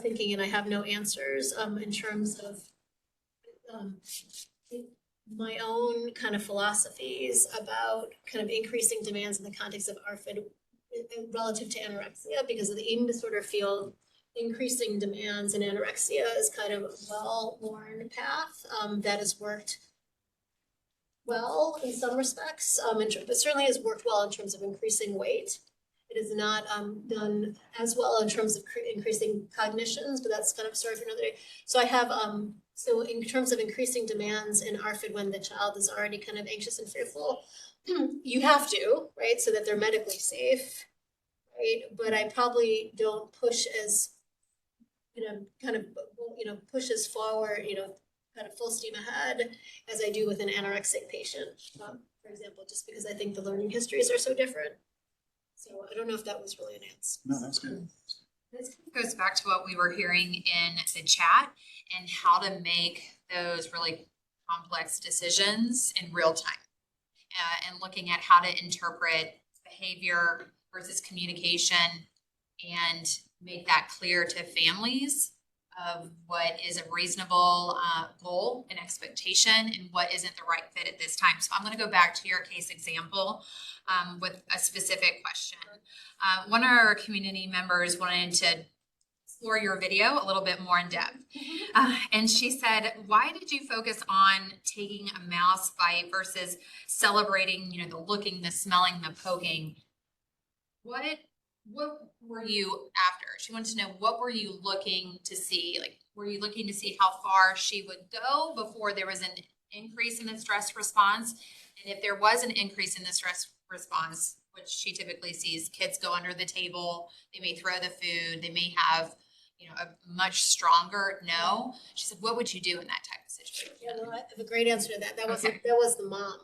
thinking, and I have no answers in terms of my own kind of philosophies about kind of increasing demands in the context of ARFID relative to anorexia, because of the eating disorder field. Increasing demands in anorexia is kind of a well-worn path that has worked well in some respects, but certainly has worked well in terms of increasing weight. It is not done as well in terms of increasing cognitions, but that's kind of a story for another day. So I have, so in terms of increasing demands in ARFID when the child is already kind of anxious and fearful, you have to, right, so that they're medically safe, right? But I probably don't push as pushes forward, kind of full steam ahead as I do with an anorexic patient, for example, just because I think the learning histories are so different. So I don't know if that was really an answer. No, that's good. This goes back to what we were hearing in the chat and how to make those really complex decisions in real time and looking at how to interpret behavior versus communication and make that clear to families of what is a reasonable goal and expectation and what isn't the right fit at this time. So I'm going to go back to your case example with a specific question. One of our community members wanted to explore your video a little bit more in depth. And she said, why did you focus on taking a mouse bite versus celebrating, the looking, the smelling, the poking? What were you after? She wanted to know, what were you looking to see? Like, were you looking to see how far she would go before there was an increase in the stress response? And if there was an increase in the stress response, which she typically sees, kids go under the table, they may throw the food, they may have, a much stronger no. She said, what would you do in that type of situation? Yeah, no, I have a great answer to that. That was the mom.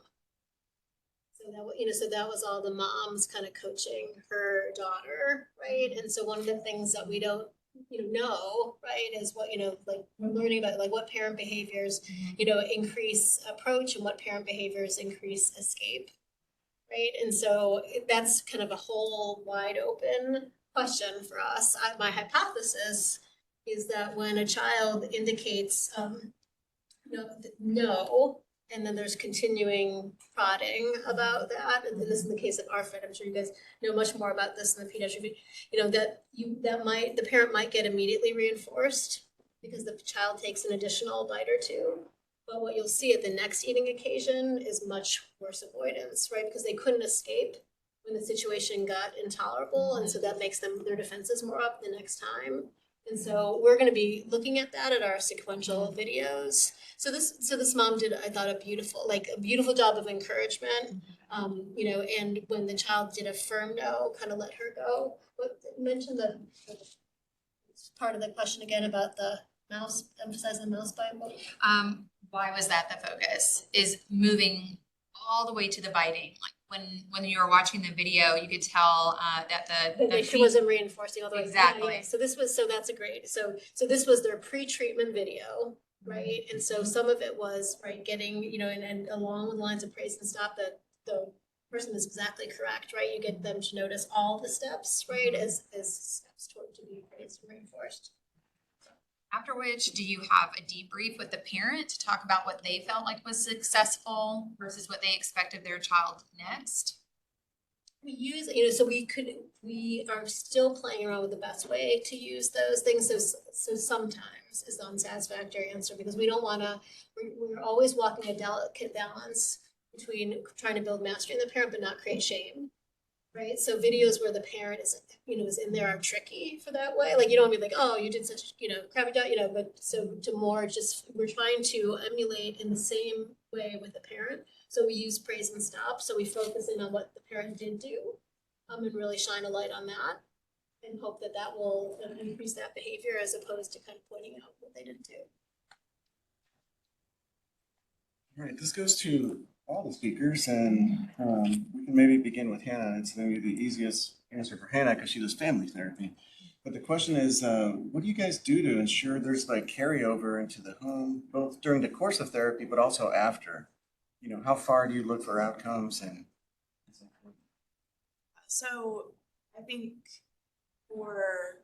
So that was all the moms kind of coaching her daughter, right? And so one of the things that we don't, know, right, is what, like we're learning about like what parent behaviors, increase approach and what parent behaviors increase escape, right? And so that's kind of a whole wide open question for us. My hypothesis is that when a child indicates no, and then there's continuing prodding about that. And this is in the case of ARFID. I'm sure you guys know much more about this in the pediatric, the parent might get immediately reinforced because the child takes an additional bite or two. But what you'll see at the next eating occasion is much worse avoidance, right? Because they couldn't escape when the situation got intolerable. And so that makes their defenses more up the next time. And so we're going to be looking at that at our sequential videos. So this mom did, I thought, a beautiful job of encouragement, and when the child did a firm no, kind of let her go. But mention the part of the question again about the emphasizing the mouse bite. Why was that the focus? Is moving all the way to the biting. Like when you were watching the video, you could tell that She feet- wasn't reinforcing all the way. Exactly. So that's a great, so this was their pre-treatment video, right? And so some of it was, right, getting, and along with lines of praise and stop, that the person is exactly correct, right? You get them to notice all the steps, right, as steps toward to be praised and reinforced. After which, do you have a debrief with the parent to talk about what they felt like was successful versus what they expected their child next? We use, so we are still playing around with the best way to use those things. So sometimes is the unsatisfactory answer, because we don't want to, we're always walking a delicate balance between trying to build mastery in the parent but not create shame. Right, so videos where the parent is in there are tricky for that way. Like, you don't want to be like, oh, you did such, crappy job, but so to more just, we're trying to emulate in the same way with the parent. So we use praise and stop. So we focus in on what the parent did do, and really shine a light on that, and hope that that will increase that behavior as opposed to kind of pointing out what they didn't do. All right, this goes to all the speakers, and we can maybe begin with Hannah. It's maybe the easiest answer for Hannah because she does family therapy. But the question is, what do you guys do to ensure there's like carryover into the home, both during the course of therapy, but also after? How far do you look for outcomes and? So I think for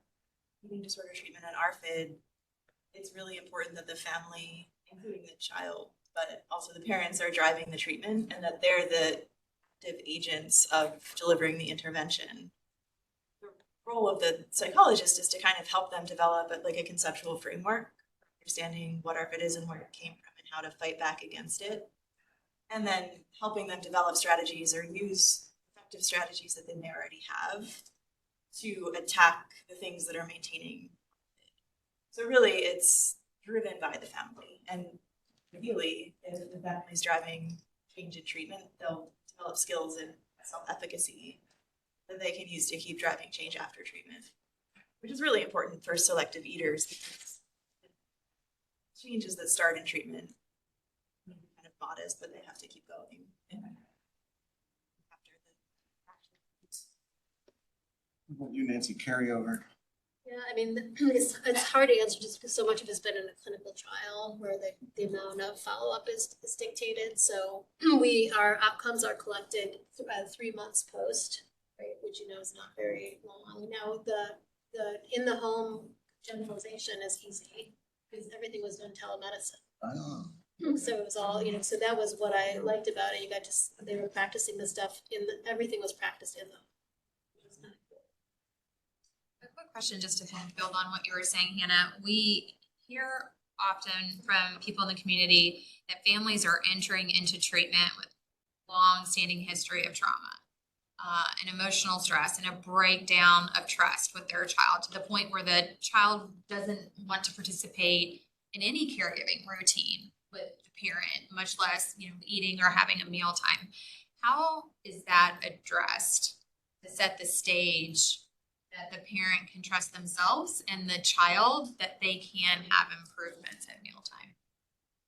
eating disorder treatment at ARFID, it's really important that the family, including the child, but also the parents, are driving the treatment, and that they're the active agents of delivering the intervention. The role of the psychologist is to kind of help them develop a conceptual framework, understanding what ARFID is and where it came from and how to fight back against it. And then helping them develop strategies or use effective strategies that they may already have to attack the things that are maintaining it. So really, it's driven by the family. And ideally, if the family is driving change in treatment, they'll develop skills in self-efficacy that they can use to keep driving change after treatment, which is really important for selective eaters, because changes that start in treatment are kind of modest, but they have to keep going after the What about you, Nancy, carryover? Yeah, I mean, it's hard to answer just because so much of it's been in a clinical trial where the amount of follow-up is dictated. So our outcomes are collected 3 months post, right, which is not very long. Now the in the home generalization is easy because everything was done telemedicine. Oh. So it was all, so that was what I liked about it. They were practicing the stuff everything was practiced in them. A quick question just to kind of build on what you were saying, Hannah. We hear often from people in the community that families are entering into treatment with long-standing history of trauma, and emotional stress, and a breakdown of trust with their child, to the point where the child doesn't want to participate in any caregiving routine with the parent, much less, eating or having a mealtime. How is that addressed to set the stage that the parent can trust themselves and the child that they can have improvements at mealtime?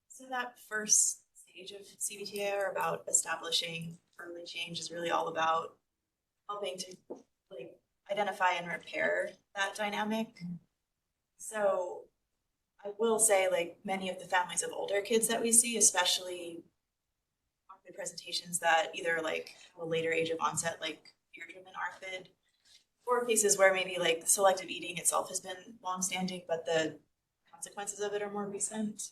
So that first stage of CBTA, or about establishing early change, is really all about helping to identify and repair that dynamic. So I will say, many of the families of older kids that we see, especially ARFID presentations that either have a later age of onset, like fear-driven ARFID, or cases where maybe selective eating itself has been longstanding, but the consequences of it are more recent,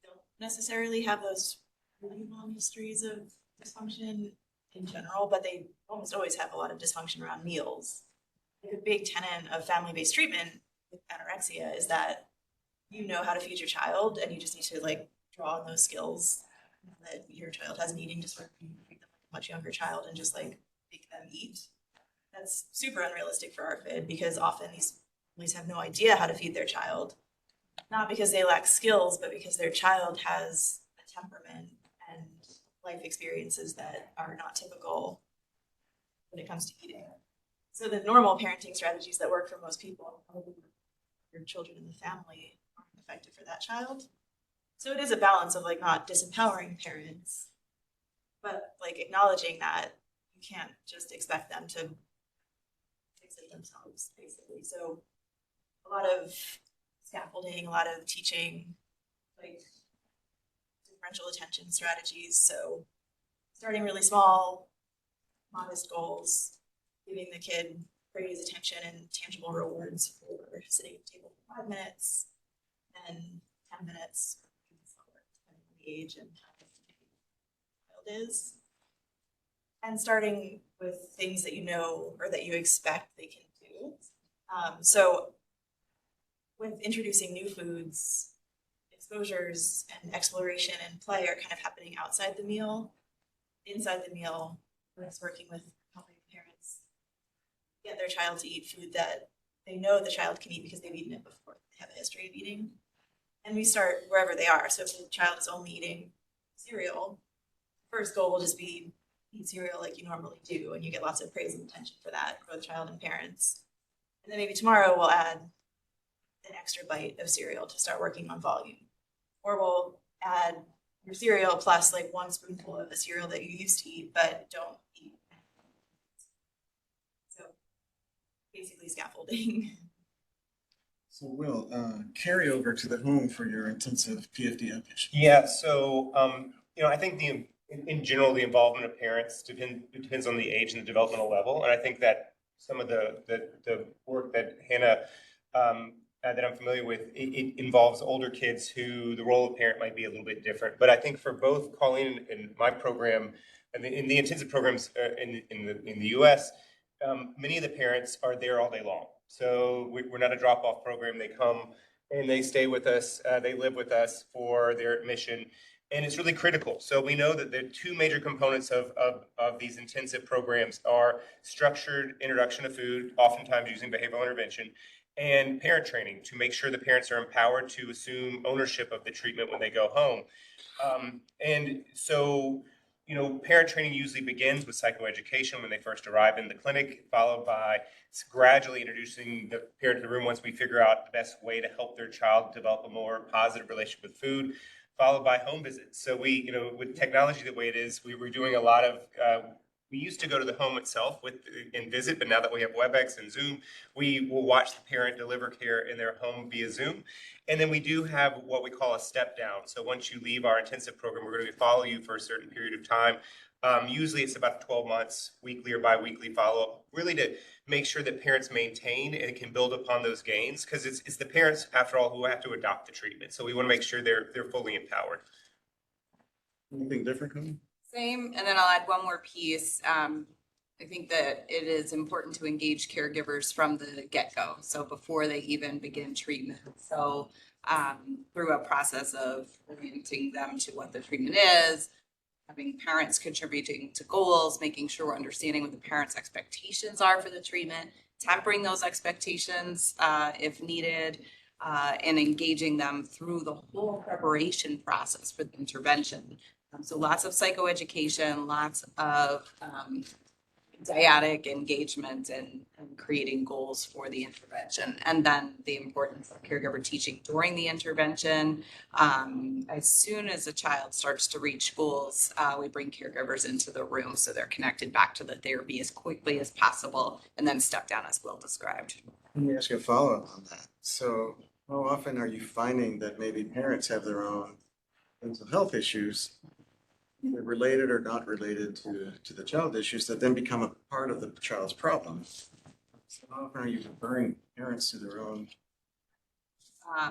don't necessarily have those really long histories of dysfunction in general, but they almost always have a lot of dysfunction around meals. A big tenet of family-based treatment with anorexia is that you know how to feed your child, and you just need to draw on those skills that your child has an eating disorder. You can treat them like a much younger child and just make them eat. That's super unrealistic for ARFID, because often these families have no idea how to feed their child, not because they lack skills, but because their child has a temperament and life experiences that are not typical when it comes to eating. So the normal parenting strategies that work for most people, probably your children in the family, aren't effective for that child. So it is a balance of like not disempowering parents, but like acknowledging that you can't just expect them to fix it themselves, basically. So a lot of scaffolding, a lot of teaching, like differential attention strategies. So starting really small, modest goals, giving the kid praise, attention, and tangible rewards for sitting at the table for 5 minutes and 10 minutes, depending on the age and how the child is. And starting with things that you know or that you expect they can do. So with introducing new foods, exposures and exploration and play are kind of happening outside the meal. Inside the meal, it's working with helping parents get their child to eat food that they know the child can eat because they've eaten it before. They have a history of eating. And we start wherever they are. So if the child is only eating cereal, first goal will just be eat cereal like you normally do, and you get lots of praise and attention for that, both child and parents. And then maybe tomorrow we'll add an extra bite of cereal to start working on volume. Or we'll add your cereal plus like 1 spoonful of the cereal that you used to eat but don't eat. So basically scaffolding. So Will, carry over to the home for your intensive PFD outpatient. Yeah, so, I think in general, the involvement of parents depends on the age and the developmental level. And I think that some of the work that Hannah, that I'm familiar with, it involves older kids who the role of parent might be a little bit different. But I think for both Colleen and my program, and in the intensive programs in the US, many of the parents are there all day long. So we're not a drop-off program. They come and they stay with us. They live with us for their admission. And it's really critical. So we know that the 2 major components of these intensive programs are structured introduction to food, oftentimes using behavioral intervention, and parent training to make sure the parents are empowered to assume ownership of the treatment when they go home. And so, parent training usually begins with psychoeducation when they first arrive in the clinic, followed by gradually introducing the parent to the room once we figure out the best way to help their child develop a more positive relationship with food, followed by home visits. So we, with technology the way it is, we were doing a lot of, we used to go to the home itself and visit, but now that we have WebEx and Zoom, we will watch the parent deliver care in their home via Zoom. And then we do have what we call a step down. So once you leave our intensive program, we're going to follow you for a certain period of time. Usually it's about 12 months, weekly or bi-weekly follow-up, really to make sure that parents maintain and can build upon those gains, because it's the parents, after all, who have to adopt the treatment. So we want to make sure they're fully empowered. Anything different, Colleen? Same, and then I'll add one more piece. I think that it is important to engage caregivers from the get-go, so before they even begin treatment. So through a process of orienting them to what the treatment is, having parents contributing to goals, making sure we're understanding what the parents' expectations are for the treatment, tempering those expectations if needed, and engaging them through the whole preparation process for the intervention. So lots of psychoeducation, lots of dyadic engagement and creating goals for the intervention. And then the importance of caregiver teaching during the intervention. As soon as a child starts to reach goals, we bring caregivers into the room so they're connected back to the therapy as quickly as possible, and then step down as Will described. Let me ask you a follow-up on that. So how often are you finding that maybe parents have their own mental health issues, either related or not related to the child issues, that then become a part of the child's problem? So how often are you referring parents to their own? I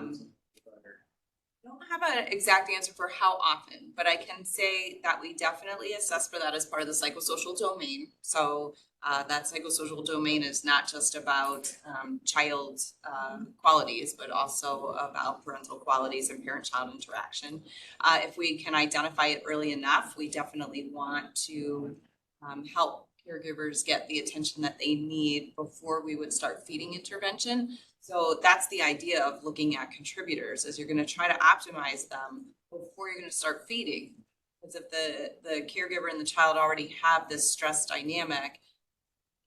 don't have an exact answer for how often, but I can say that we definitely assess for that as part of the psychosocial domain. So that psychosocial domain is not just about child qualities, but also about parental qualities and parent-child interaction. If we can identify it early enough, we definitely want to help caregivers get the attention that they need before we would start feeding intervention. So that's the idea of looking at contributors, is you're going to try to optimize them before you're going to start feeding. Because if the caregiver and the child already have this stress dynamic,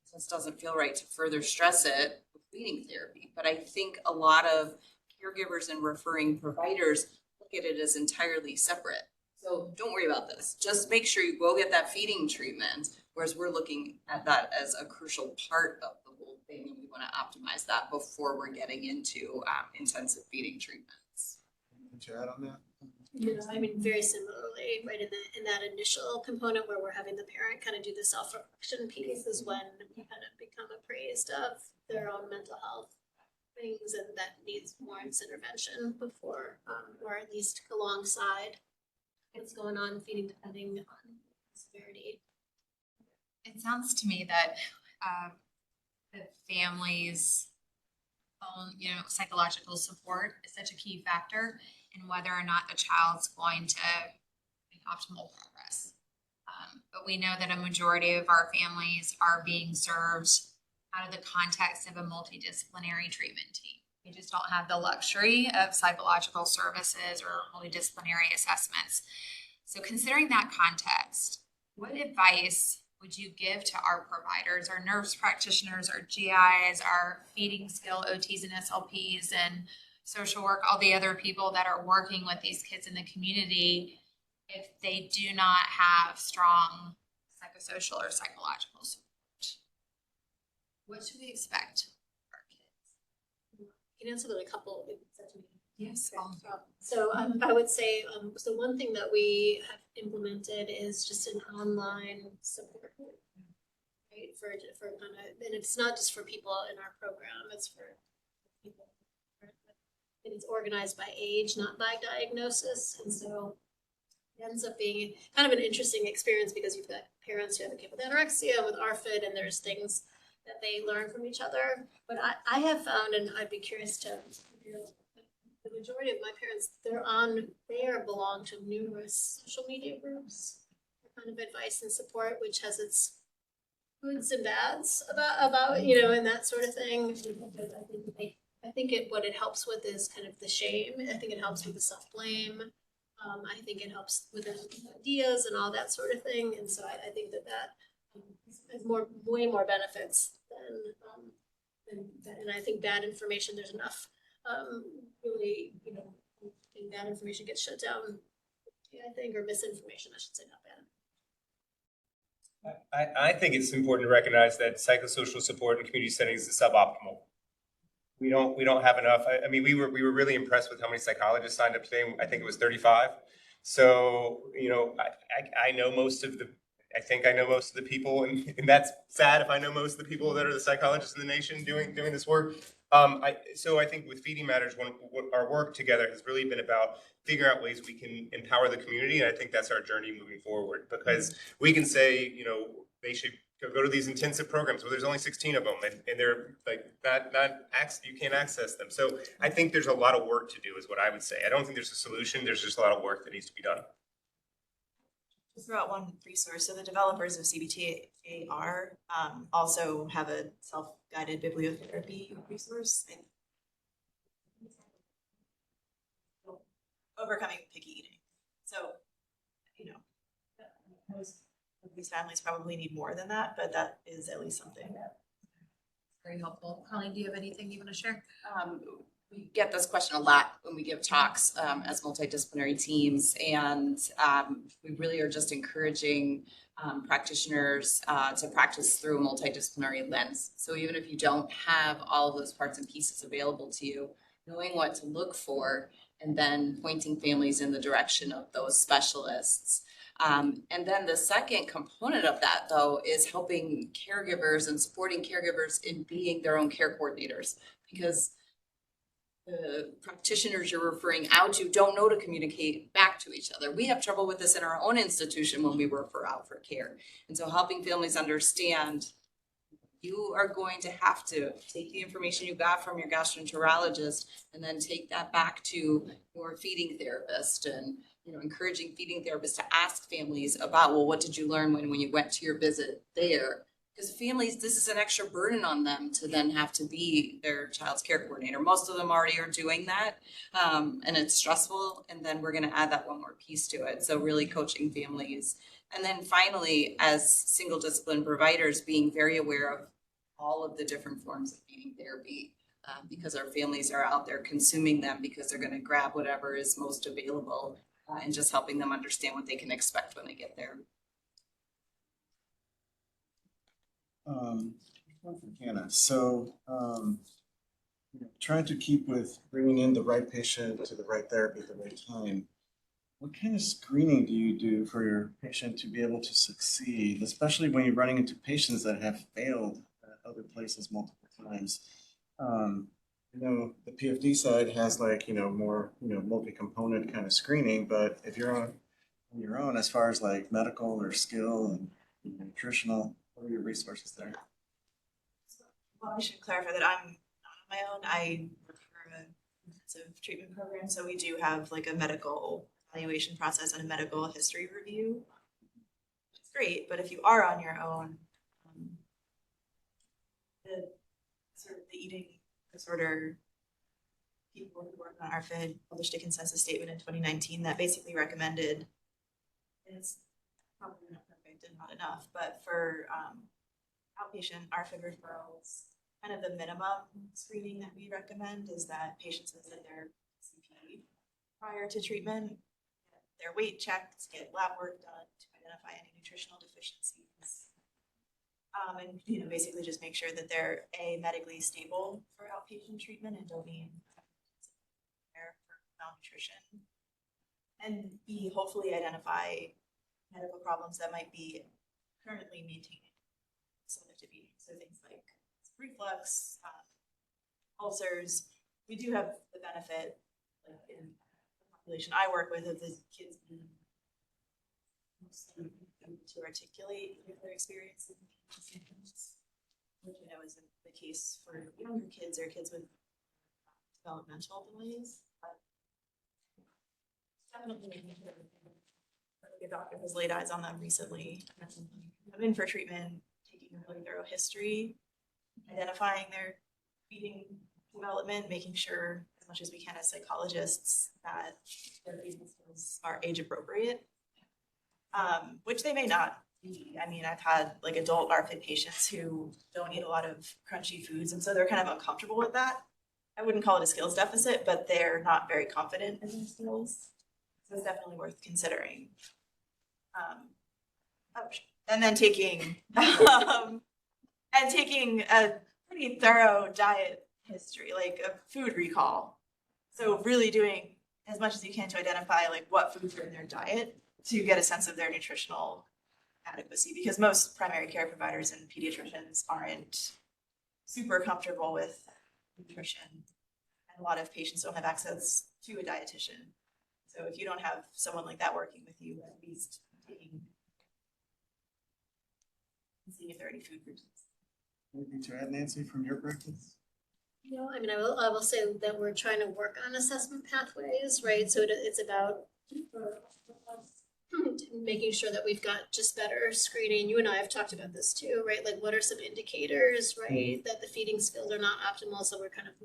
it just doesn't feel right to further stress it with feeding therapy. But I think a lot of caregivers and referring providers look at it as entirely separate. So don't worry about this. Just make sure you go get that feeding treatment, whereas we're looking at that as a crucial part of the whole thing. And we want to optimize that before we're getting into intensive feeding treatments. Would you add on that? You know, I mean, very similarly, right, in that initial component where we're having the parent kind of do the self-reflection piece is when we kind of become appraised of their own mental health things and that needs warrants intervention before, or at least alongside what's going on, feeding depending on severity. It sounds to me that the family's own, psychological support is such a key factor in whether or not the child's going to make optimal progress. But we know that a majority of our families are being served out of the context of a multidisciplinary treatment team. We just don't have the luxury of psychological services or multidisciplinary assessments. So considering that context, what advice would you give to our providers, our nurse practitioners, our GIs, our feeding skill OTs and SLPs, and social work, all the other people that are working with these kids in the community, if they do not have strong psychosocial or psychological support? What should we expect for our kids? You can answer that a couple. Yes. So I would say, so one thing that we have implemented is just an online support group, right? For kind of, and it's not just for people in our program, it's for people. And it's organized by age, not by diagnosis. And so it ends up being kind of an interesting experience because you've got parents who have a kid with anorexia, with ARFID, and there's things that they learn from each other. But I have found, and I'd be curious to hear, the majority of my parents, they belong to numerous social media groups, kind of advice and support, which has its goods and bads about and that sort of thing. I think what it helps with is kind of the shame. I think it helps with the self-blame. I think it helps with the ideas and all that sort of thing. And so I think that has way more benefits than and I think bad information, there's enough really, and bad information gets shut down, I think, or misinformation, I should say, not bad. I think it's important to recognize that psychosocial support in community settings is suboptimal. We don't have enough. I mean, we were really impressed with how many psychologists signed up today. I think it was 35. So, I know most of the, I think I know most of the people, and that's sad if I know most of the people that are the psychologists in the nation doing this work. So I think with Feeding Matters, our work together has really been about figuring out ways we can empower the community, and I think that's our journey moving forward. Because we can say, they should go to these intensive programs where there's only 16 of them, and they're like you can't access them. So I think there's a lot of work to do, is what I would say. I don't think there's a solution. There's just a lot of work that needs to be done. Just throw out one resource. So the developers of CBTAR also have a self-guided bibliotherapy resource. Overcoming picky eating. So, most of these families probably need more than that, but that is at least something. Very helpful. Colleen, do you have anything you want to share? We get this question a lot when we give talks as multidisciplinary teams, and we really are just encouraging practitioners to practice through a multidisciplinary lens. So even if you don't have all of those parts and pieces available to you, knowing what to look for and then pointing families in the direction of those specialists. And then the second component of that, though, is helping caregivers and supporting caregivers in being their own care coordinators, because the practitioners you're referring out to don't know to communicate back to each other. We have trouble with this in our own institution when we refer out for care. And so helping families understand you are going to have to take the information you got from your gastroenterologist and then take that back to your feeding therapist, and encouraging feeding therapists to ask families about, well, what did you learn when you went to your visit there? Because families, this is an extra burden on them to then have to be their child's care coordinator. Most of them already are doing that, and it's stressful. And then we're going to add that one more piece to it. So really coaching families. And then finally, as single discipline providers, being very aware of all of the different forms of feeding therapy. because our families are out there consuming them because they're gonna grab whatever is most available, and just helping them understand what they can expect when they get there. One for Hannah. So, trying to keep with bringing in the right patient to the right therapy at the right time. What kind of screening do you do for your patient to be able to succeed, especially when you're running into patients that have failed at other places multiple times? The PFD side has more, multi-component kind of screening, but if you're on your own as far as like medical or skill and nutritional, what are your resources there? Well, I should clarify that I'm not on my own. I work for a intensive treatment program, so we do have like a medical evaluation process and a medical history review. It's great, but if you are on your own, the eating disorder people who work on ARFID published a consensus statement in 2019 that basically recommended, and it's probably not perfect and not enough, but for outpatient ARFID referrals, kind of the minimum screening that we recommend is that patients visit their CP prior to treatment, get their weight checked, get lab work done to identify any nutritional deficiencies. And basically just make sure that they're medically stable for outpatient treatment and don't need care for malnutrition. And B, hopefully identify medical problems that might be currently maintaining selective eating. So things like reflux, ulcers. We do have the benefit, like in the population I work with, of the kids being mostly able to articulate their experiences, which isn't the case for younger kids or kids with developmental delays. But definitely, a doctor has laid eyes on them recently. Come in for treatment, taking a really thorough history, identifying their feeding development, making sure as much as we can as psychologists that their feeding skills are age appropriate, which they may not be. I mean, I've had like adult ARFID patients who don't eat a lot of crunchy foods, and so they're kind of uncomfortable with that. I wouldn't call it a skills deficit, but they're not very confident in their skills. So it's definitely worth considering. And then taking a pretty thorough diet history, like a food recall. So really doing as much as you can to identify like what foods are in their diet to get a sense of their nutritional adequacy, because most primary care providers and pediatricians aren't super comfortable with nutrition, and a lot of patients don't have access to a dietitian. So if you don't have someone like that working with you, at least seeing if there are any food groups. Anything to add, Nancy, from your practice? I mean, I will say that we're trying to work on assessment pathways, right? So it's about making sure that we've got just better screening. You and I have talked about this too, right? Like, what are some indicators, right, that the feeding skills are not optimal? So we're kind of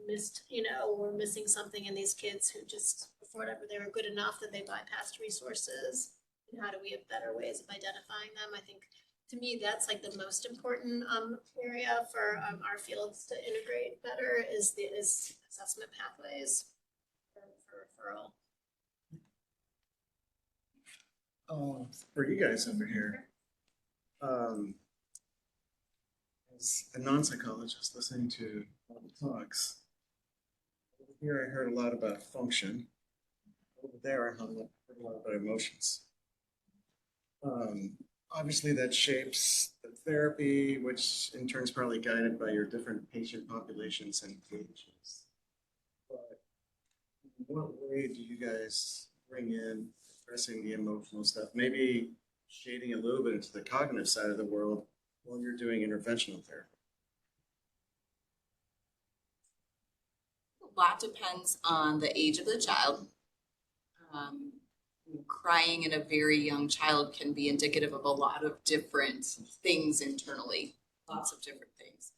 we're missing something in these kids who just, for whatever, they were good enough that they bypassed resources. And how do we have better ways of identifying them? I think, to me, that's like the most important area for our fields to integrate better is assessment pathways for referral. For you guys over here, as a non-psychologist listening to all the talks, over here I heard a lot about function. Over there I heard a lot about emotions. Obviously that shapes the therapy, which in turn is probably guided by your different patient populations and ages. But in what way do you guys bring in addressing the emotional stuff, maybe shading a little bit into the cognitive side of the world while you're doing interventional therapy? A lot depends on the age of the child. Crying in a very young child can be indicative of a lot of different things internally, lots of different things.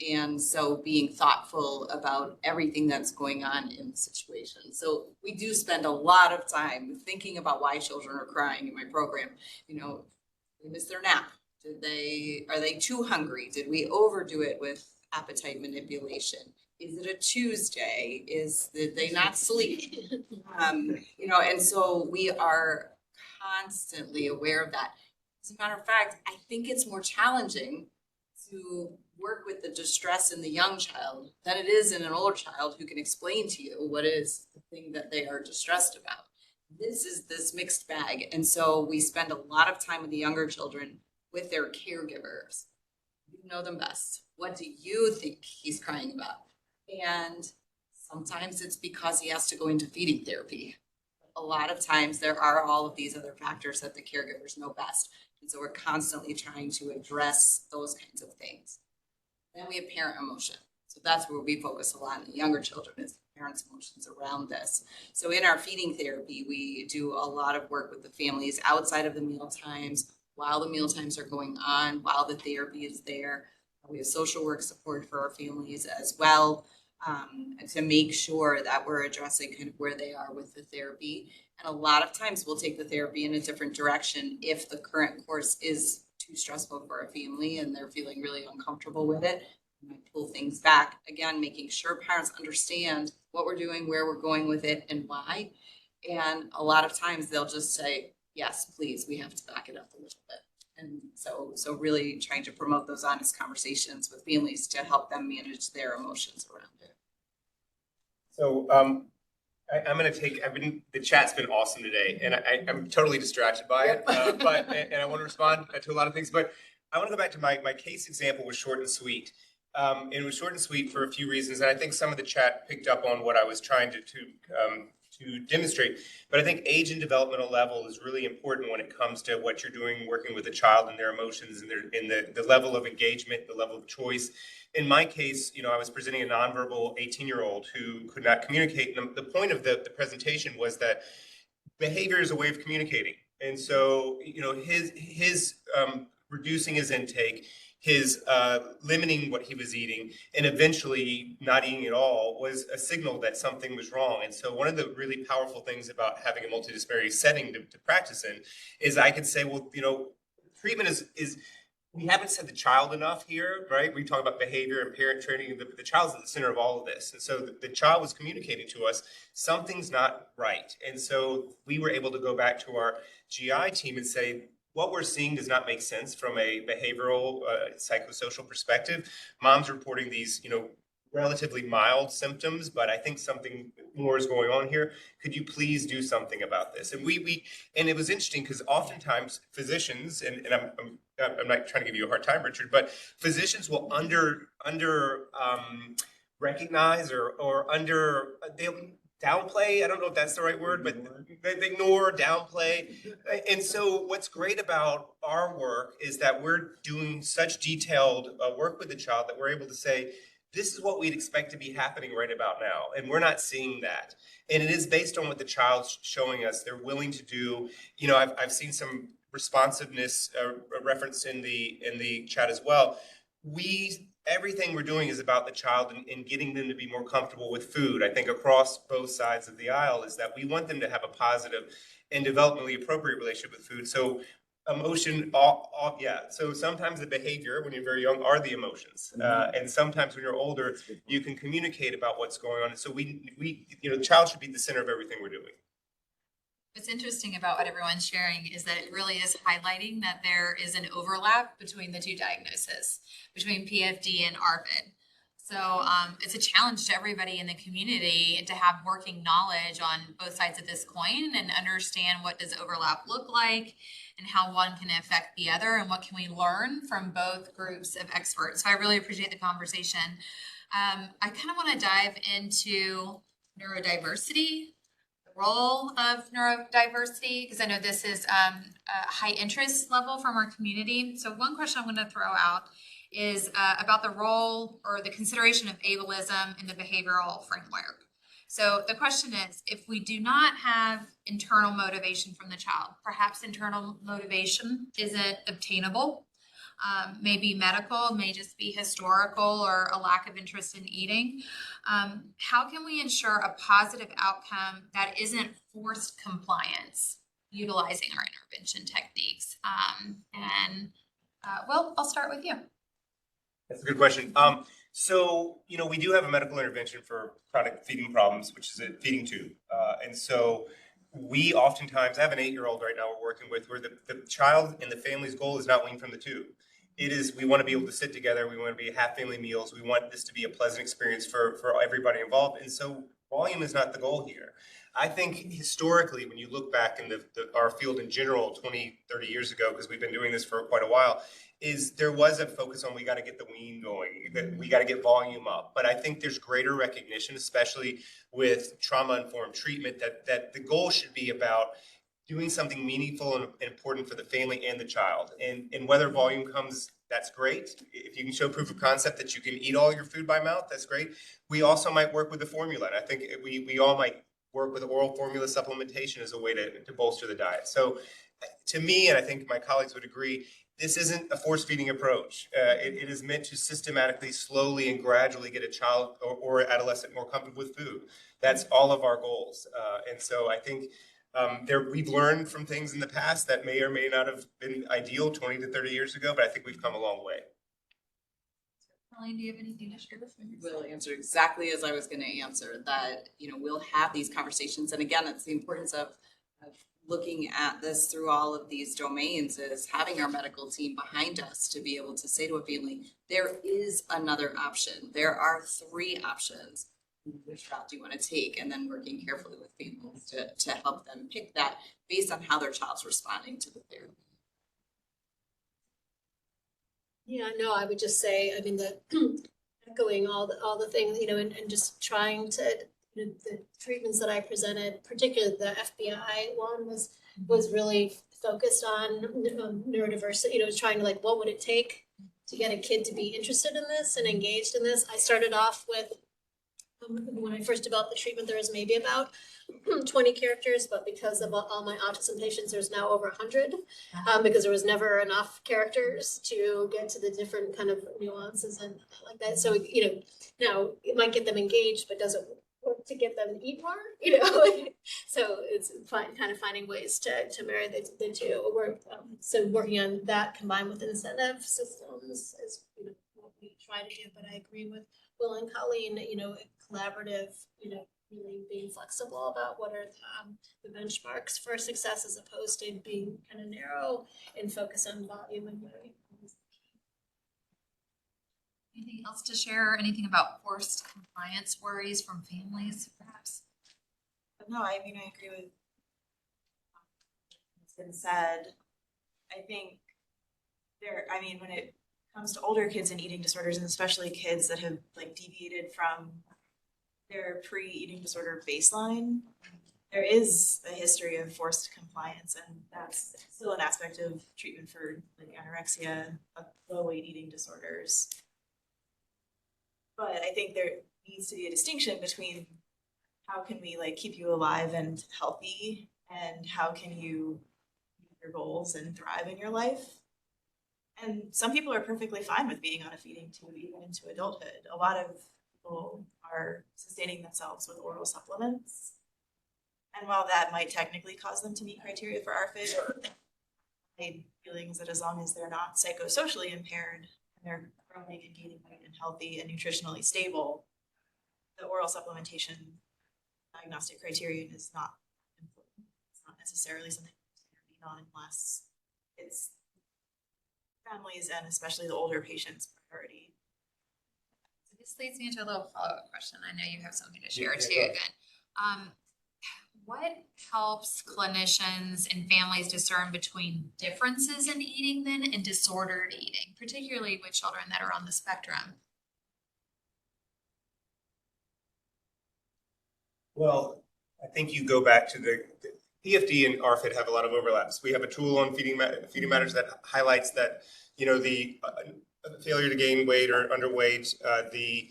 And so being thoughtful about everything that's going on in the situation. So we do spend a lot of time thinking about why children are crying in my program. They miss their nap. Are they too hungry? Did we overdo it with appetite manipulation? Is it a Tuesday? Did they not sleep? You know, and so we are constantly aware of that. As a matter of fact, I think it's more challenging to work with the distress in the young child than it is in an older child who can explain to you what is the thing that they are distressed about. This is this mixed bag. And so we spend a lot of time with the younger children with their caregivers. You know them best. What do you think he's crying about? And sometimes it's because he has to go into feeding therapy. A lot of times there are all of these other factors that the caregivers know best. And so we're constantly trying to address those kinds of things. Then we have parent emotion. So that's where we focus a lot on the younger children, is parents' emotions around this. So in our feeding therapy, we do a lot of work with the families outside of the meal times, while the meal times are going on, while the therapy is there. We have social work support for our families as well, to make sure that we're addressing kind of where they are with the therapy. And a lot of times we'll take the therapy in a different direction if the current course is too stressful for a family and they're feeling really uncomfortable with it. We might pull things back, again, making sure parents understand what we're doing, where we're going with it, and why. And a lot of times they'll just say, yes, please, we have to back it up a little bit. And so really trying to promote those honest conversations with families to help them manage their emotions around it. So I'm going to the chat's been awesome today, and I'm totally distracted by it, and I want to respond to a lot of things, but I want to go back to my case example was short and sweet. It was short and sweet for a few reasons, and I think some of the chat picked up on what I was trying to demonstrate. But I think age and developmental level is really important when it comes to what you're doing, working with a child and their emotions and the level of engagement, the level of choice. In my case, I was presenting a nonverbal 18-year-old who could not communicate. And the point of the presentation was that behavior is a way of communicating. And so, his reducing his intake, his limiting what he was eating, and eventually not eating at all was a signal that something was wrong. And so one of the really powerful things about having a multidisciplinary setting to practice in is I could say, well, treatment is we haven't said the child enough here, right? We talk about behavior and parent training. The child's at the center of all of this. And so the child was communicating to us, something's not right. And so we were able to go back to our GI team and say, what we're seeing does not make sense from a behavioral, psychosocial perspective. Mom's reporting these, relatively mild symptoms, but I think something more is going on here. Could you please do something about this? And and it was interesting because oftentimes physicians, and I'm not trying to give you a hard time, Richard, but physicians will recognize or they'll downplay. I don't know if that's the right word, but they ignore, downplay. And so what's great about our work is that we're doing such detailed work with the child that we're able to say, this is what we'd expect to be happening right about now. And we're not seeing that. And it is based on what the child's showing us they're willing to do. I've seen some responsiveness referenced in the chat as well. Everything we're doing is about the child and getting them to be more comfortable with food. I think across both sides of the aisle is that we want them to have a positive and developmentally appropriate relationship with food. So emotion, So sometimes the behavior when you're very young are the emotions. And sometimes when you're older, you can communicate about what's going on. And so the child should be the center of everything we're doing. What's interesting about what everyone's sharing is that it really is highlighting that there is an overlap between the two diagnoses, between PFD and ARFID. So it's a challenge to everybody in the community to have working knowledge on both sides of this coin and understand what does overlap look like and how one can affect the other and what can we learn from both groups of experts. So I really appreciate the conversation. I kind of want to dive into neurodiversity, role of neurodiversity, because I know this is a high interest level from our community. So one question I'm going to throw out is about the role or the consideration of ableism in the behavioral framework. So the question is, if we do not have internal motivation from the child, perhaps internal motivation isn't obtainable, maybe medical, may just be historical or a lack of interest in eating. How can we ensure a positive outcome that isn't forced compliance utilizing our intervention techniques? Will, I'll start with you. That's a good question. So, we do have a medical intervention for chronic feeding problems, which is a feeding tube. And so we oftentimes, I have an 8-year-old right now we're working with, where the child and the family's goal is not weaned from the tube. It is, we want to be able to sit together. We want to be have family meals. We want this to be a pleasant experience for everybody involved. And so volume is not the goal here. I think historically, when you look back in our field in general, 20, 30 years ago, because we've been doing this for quite a while, is there was a focus on we got to get the wean going, that we got to get volume up. But I think there's greater recognition, especially with trauma-informed treatment, that the goal should be about doing something meaningful and important for the family and the child. And whether volume comes, that's great. If you can show proof of concept that you can eat all your food by mouth, that's great. We also might work with the formula. And I think we all might work with oral formula supplementation as a way to bolster the diet. So to me, and I think my colleagues would agree, this isn't a force feeding approach. It is meant to systematically, slowly, and gradually get a child or adolescent more comfortable with food. That's all of our goals. And so I think we've learned from things in the past that may or may not have been ideal 20 to 30 years ago, but I think we've come a long way. Colleen, do you have anything to share with me? Will answer exactly as I was going to answer, that, we'll have these conversations. And again, it's the importance of looking at this through all of these domains, is having our medical team behind us to be able to say to a family, there is another option. There are 3 options. Which route do you want to take? And then working carefully with families to help them pick that based on how their child's responding to the therapy. Yeah, no, I would just say, I mean, echoing all the things, and just trying to, the treatments that I presented, particularly the FBI one was really focused on neurodiversity, was trying to what would it take to get a kid to be interested in this and engaged in this. I started off with, when I first developed the treatment, there was maybe about 20 characters, but because of all my autism patients, there's now over 100, because there was never enough characters to get to the different kind of nuances and like that. So, now it might get them engaged, but doesn't work to get them to eat more, So it's kind of finding ways to marry the two. So working on that combined with incentive systems is what we try to do. But I agree with Will and Colleen, collaborative, really being flexible about what are the benchmarks for success, as opposed to being kind of narrow and focus on volume and very. Anything else to share? Anything about forced compliance worries from families, perhaps? No, I mean, I agree with what's been said. I think when it comes to older kids and eating disorders, and especially kids that have deviated from their pre-eating disorder baseline, there is a history of forced compliance, and that's still an aspect of treatment for anorexia, low weight eating disorders. But I think there needs to be a distinction between how can we keep you alive and healthy, and how can you meet your goals and thrive in your life. And some people are perfectly fine with being on a feeding tube even into adulthood. A lot of people are sustaining themselves with oral supplements. And while that might technically cause them to meet criteria for ARFID, I have feelings that as long as they're not psychosocially impaired and they're growing and gaining weight and healthy and nutritionally stable, the oral supplementation diagnostic criterion is not important. It's not necessarily something to intervene on unless it's families and especially the older patients' priority. So this leads me into a little follow-up question. I know you have something to share too. Yeah. Then, what helps clinicians and families discern between differences in eating then and disordered eating, particularly with children that are on the spectrum? Well, I think you go back to the PFD and ARFID have a lot of overlaps. We have a tool on feeding matters that highlights that, the failure to gain weight or underweight, the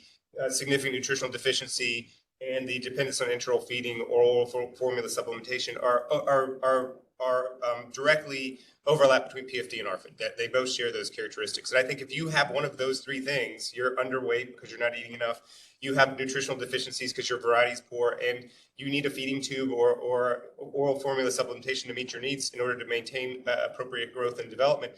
significant nutritional deficiency, and the dependence on enteral feeding or oral formula supplementation are directly overlap between PFD and ARFID. That they both share those characteristics. And I think if you have one of those 3 things, you're underweight because you're not eating enough, you have nutritional deficiencies because your variety is poor, and you need a feeding tube or oral formula supplementation to meet your needs in order to maintain appropriate growth and development,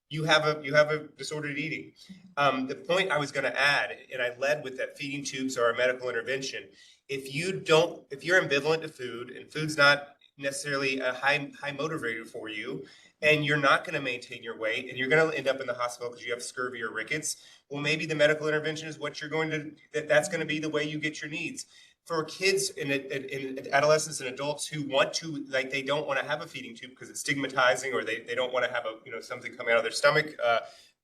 you have a disordered eating. The point I was going to add, and I led with that feeding tubes are a medical intervention. If you're ambivalent to food and food's not necessarily a high motivator for you, and you're not going to maintain your weight, and you're going to end up in the hospital because you have scurvy or rickets, well, maybe the medical intervention is what that's going to be the way you get your needs. For kids and adolescents and adults who want to, like, they don't want to have a feeding tube because it's stigmatizing, or they don't want to have something coming out of their stomach.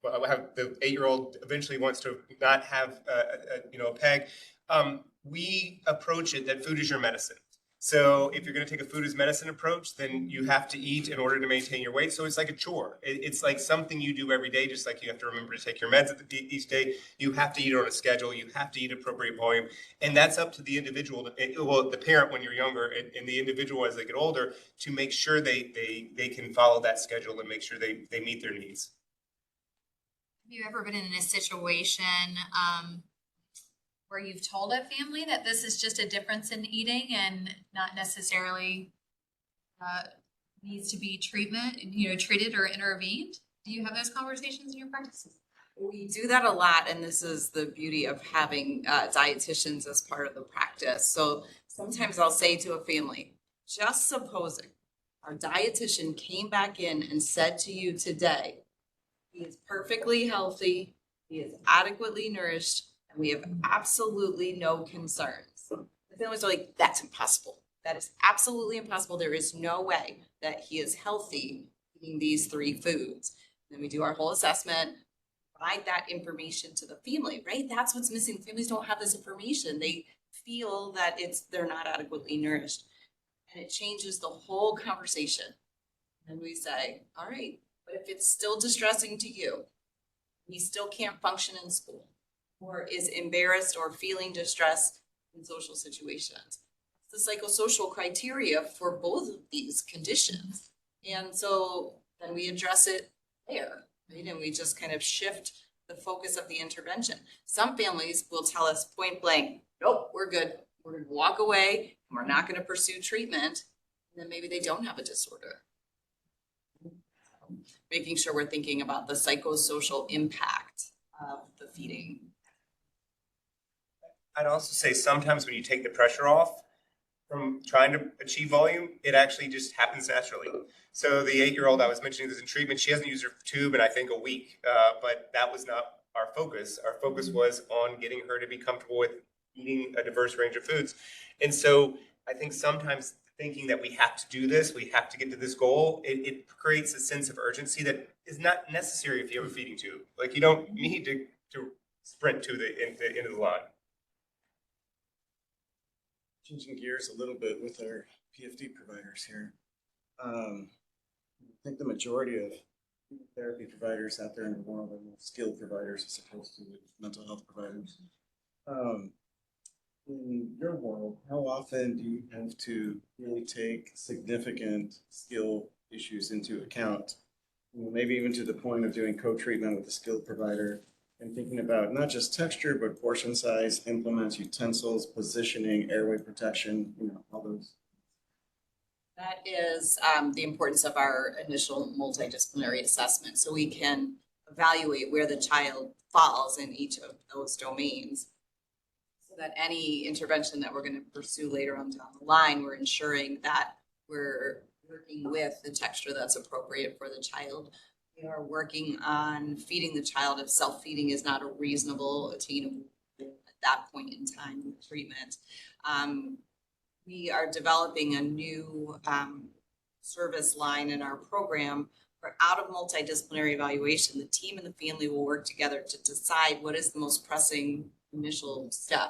Have the 8-year-old eventually wants to not have a peg. We approach it that food is your medicine. So if you're going to take a food as medicine approach, then you have to eat in order to maintain your weight. So it's like a chore. It's like something you do every day, just like you have to remember to take your meds each day. You have to eat on a schedule. You have to eat appropriate volume. And that's up to the individual, the parent when you're younger, and the individual as they get older, to make sure they can follow that schedule and make sure they meet their needs. Have you ever been in a situation where you've told a family that this is just a difference in eating and not necessarily needs to be treated or intervened? Do you have those conversations in your practice? We do that a lot, and this is the beauty of having dietitians as part of the practice. So sometimes I'll say to a family, just supposing our dietitian came back in and said to you today, he is perfectly healthy, he is adequately nourished, and we have absolutely no concerns. The families are like, that's impossible. That is absolutely impossible. There is no way that he is healthy eating these 3 foods. Then we do our whole assessment, provide that information to the family, right? That's what's missing. Families don't have this information. They feel that they're not adequately nourished. And it changes the whole conversation. And we say, all right, but if it's still distressing to you, he still can't function in school, or is embarrassed or feeling distress in social situations. The psychosocial criteria for both of these conditions. And so then we address it there, right? And we just kind of shift the focus of the intervention. Some families will tell us point blank, nope, we're good. We're going to walk away and we're not going to pursue treatment. And then maybe they don't have a disorder. Making sure we're thinking about the psychosocial impact of the feeding. I'd also say sometimes when you take the pressure off from trying to achieve volume, it actually just happens naturally. So the 8-year-old I was mentioning this in treatment, she hasn't used her tube in I think a week, but that was not our focus. Our focus was on getting her to be comfortable with eating a diverse range of foods. And so I think sometimes thinking that we have to do this, we have to get to this goal, it creates a sense of urgency that is not necessary if you have a feeding tube. Like, you don't need to sprint to the end of the line. Changing gears a little bit with our PFD providers here. I think the majority of therapy providers out there in the world are more skilled providers as opposed to mental health providers. In your world, how often do you have to really take significant skill issues into account? Maybe even to the point of doing co-treatment with a skilled provider and thinking about not just texture, but portion size, implements, utensils, positioning, airway protection, all those. That is the importance of our initial multidisciplinary assessment. So we can evaluate where the child falls in each of those domains. So that any intervention that we're going to pursue later on down the line, we're ensuring that we're working with the texture that's appropriate for the child. We are working on feeding the child if self-feeding is not a reasonable, attainable at that point in time with treatment. We are developing a new service line in our program for out of multidisciplinary evaluation. The team and the family will work together to decide what is the most pressing initial step.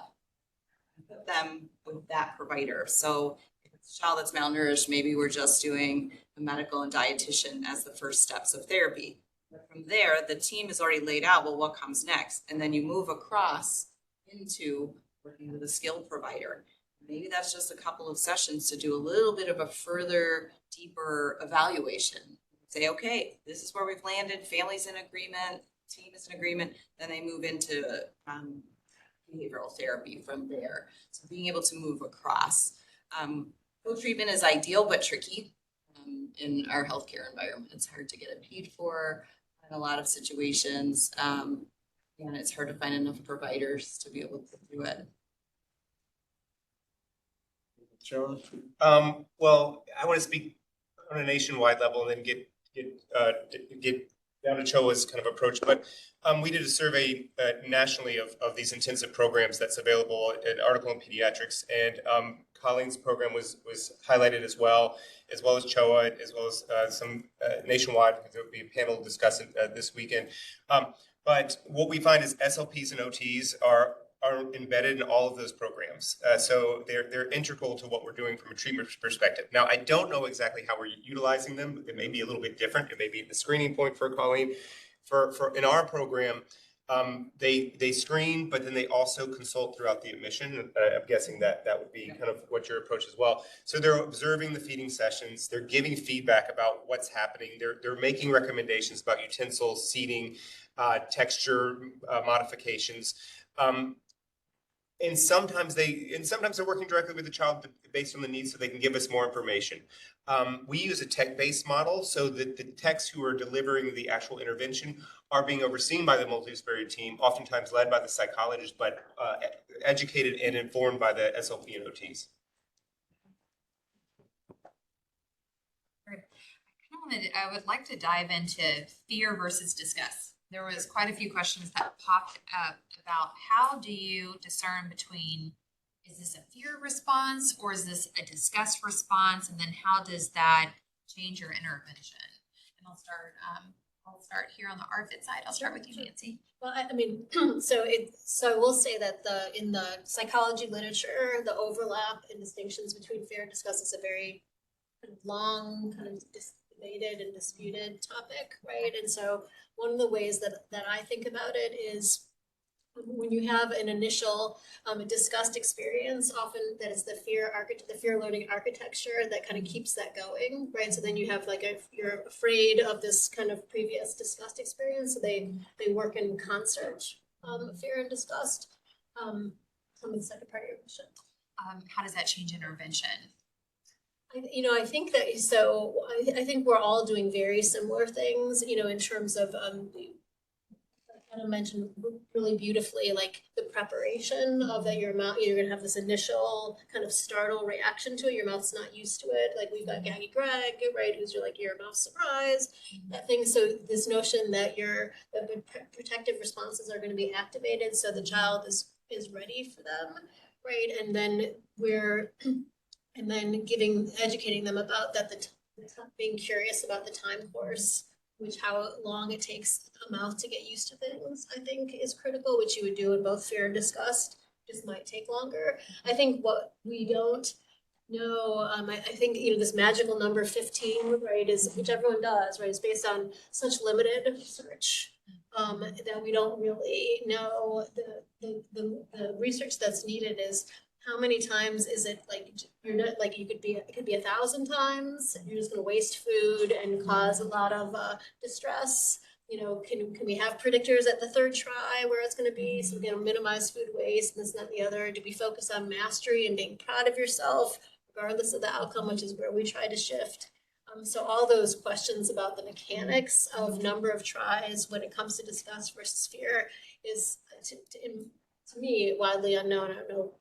Put them with that provider. So if it's a child that's malnourished, maybe we're just doing a medical and dietitian as the first steps of therapy. But from there, the team is already laid out, well, what comes next? And then you move across into working with a skilled provider. Maybe that's just a couple of sessions to do a little bit of a further, deeper evaluation. Say, okay, this is where we've landed, family's in agreement, team is in agreement, then they move into behavioral therapy from there. So being able to move across. Co-treatment is ideal, but tricky in our healthcare environment. It's hard to get it paid for. in a lot of situations. And it's hard to find enough providers to be able to do it. Joe? Well, I want to speak on a nationwide level and then get down to Choa's kind of approach. But we did a survey nationally of these intensive programs that's available, an article in Pediatrics, and Colleen's program was highlighted as well as Choa, as well as some nationwide, because there will be a panel discussing this weekend. But what we find is SLPs and OTs are embedded in all of those programs. So they're integral to what we're doing from a treatment perspective. Now, I don't know exactly how we're utilizing them. It may be a little bit different. It may be the screening point for Colleen. For in our program, they screen, but then they also consult throughout the admission. I'm guessing that would be kind of what your approach as well. So they're observing the feeding sessions. They're giving feedback about what's happening. They're making recommendations about utensils, seating, texture modifications. And sometimes they're working directly with the child based on the needs so they can give us more information. We use a tech-based model so that the techs who are delivering the actual intervention are being overseen by the multidisciplinary team, oftentimes led by the psychologist, but educated and informed by the SLP and OTs. I would like to dive into fear versus disgust. There was quite a few questions that popped up about how do you discern between, is this a fear response or is this a disgust response? And then how does that change your intervention? And I'll start here on the ARFID side. I'll start with you, Nancy. Well, I mean, so I will say that in the psychology literature, the overlap and distinctions between fear and disgust is a very long, kind of debated and disputed topic, right? And so one of the ways that I think about it is when you have an initial disgust experience, often that is the fear loading architecture that kind of keeps that going, right? So then you have you're afraid of this kind of previous disgust experience, so they work in concert, fear and disgust. Tell me the second part of your question. How does that change intervention? I think that, so I think we're all doing very similar things, in terms of, I kind of mentioned really beautifully, like the preparation of that your mouth, you're going to have this initial kind of startle reaction to it. Your mouth's not used to it. Like we've got Gaggy Greg, right, who's your mouth surprise, that thing. So this notion that the protective responses are going to be activated so the child is ready for them, right? And then educating them about that, being curious about the time course, which how long it takes a mouth to get used to things, I think is critical, which you would do in both fear and disgust, just might take longer. I think what we don't know, I think, this magical number 15, right, which everyone does, right, is based on such limited research that we don't really know. The research that's needed is how many times is it you're not it could be 1,000 times. You're just going to waste food and cause a lot of distress. Can we have predictors at the third try where it's going to be so we can minimize food waste and this and that and the other? Do we focus on mastery and being proud of yourself regardless of the outcome, which is where we try to shift? So all those questions about the mechanics of number of tries when it comes to disgust versus fear is to me widely unknown. I don't know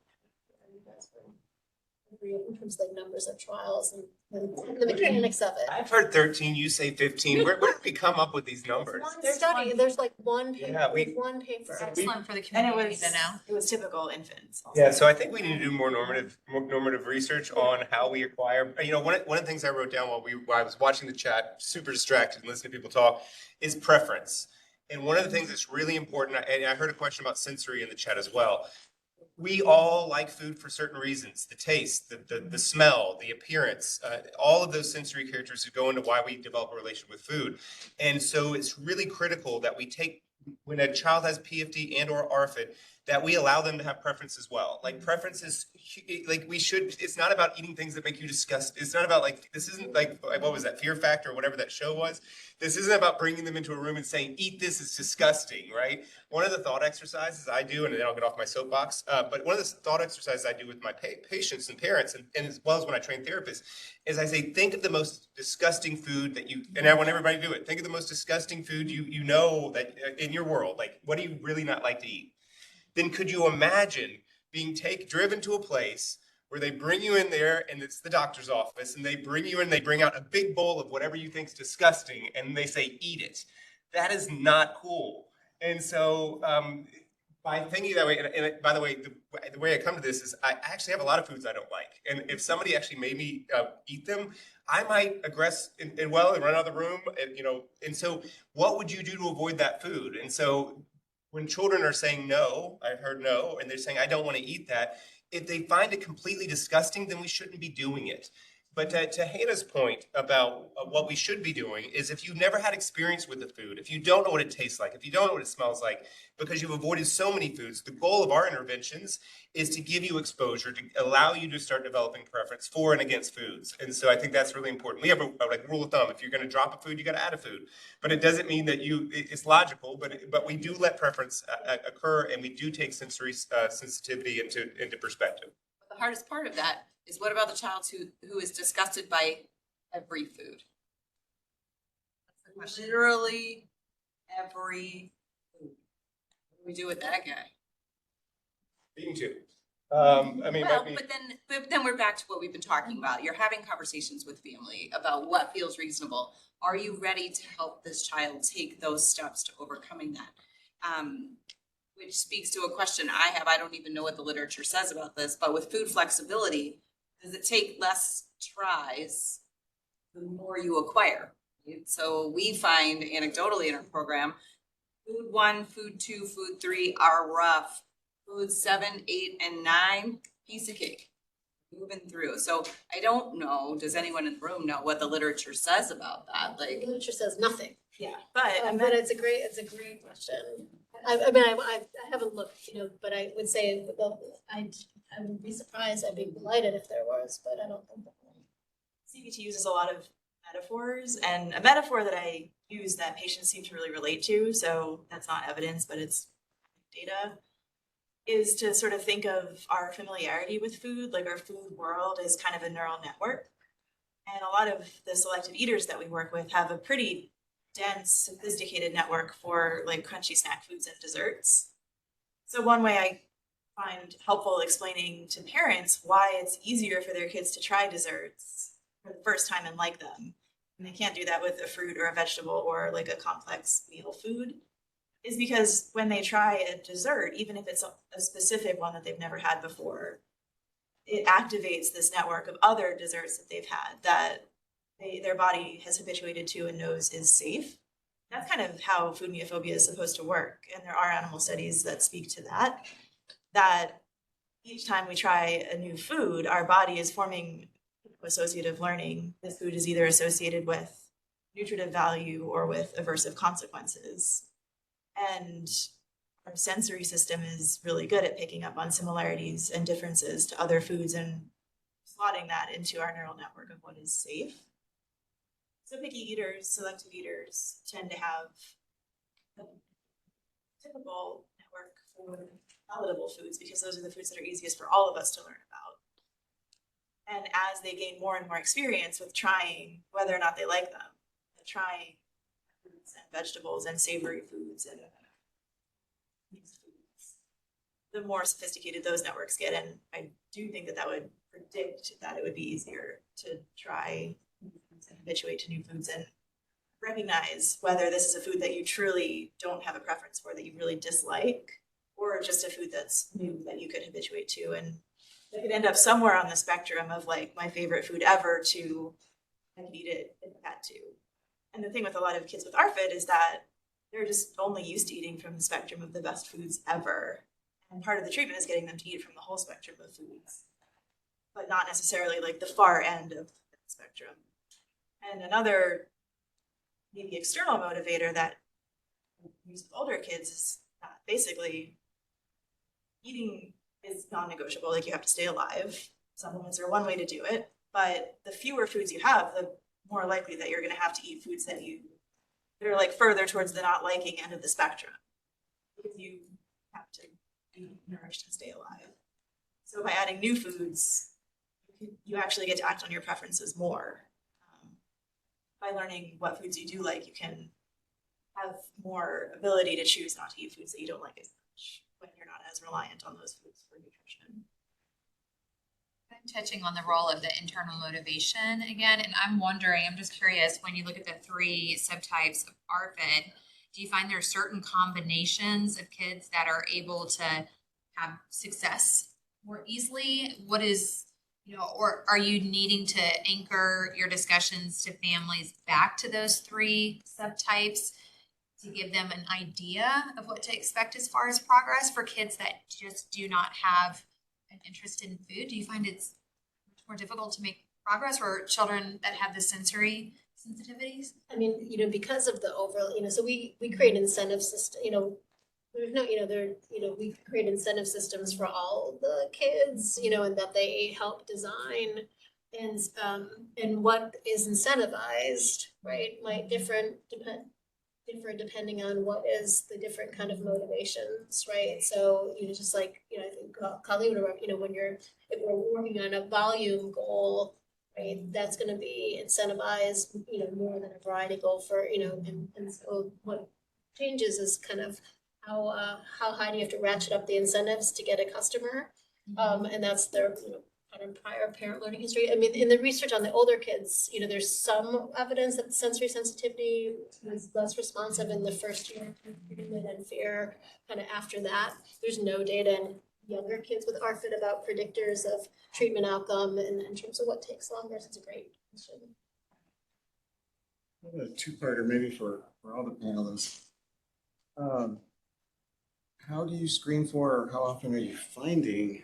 in terms of numbers of trials and the mechanics of it. I've heard 13, you say 15. Where did we come up with these numbers? There's one paper. Yeah, one paper. Excellent for the And community to know. it was typical infants. Also. Yeah, so I think we need to do more normative research on how we acquire. One of the things I wrote down while I was watching the chat, super distracted and listening to people talk, is preference. And one of the things that's really important, and I heard a question about sensory in the chat as well. We all like food for certain reasons: the taste, the smell, the appearance, all of those sensory characteristics go into why we develop a relation with food. And so it's really critical that we take, when a child has PFD and or ARFID, that we allow them to have preference as well. Like preferences, like we should, it's not about eating things that make you disgust. It's not about like, this isn't like, what was that, Fear Factor or whatever that show was? This isn't about bringing them into a room and saying, eat this, it's disgusting, right? One of the thought exercises I do, and then I'll get off my soapbox, but one of the thought exercises I do with my patients and parents, and as well as when I train therapists, is I say, think of the most disgusting food that you, and I want everybody to do it. Think of the most disgusting food you know that in your world, like what do you really not like to eat? Then could you imagine being driven to a place where they bring you in there and it's the doctor's office and they bring you in, they bring out a big bowl of whatever you think's disgusting and they say, eat it. That is not cool. And so by thinking that way, and by the way, the way I come to this is I actually have a lot of foods I don't like. And if somebody actually made me eat them, I might aggress and run out of the room. And so what would you do to avoid that food? And so when children are saying no, I've heard no, and they're saying, I don't want to eat that. If they find it completely disgusting, then we shouldn't be doing it. But to Hannah's point about what we should be doing is if you've never had experience with the food, if you don't know what it tastes like, if you don't know what it smells like, because you've avoided so many foods, the goal of our interventions is to give you exposure, to allow you to start developing preference for and against foods. And so I think that's really important. We have a rule of thumb. If you're going to drop a food, you got to add a food. But it doesn't mean that it's logical, but we do let preference occur, and we do take sensory sensitivity into perspective. The hardest part of that is what about the child who is disgusted by every food? That's the question. Literally every food. What do we do with that guy? Being too. But then we're back to what we've been talking about. You're having conversations with family about what feels reasonable. Are you ready to help this child take those steps to overcoming that? Which speaks to a question I have. I don't even know what the literature says about this, but with food flexibility, does it take less tries the more you acquire? So we find anecdotally in our program, food 1, food 2, food 3 are rough. Food 7, 8, and 9, piece of cake. Moving through. So I don't know, does anyone in the room know what the literature says about that? The Like, literature says nothing. Yeah, But it's a great question. I haven't looked, but I would say I would be surprised, I'd be delighted if there was, but I don't think that. CBT uses a lot of metaphors, and a metaphor that I use that patients seem to really relate to, so that's not evidence, but it's data, is to sort of think of our familiarity with food, like our food world is kind of a neural network. And a lot of the selective eaters that we work with have a pretty dense, sophisticated network for like crunchy snack foods and desserts. So one way I find helpful explaining to parents why it's easier for their kids to try desserts for the first time and like them, and they can't do that with a fruit or a vegetable or like a complex meal food, is because when they try a dessert, even if it's a specific one that they've never had before, it activates this network of other desserts that they've had that their body has habituated to and knows is safe. That's kind of how food neophobia is supposed to work. And there are animal studies that speak to that each time we try a new food, our body is forming associative learning. This food is either associated with nutritive value or with aversive consequences. And our sensory system is really good at picking up on similarities and differences to other foods and slotting that into our neural network of what is safe. So picky eaters, selective eaters tend to have a typical network for palatable foods because those are the foods that are easiest for all of us to learn about. And as they gain more and more experience with trying whether or not they like them, trying fruits and vegetables and savory foods and mixed foods, the more sophisticated those networks get. And I do think that would predict that it would be easier to try new foods and habituate to new foods and recognize whether this is a food that you truly don't have a preference for, that you really dislike, or just a food that's new that you could habituate to. And it could end up somewhere on the spectrum of like my favorite food ever to I could eat it if I had to. And the thing with a lot of kids with ARFID is that they're just only used to eating from the spectrum of the best foods ever. And part of the treatment is getting them to eat from the whole spectrum of foods, but not necessarily like the far end of the spectrum. And another maybe external motivator that use with older kids is basically eating is non-negotiable, like you have to stay alive. Supplements are one way to do it, but the fewer foods you have, the more likely that you're gonna have to eat foods that are like further towards the not liking end of the spectrum. Because you have to be nourished and stay alive. So by adding new foods, you actually get to act on your preferences more. By learning what foods you do like, you can have more ability to choose not to eat foods that you don't like as much when you're not as reliant on those foods for nutrition. I'm touching on the role of the internal motivation again, and I'm wondering, I'm just curious, when you look at the 3 subtypes of ARFID, do you find there are certain combinations of kids that are able to have success more easily? What is, or are you needing to anchor your discussions to families back to those 3 subtypes to give them an idea of what to expect as far as progress for kids that just do not have an interest in food? Do you find it's much more difficult to make progress for children that have the sensory sensitivities? I mean, because of the overall, so we create incentive system, there's no, we create incentive systems for all the kids, and that they help design and what is incentivized, right, might differ depending on what is the different kind of motivations, right? So, just like, I think Colleen would, if we're working on a volume goal, right, that's gonna be incentivized, more than a variety goal for, and so what changes is kind of how high do you have to ratchet up the incentives to get a customer? And that's their, prior parent learning history. I mean, in the research on the older kids, there's some evidence that sensory sensitivity was less responsive in the first year and fear kind of after that. There's no data in younger kids with ARFID about predictors of treatment outcome and in terms of what takes longer. So it's a great question. I have a 2-parter maybe for all the panelists. How do you screen for, or how often are you finding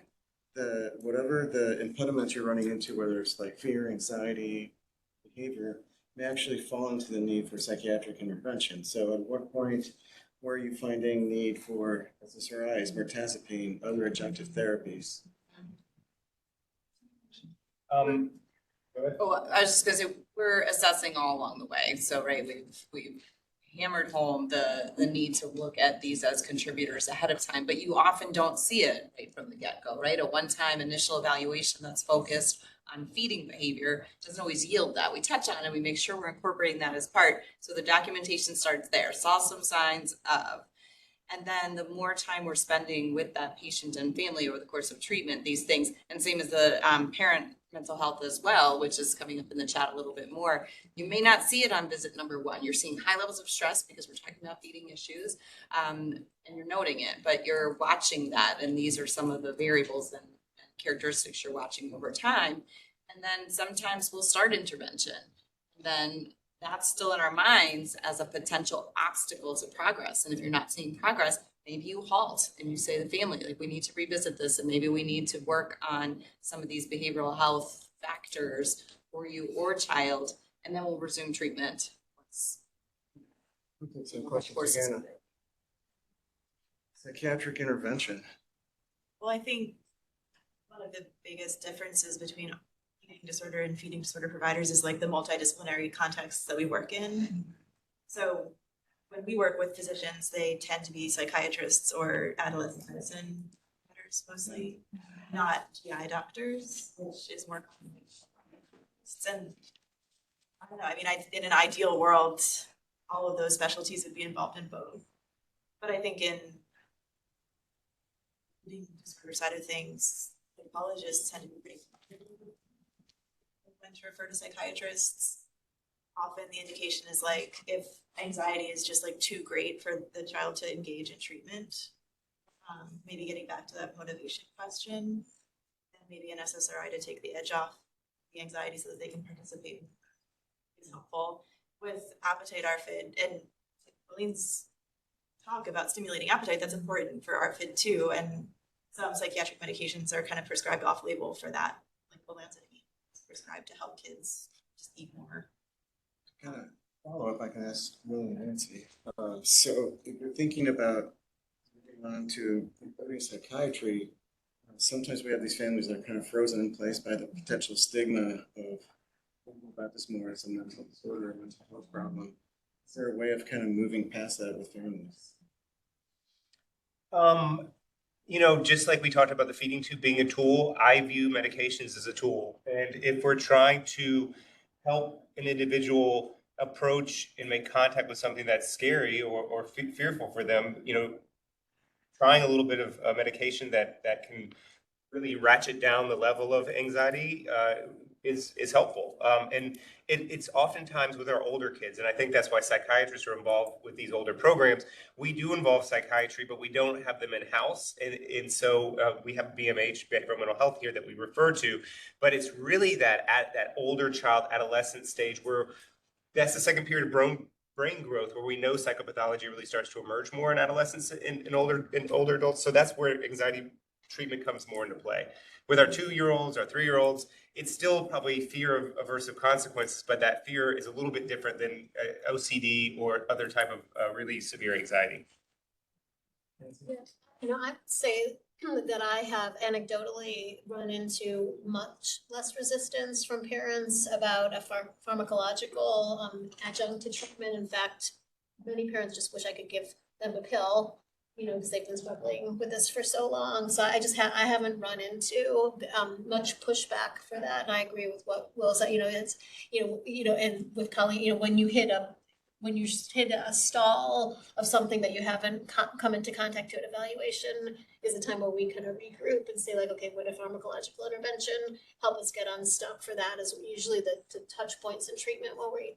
whatever the impediments you're running into, whether it's like fear, anxiety, behavior, may actually fall into the need for psychiatric intervention? So at what point were you finding need for SSRIs, mirtazapine, other adjunctive therapies? Oh, I was just gonna say, we're assessing all along the way. So, right, we've hammered home the need to look at these as contributors ahead of time, but you often don't see it right from the get-go, right? A one-time initial evaluation that's focused on feeding behavior doesn't always yield that. We touch on it, we make sure we're incorporating that as part. So the documentation starts there, saw some signs of. And then the more time we're spending with that patient and family over the course of treatment, these things, and same as the parent mental health as well, which is coming up in the chat a little bit more. You may not see it on visit number 1. You're seeing high levels of stress because we're talking about feeding issues, and you're noting it, but you're watching that. And these are some of the variables and characteristics you're watching over time. And then sometimes we'll start intervention. And then that's still in our minds as a potential obstacle to progress. And if you're not seeing progress, maybe you halt and you say to the family, like, we need to revisit this, and maybe we need to work on some of these behavioral health factors for you or child, and then we'll resume treatment. Some questions again. Psychiatric intervention. Well, I think one of the biggest differences between eating disorder and feeding disorder providers is like the multidisciplinary contexts that we work in. So when we work with physicians, they tend to be psychiatrists or adolescent medicine providers mostly, not GI doctors, which is more common. And I don't know, I mean, in an ideal world, all of those specialties would be involved in both. But I think in the disorder side of things, psychologists tend to be pretty when to refer to psychiatrists. Often the indication is like if anxiety is just like too great for the child to engage in treatment, maybe getting back to that motivation question, and maybe an SSRI to take the edge off the anxiety so that they can participate is helpful. With appetite ARFID and Colleen's talk about stimulating appetite, that's important for ARFID too, and some psychiatric medications are kind of prescribed off-label for that, like olanzapine is prescribed to help kids just eat more. Kind of follow up, I can ask Will and Nancy. So if you're thinking about on to regarding psychiatry, sometimes we have these families that are kind of frozen in place by the potential stigma of thinking about this more as a mental disorder, a mental health problem. Is there a way of kind of moving past that with families? Just like we talked about the feeding tube being a tool, I view medications as a tool. And if we're trying to help an individual approach and make contact with something that's scary or fearful for them, trying a little bit of medication that can really ratchet down the level of anxiety is helpful. And it's oftentimes with our older kids, and I think that's why psychiatrists are involved with these older programs. We do involve psychiatry, but we don't have them in-house. And so we have BMH, behavioral mental health here, that we refer to. But it's really that at that older child, adolescent stage where that's the second period of brain growth, where we know psychopathology really starts to emerge more in adolescents and older adults. So that's where anxiety treatment comes more into play. With our 2-year-olds, our 3-year-olds, it's still probably fear of aversive consequences, but that fear is a little bit different than OCD or other type of really severe anxiety. I'd say that I have anecdotally run into much less resistance from parents about a pharmacological adjunct to treatment. In fact, many parents just wish I could give them a pill, because they've been struggling with this for so long. So I haven't run into much pushback for that. And I agree with what Will said. It's and with Colleen, when you hit a stall of something that you haven't come into contact to an evaluation, is a time where we kind of regroup and say, like, okay, would a pharmacological intervention help us get unstuck for that? Is usually the touch points in treatment when we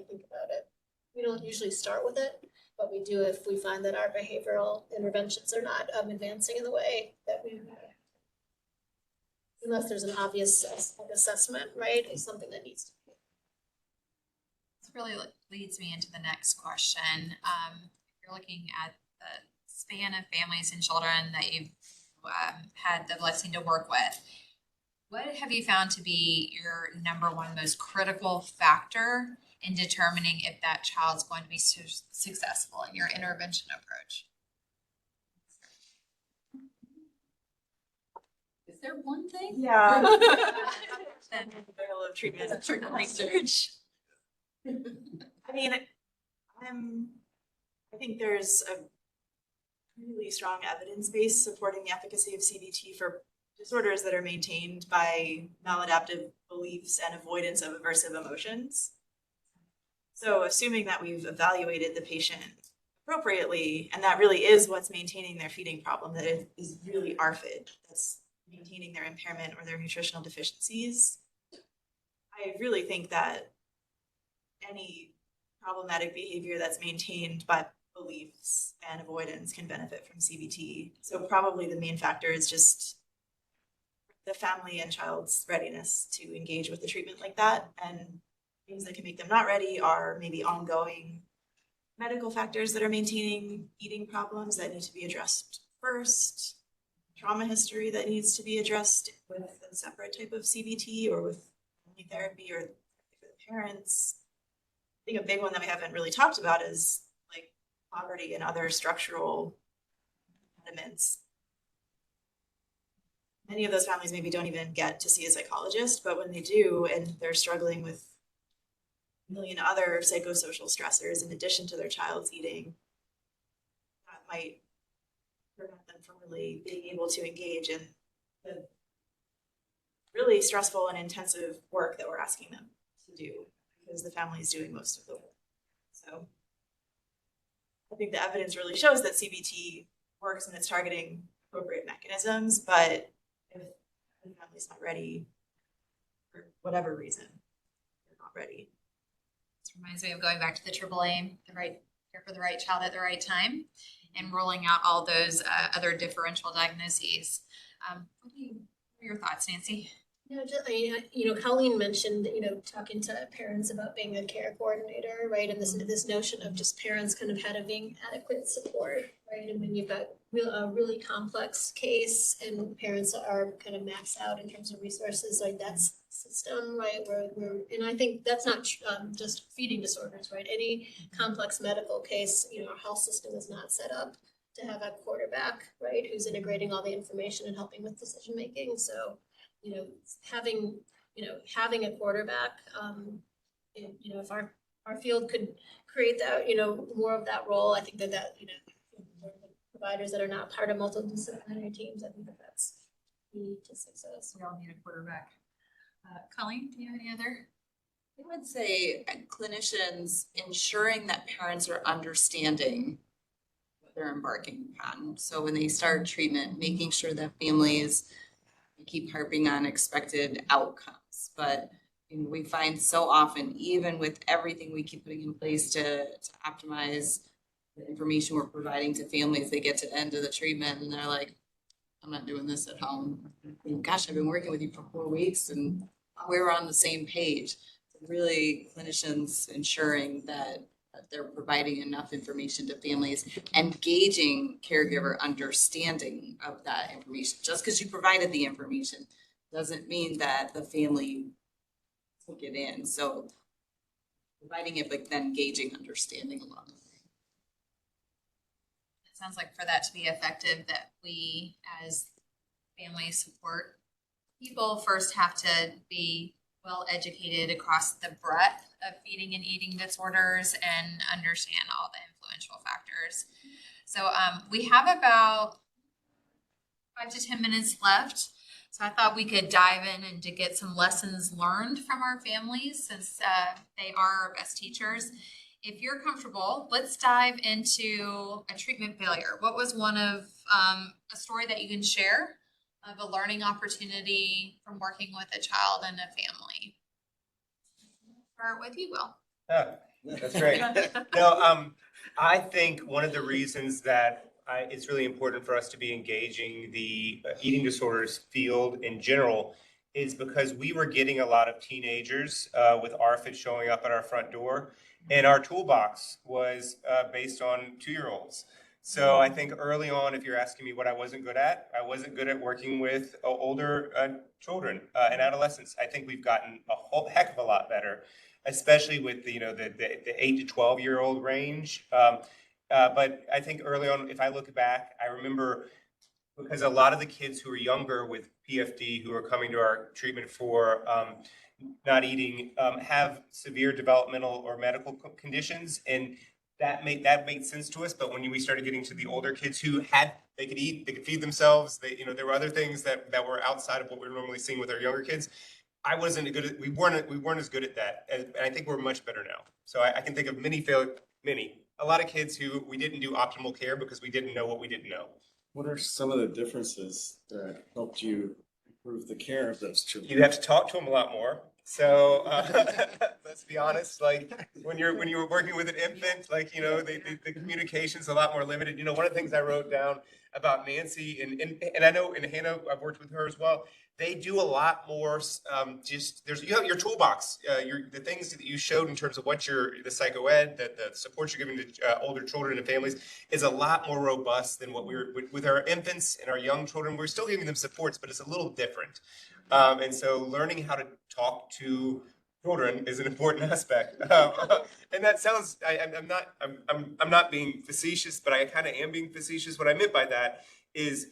think about it. We don't usually start with it, but we do if we find that our behavioral interventions are not advancing in the way that we unless there's an obvious assessment, right? It's something that needs to be. This really leads me into the next question. If you're looking at the span of families and children that you've had the blessing to work with, what have you found to be your number one most critical factor in determining if that child's going to be successful in your intervention approach? Is there one thing? Yeah. Barrel of treatment research. I mean, I think there's a really strong evidence base supporting the efficacy of CBT for disorders that are maintained by maladaptive beliefs and avoidance of aversive emotions. So assuming that we've evaluated the patient appropriately, and that really is what's maintaining their feeding problem, that it is really ARFID that's maintaining their impairment or their nutritional deficiencies, I really think that any problematic behavior that's maintained by beliefs and avoidance can benefit from CBT. So probably the main factor is just the family and child's readiness to engage with the treatment like that. And things that can make them not ready are maybe ongoing medical factors that are maintaining eating problems that need to be addressed first, trauma history that needs to be addressed with a separate type of CBT or with family therapy or for the parents. I think a big one that we haven't really talked about is like poverty and other structural impediments. Many of those families maybe don't even get to see a psychologist, but when they do and they're struggling with a million other psychosocial stressors in addition to their child's eating, that might prevent them from really being able to engage in the really stressful and intensive work that we're asking them to do, because the family is doing most of the work. So I think the evidence really shows that CBT works and it's targeting appropriate mechanisms, but if the family's not ready for whatever reason, they're not ready. This reminds me of going back to the AAA, the right care for the right child at the right time, and rolling out all those other differential diagnoses. What are your thoughts, Nancy? Colleen mentioned, talking to parents about being a care coordinator, right? And this notion of just parents kind of having adequate support, right? And when you've got a really complex case and parents are kind of maxed out in terms of resources, like that's system, right? And I think that's not just feeding disorders, right? Any complex medical case, our health system is not set up to have a quarterback, right, who's integrating all the information and helping with decision making. So, having a quarterback, if our field could create that, more of that role, I think that providers that are not part of multidisciplinary teams, I think that's key to success. We all need a quarterback. Colleen, do you have any other? I would say clinicians ensuring that parents are understanding what they're embarking upon. So when they start treatment, making sure that families keep harping on expected outcomes. But we find so often, even with everything we keep putting in place to optimize the information we're providing to families, they get to the end of the treatment and they're like, I'm not doing this at home. Gosh, I've been working with you for 4 weeks and we're on the same page. Really, clinicians ensuring that they're providing enough information to families and gauging caregiver understanding of that information. Just because you provided the information doesn't mean that the family took it in. So providing it, but then gauging understanding along the way. It sounds like for that to be effective, that we as family support people first have to be well educated across the breadth of feeding and eating disorders and understand all the influential factors. So we have about 5 to 10 minutes left. So I thought we could dive in and to get some lessons learned from our families, since they are our best teachers. If you're comfortable, let's dive into a treatment failure. What was one of a story that you can share of a learning opportunity from working with a child and a family? Start with you, Will. Yeah, that's great. No, I think one of the reasons that it's really important for us to be engaging the eating disorders field in general is because we were getting a lot of teenagers with ARFID showing up at our front door, and our toolbox was based on 2-year-olds. So I think early on, if you're asking me what I wasn't good at working with older children and adolescents. I think we've gotten a whole heck of a lot better, especially with the 8 to 12-year-old range. But I think early on, if I look back, I remember because a lot of the kids who are younger with PFD who are coming to our treatment for not eating have severe developmental or medical conditions, and that made sense to us. But when we started getting to the older kids who they could eat, they could feed themselves, there were other things that were outside of what we're normally seeing with our younger kids. We weren't as good at that, and I think we're much better now. So I can think of a lot of kids who we didn't do optimal care because we didn't know what we didn't know. What are some of the differences that helped you improve the care of those children? You have to talk to them a lot more. So let's be honest, like when you're working with an infant, like, the communication's a lot more limited. One of the things I wrote down about Nancy and I know, and Hannah, I've worked with her as well. They do a lot more. Your toolbox, the things that you showed in terms of what the psychoed, the support you're giving to older children and families is a lot more robust than what we're with our infants and our young children. We're still giving them supports, but it's a little different. And so learning how to talk to children is an important aspect. And that sounds, I'm not being facetious, but I kind of am being facetious. What I meant by that is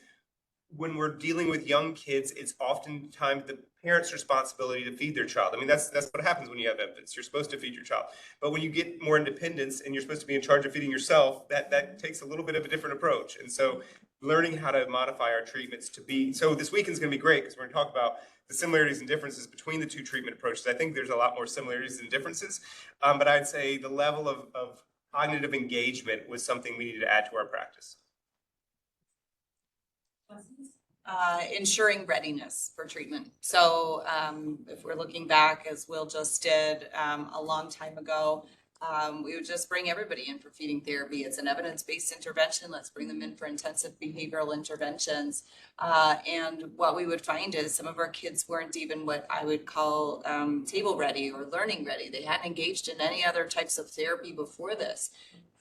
when we're dealing with young kids, it's oftentimes the parent's responsibility to feed their child. I mean, that's what happens when you have infants. You're supposed to feed your child. But when you get more independence and you're supposed to be in charge of feeding yourself, that takes a little bit of a different approach. And so learning how to modify our treatments so this weekend's going to be great because we're going to talk about the similarities and differences between the two treatment approaches. I think there's a lot more similarities than differences, but I'd say the level of cognitive engagement was something we needed to add to our practice. Ensuring readiness for treatment. So if we're looking back, as Will just did a long time ago, we would just bring everybody in for feeding therapy. It's an evidence-based intervention. Let's bring them in for intensive behavioral interventions. And what we would find is some of our kids weren't even what I would call table ready or learning ready. They hadn't engaged in any other types of therapy before this.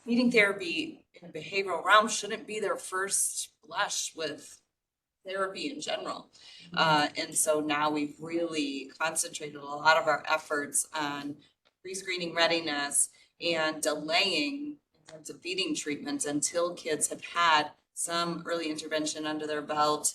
Feeding therapy in a behavioral realm shouldn't be their first blush with therapy in general. And so now we've really concentrated a lot of our efforts on pre-screening readiness and delaying intensive feeding treatments until kids have had some early intervention under their belt.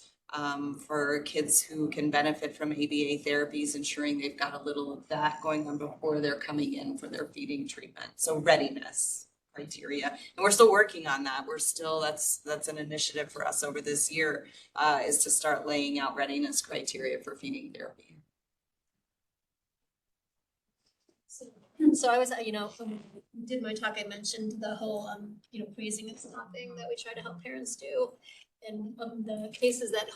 For kids who can benefit from ABA therapies, ensuring they've got a little of that going on before they're coming in for their feeding treatment. So readiness criteria, and we're still working on that. We're still, that's an initiative for us over this year, is to start laying out readiness criteria for feeding therapy. So I was, did my talk, I mentioned the whole, praising and stopping that we try to help parents do. And the cases that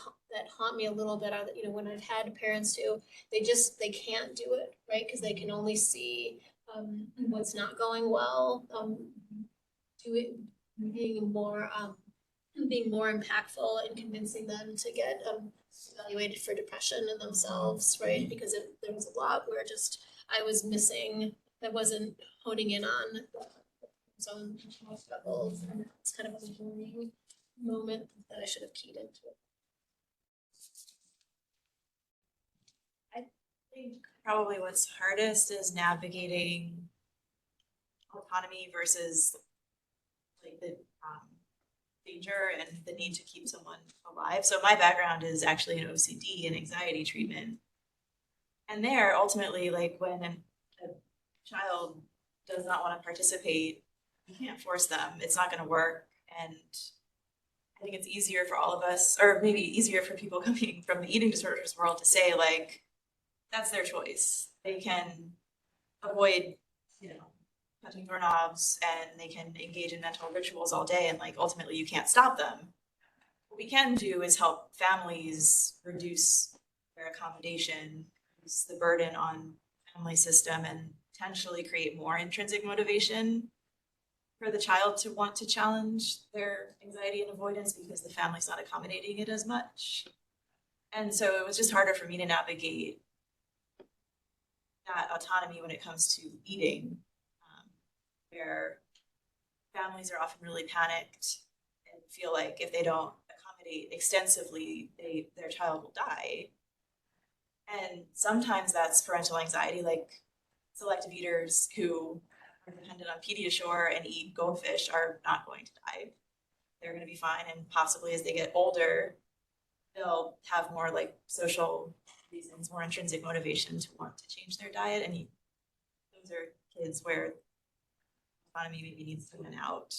haunt me a little bit are that, when I've had parents who, they can't do it, right? Because they can only see what's not going well, being more impactful and convincing them to get evaluated for depression in themselves, right? Because there was a lot where just I was missing, I wasn't honing in on his own struggles, and it's kind of a learning moment that I should have keyed into. I think probably what's hardest is navigating autonomy versus like the danger and the need to keep someone alive. So my background is actually in OCD and anxiety treatment. And there, ultimately, like when a child does not want to participate, you can't force them. It's not going to work. And I think it's easier for all of us, or maybe easier for people coming from the eating disorders world to say, like, that's their choice. They can avoid, touching doorknobs, and they can engage in mental rituals all day, and like ultimately you can't stop them. What we can do is help families reduce their accommodation, reduce the burden on family system, and potentially create more intrinsic motivation for the child to want to challenge their anxiety and avoidance because the family's not accommodating it as much. And so it was just harder for me to navigate that autonomy when it comes to eating, where families are often really panicked and feel like if they don't accommodate extensively, their child will die. And sometimes that's parental anxiety, like selective eaters who are dependent on Pediasure and eat goldfish are not going to die. They're going to be fine, and possibly as they get older, they'll have more like social reasons, more intrinsic motivation to want to change their diet. And those are kids where autonomy maybe needs to win out.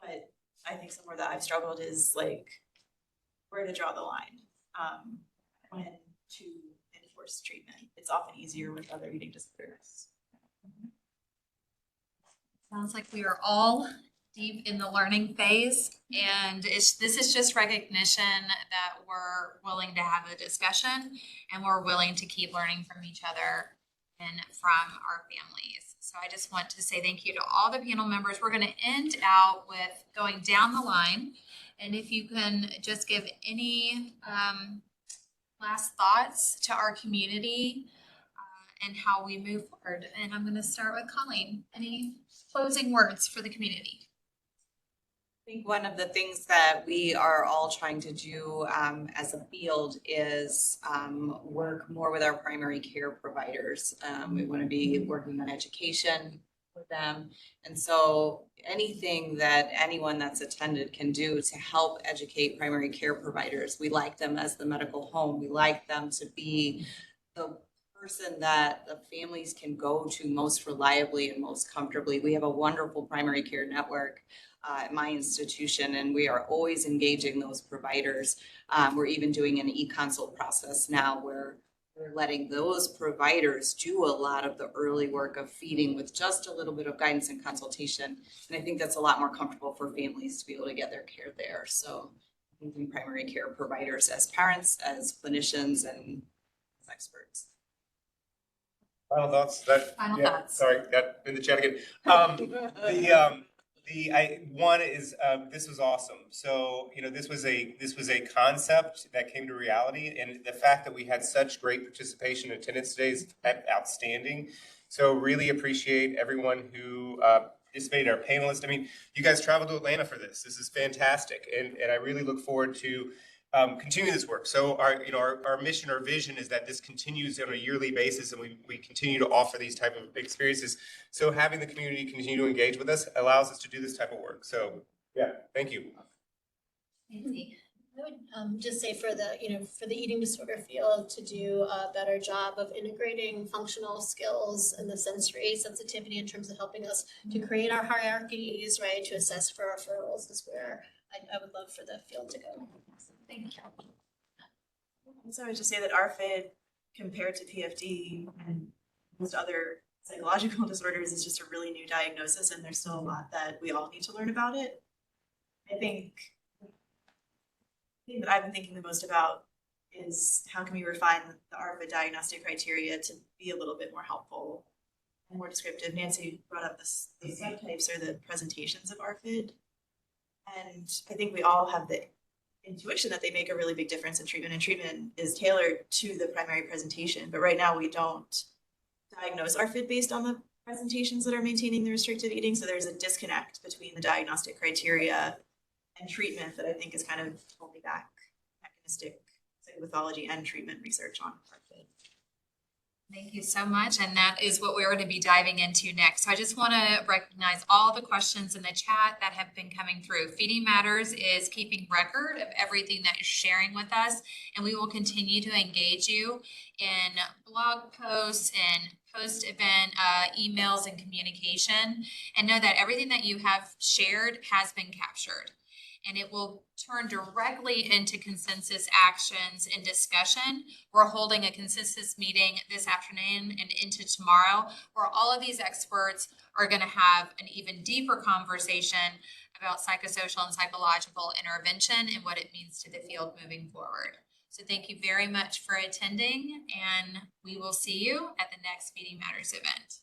But I think somewhere that I've struggled is like where to draw the line when to enforce treatment. It's often easier with other eating disorders. Sounds like we are all deep in the learning phase, and this is just recognition that we're willing to have a discussion and we're willing to keep learning from each other and from our families. So I just want to say thank you to all the panel members. We're going to end out with going down the line, and if you can just give any last thoughts to our community and how we move forward. And I'm going to start with Colleen. Any closing words for the community? I think one of the things that we are all trying to do as a field is work more with our primary care providers. We want to be working on education with them. And so anything that anyone that's attended can do to help educate primary care providers. We like them as the medical home. We like them to be the person that the families can go to most reliably and most comfortably. We have a wonderful primary care network at my institution, and we are always engaging those providers. We're even doing an e-consult process now where we're letting those providers do a lot of the early work of feeding with just a little bit of guidance and consultation. And I think that's a lot more comfortable for families to be able to get their care there. So thinking primary care providers as parents, as clinicians, and as experts. Final thoughts? Final thoughts. Sorry, got in the chat again. One is this was awesome. So this was a concept that came to reality, and the fact that we had such great participation and attendance today is outstanding. So really appreciate everyone who participated, our panelists. I mean, you guys traveled to Atlanta for this. This is fantastic, and I really look forward to continue this work. So our mission, our vision is that this continues on a yearly basis, and we continue to offer these type of experiences. So having the community continue to engage with us allows us to do this type of work. So yeah, thank you. Nancy. I would just say for the eating disorder field to do a better job of integrating functional skills and the sensory sensitivity in terms of helping us to create our hierarchies, right, to assess for referrals is where I would love for the field to go. Thank you. So I would just say that ARFID compared to PFD and most other psychological disorders is just a really new diagnosis, and there's still a lot that we all need to learn about it. I think the thing that I've been thinking the most about is how can we refine the ARFID diagnostic criteria to be a little bit more helpful and more descriptive. Nancy brought up the subtypes or the presentations of ARFID. And I think we all have the intuition that they make a really big difference in treatment, and treatment is tailored to the primary presentation. But right now we don't diagnose ARFID based on the presentations that are maintaining the restrictive eating. So there's a disconnect between the diagnostic criteria and treatment that I think is kind of holding back mechanistic psychopathology and treatment research on ARFID. Thank you so much. And that is what we're going to be diving into next. So I just want to recognize all the questions in the chat that have been coming through. Feeding Matters is keeping record of everything that you're sharing with us, and we will continue to engage you in blog posts and post-event emails and communication, and know that everything that you have shared has been captured. And it will turn directly into consensus actions and discussion. We're holding a consensus meeting this afternoon and into tomorrow, where all of these experts are going to have an even deeper conversation about psychosocial and psychological intervention and what it means to the field moving forward. So thank you very much for attending, and we will see you at the next Feeding Matters event.